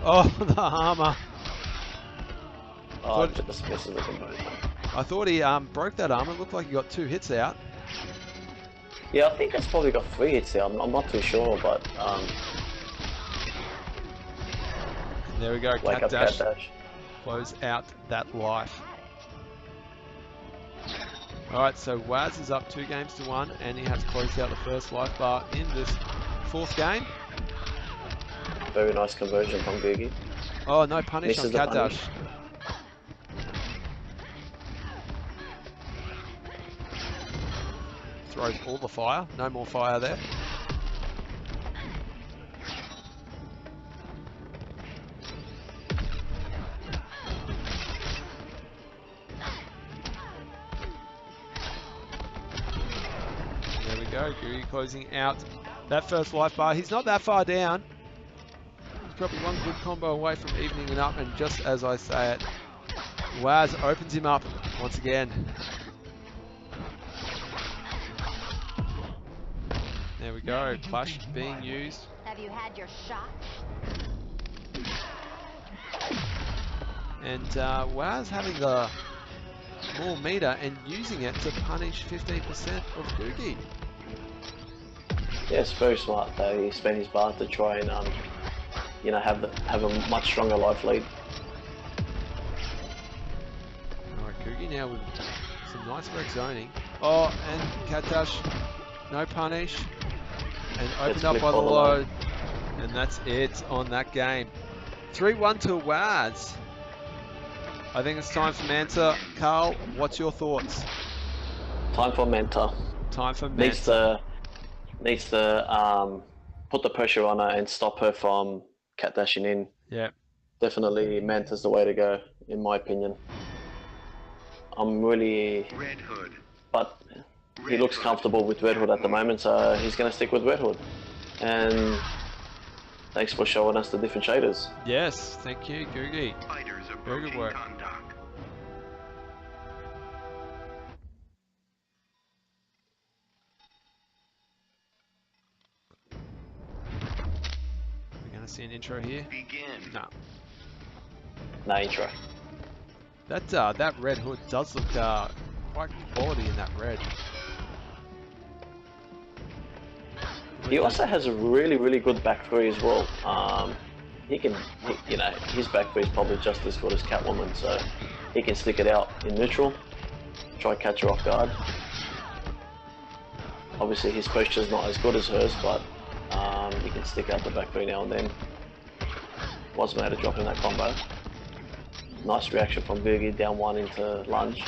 Oh, the hammer. Oh, it just misses the conversion. I thought he broke that arm. It looked like he got 2 hits out. Yeah, I think it's probably got 3 hits there. I'm not too sure, but And there we go. wake Cat up, dash. cat dash. Close out that life. Alright, so Waz is up 2 games to 1, and he has closed out the first life bar in this 4th game. Very nice conversion from Googie. Oh, no punish Misses on the Cat punish. Dash. Throws all the fire. No more fire there. There we go. Googie closing out that first life bar. He's not that far down. He's probably one good combo away from evening it up, and just as I say it, Waz opens him up once again. There we go, Clash being used. Have you had your shot? And Waz having the more meter and using it to punish 15% of Googie. Yeah, it's very smart though. He spent his bar to try and you know, have a much stronger life lead. Alright, Googie now with some nice work zoning. Oh, and Cat Dash, no punish. And opened up by the load. And that's it on that game. 3-1 to Waz. I think it's time for Manta. Carl, what's your thoughts? Time for Manta. Time for Manta. Needs to put the pressure on her and stop her from cat dashing in. Yeah. Definitely Manta's the way to go, in my opinion. I'm really... Red Hood. But he looks comfortable with Red Hood at the moment, so he's going to stick with Red Hood. And thanks for showing us the different shaders. Yes, thank you, Googie. Fighters Very good approaching work. contact. We're going to see an intro here. Begin. No. No intro. That Red Hood does look quite quality in that red. He also has a really good back three as well. You know, his back three is probably just as good as Catwoman, so he can stick it out in neutral, try and catch her off guard. Obviously his pressure is not as good as hers, but he can stick out the back three now and then. Wazminator dropping that combo. Nice reaction from Googie, down 1 into lunge.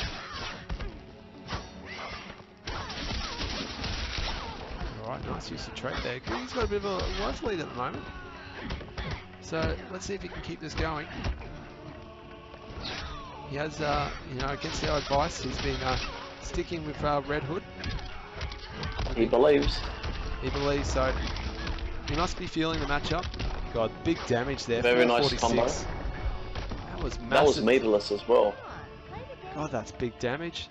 Alright, nice use of trait there. Googie's got a bit of a life lead at the moment. So let's see if he can keep this going. He has, you know, against our advice, he's been sticking with Red Hood. He believes. He believes so. He must be feeling the matchup. God, big damage there. Very nice 446. combo. That was massive. That was meterless as well. God, that's big damage.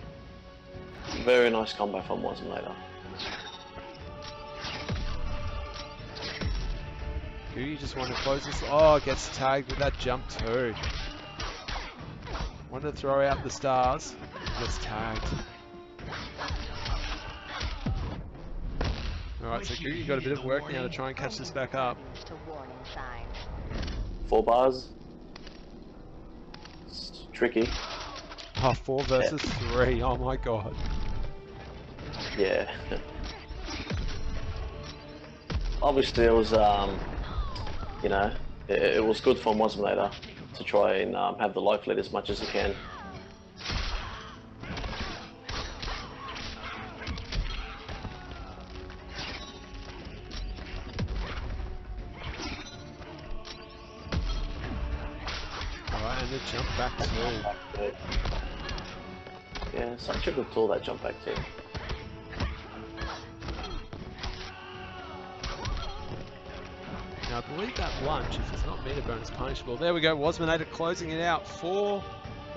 Very nice combo from Wazminator. Googie just wanted to close this. Oh, gets tagged with that jump too. Wanted to throw out the stars. Gets tagged. Alright, so Googie got a bit of work now to try and catch this back up. To warning signs. 4 bars. It's tricky. Oh, 4 versus 3. Oh my god. Yeah. Obviously it was, you know, it was good for Wazminator to try and have the life lead as much as he can. Alright, and the jump back too. Yeah, such a good tool, that jump back too. Now I believe that lunge, if it's not meter burn, is punishable. There we go, Wazminator closing it out. 4-1.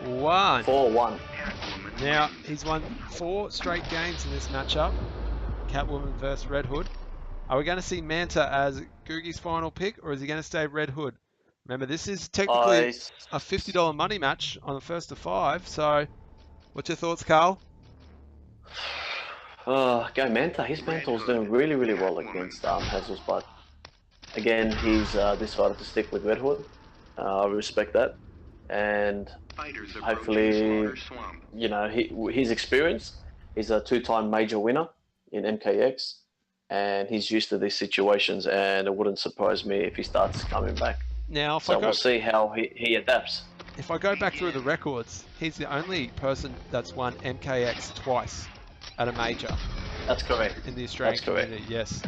4-1. Now, he's won 4 straight games in this matchup. Catwoman versus Red Hood. Are we going to see Manta as Googie's final pick, or is he going to stay Red Hood? Remember, this is technically I a $50 money match on the first of 5. So, what's your thoughts, Carl? Go Manta. His Manta's doing really, really well against Hazzles, but again, he's decided to stick with Red Hood. I respect that, and Fighters approaching hopefully, Slaughter Swamp. you know, his experience. He's a 2-time major winner in MKX, and he's used to these situations. And it wouldn't surprise me if he starts coming back. Now, So we'll see how he adapts. if I go back through the records, he's the only person that's won MKX twice at a major That's correct. in the Australian That's correct. community. Yes.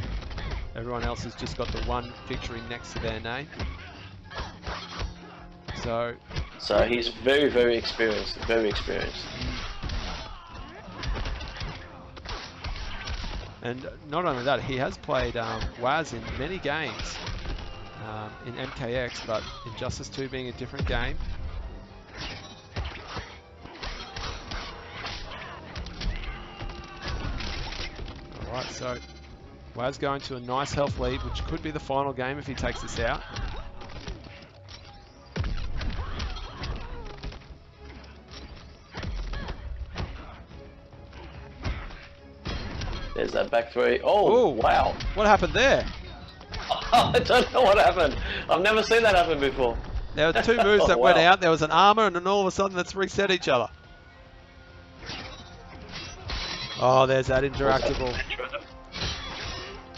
Everyone else has just got the one victory next to their name. So, So he's very, very experienced. Very experienced. and not only that, he has played Waz in many games in MKX, but Injustice 2 being a different game. Alright, so Waz going to a nice health lead, which could be the final game if he takes this out. There's that back three. Oh, Ooh. wow. What happened there? I don't know what happened. I've never seen that happen before. There were 2 moves that Oh, went wow. out. There was an armor, and then all of a sudden, let's reset each other. Oh, there's that interactable.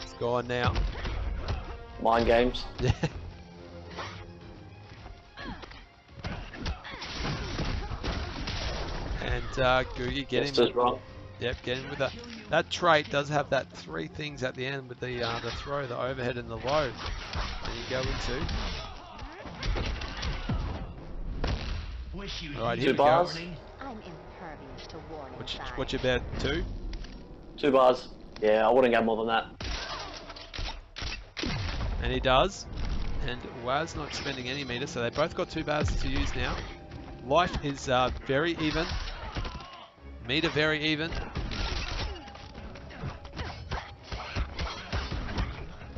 It's gone now. Mind games. Yeah. And Googie Just getting as wrong. Yep, getting with that. That trait does have that 3 things at the end with the throw, the overhead, and the low. And you go into. Wish you All right, Two here we go. bars. I'm impervious to warning signs. What's your bet? 2? 2 bars. Yeah, I wouldn't go more than that. And he does. And Waz not spending any meter, so they both got 2 bars to use now. Life is very even. Meter very even.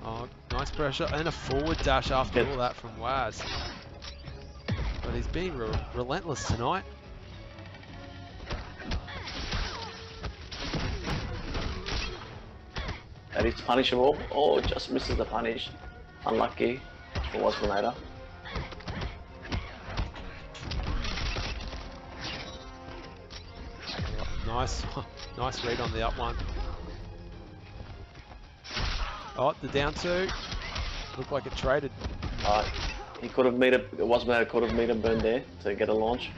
Oh, nice pressure. And a forward dash after all that from Waz. But he's being relentless tonight. That is punishable. Oh, just misses the punish. Unlucky for Wazminator. Nice, nice read on the up one. Oh, the down 2. Looked like it traded. He could have made it. Wazminator could have made him burn there to get a launch.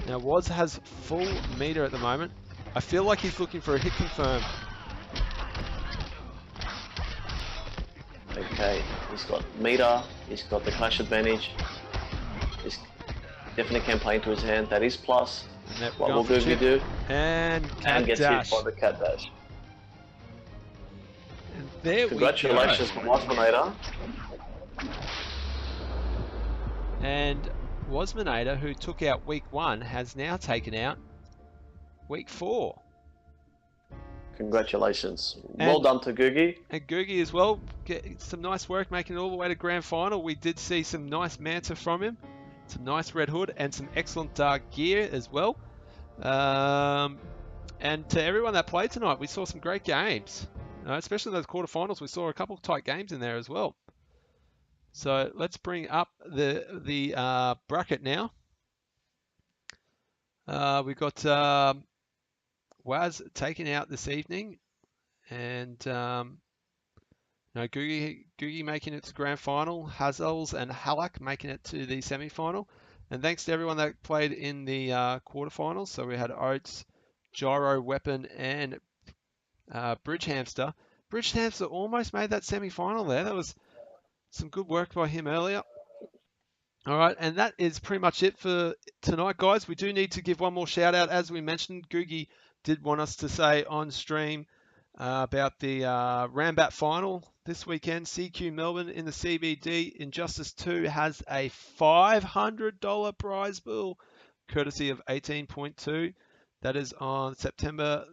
Now Waz has full meter at the moment. I feel like he's looking for a hit confirm. Okay, he's got meter. He's got the clash advantage. He's definitely can play into his hand. That is plus. And that What going will for Googie chip. do? And cat And gets dash. hit by the cat dash. And there Congratulations we to go. Wazminator. And Wazminator, who took out week 1, has now taken out week 4. Congratulations. And- Well done to Googie. And Googie as well, get some nice work making it all the way to grand final. We did see some nice Manta from him, some nice red hood, and some excellent gear as well. And to everyone that played tonight, we saw some great games, especially those quarterfinals. We saw a couple of tight games in there as well. So let's bring up the bracket now. We've got Waz taken out this evening, and Googie making it to grand final, Hazzles and Hallak making it to the semi-final. And thanks to everyone that played in the quarterfinals. So we had Oatts, Gyro, Weapon, and BridgeHamster. BridgeHamster almost made that semi-final there. That was some good work by him earlier. All right, and that is pretty much it for tonight, guys. We do need to give one more shout out. As we mentioned, Googie did want us to say on stream about the Rambat final this weekend. CQ Melbourne in the CBD. Injustice 2 has a $500 prize pool, courtesy of 18.2. That is on December,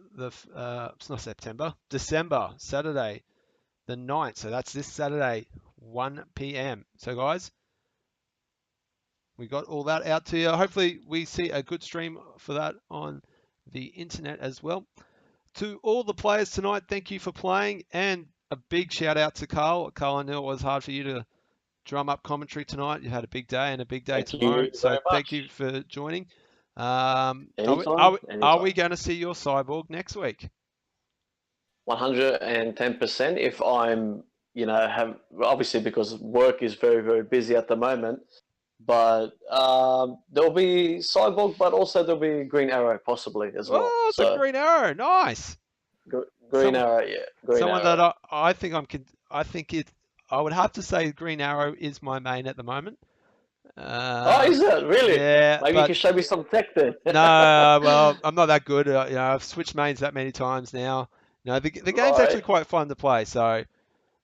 Saturday, the 9th. So that's this Saturday, 1 p.m. So guys, we got all that out to you. Hopefully we see a good stream for that on the internet as well. To all the players tonight, thank you for playing, and a big shout out to Carl. Carl, I knew it was hard for you to drum up commentary tonight. You had a big day and a big day Thank tomorrow, you so very thank much. you for joining. Anytime. Are we going to see your cyborg next week? 110%. If I'm, have obviously because work is very, very busy at the moment. But there'll be Cyborg, but also there'll be Green Arrow possibly as well. Oh, it's a Green Arrow, nice. Green Arrow, yeah. Someone that I think I would have to say Green Arrow is my main at the moment. Is it really? Yeah. Maybe you can show me some tech then. No, well, I'm not that good. I've switched mains that many times now. The game's actually quite fun to play. So,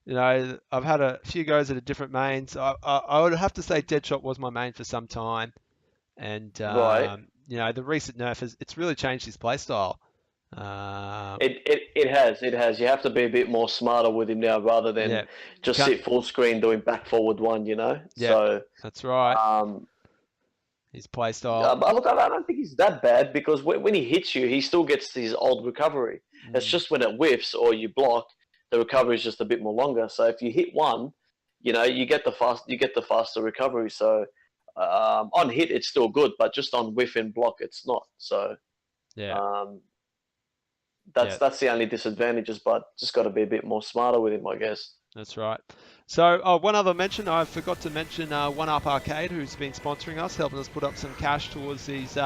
I've had a few goes at a different mains. I would have to say Deadshot was my main for some time, and the recent nerf it's really changed his playstyle. It has. You have to be a bit more smarter with him now rather than just sit full screen doing back forward one. Yeah, so that's right. His playstyle. But look, I don't think he's that bad because when he hits you, he still gets his old recovery. It's just when it whiffs or you block, the recovery is just a bit more longer. So if you hit one, you get the faster recovery. So on hit, it's still good, but just on whiff and block, it's not. So that's the only disadvantages. But just got to be a bit more smarter with him, I guess. That's right. So one other mention, I forgot to mention One Up Arcade, who's been sponsoring us, helping us put up some cash towards these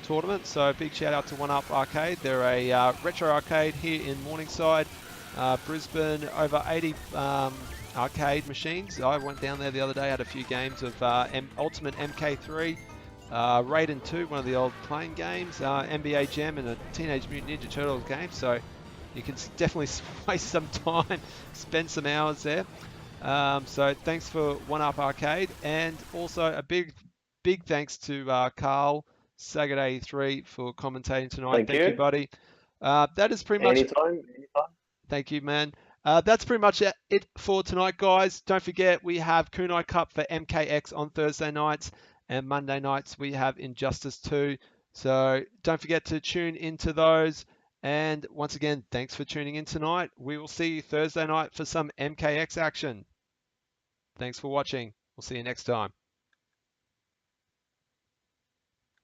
tournaments. So big shout out to One Up Arcade. They're a retro arcade here in Morningside, Brisbane. Over 80 arcade machines. I went down there the other day, had a few games of Ultimate MK3, Raiden 2, one of the old playing games, NBA Jam, and a Teenage Mutant Ninja Turtles game. So you can definitely waste some time, spend some hours there. So thanks for One Up Arcade, and also a big thanks to Carl Sagat83 for commentating tonight. Thank you, buddy. That is pretty much anytime. Thank you, man. That's pretty much it for tonight, guys. Don't forget we have Kunai Cup for MKX on Thursday nights, and Monday nights we have Injustice 2. So don't forget to tune into those. And once again, thanks for tuning in tonight. We will see you Thursday night for some MKX action. Thanks for watching. We'll see you next time.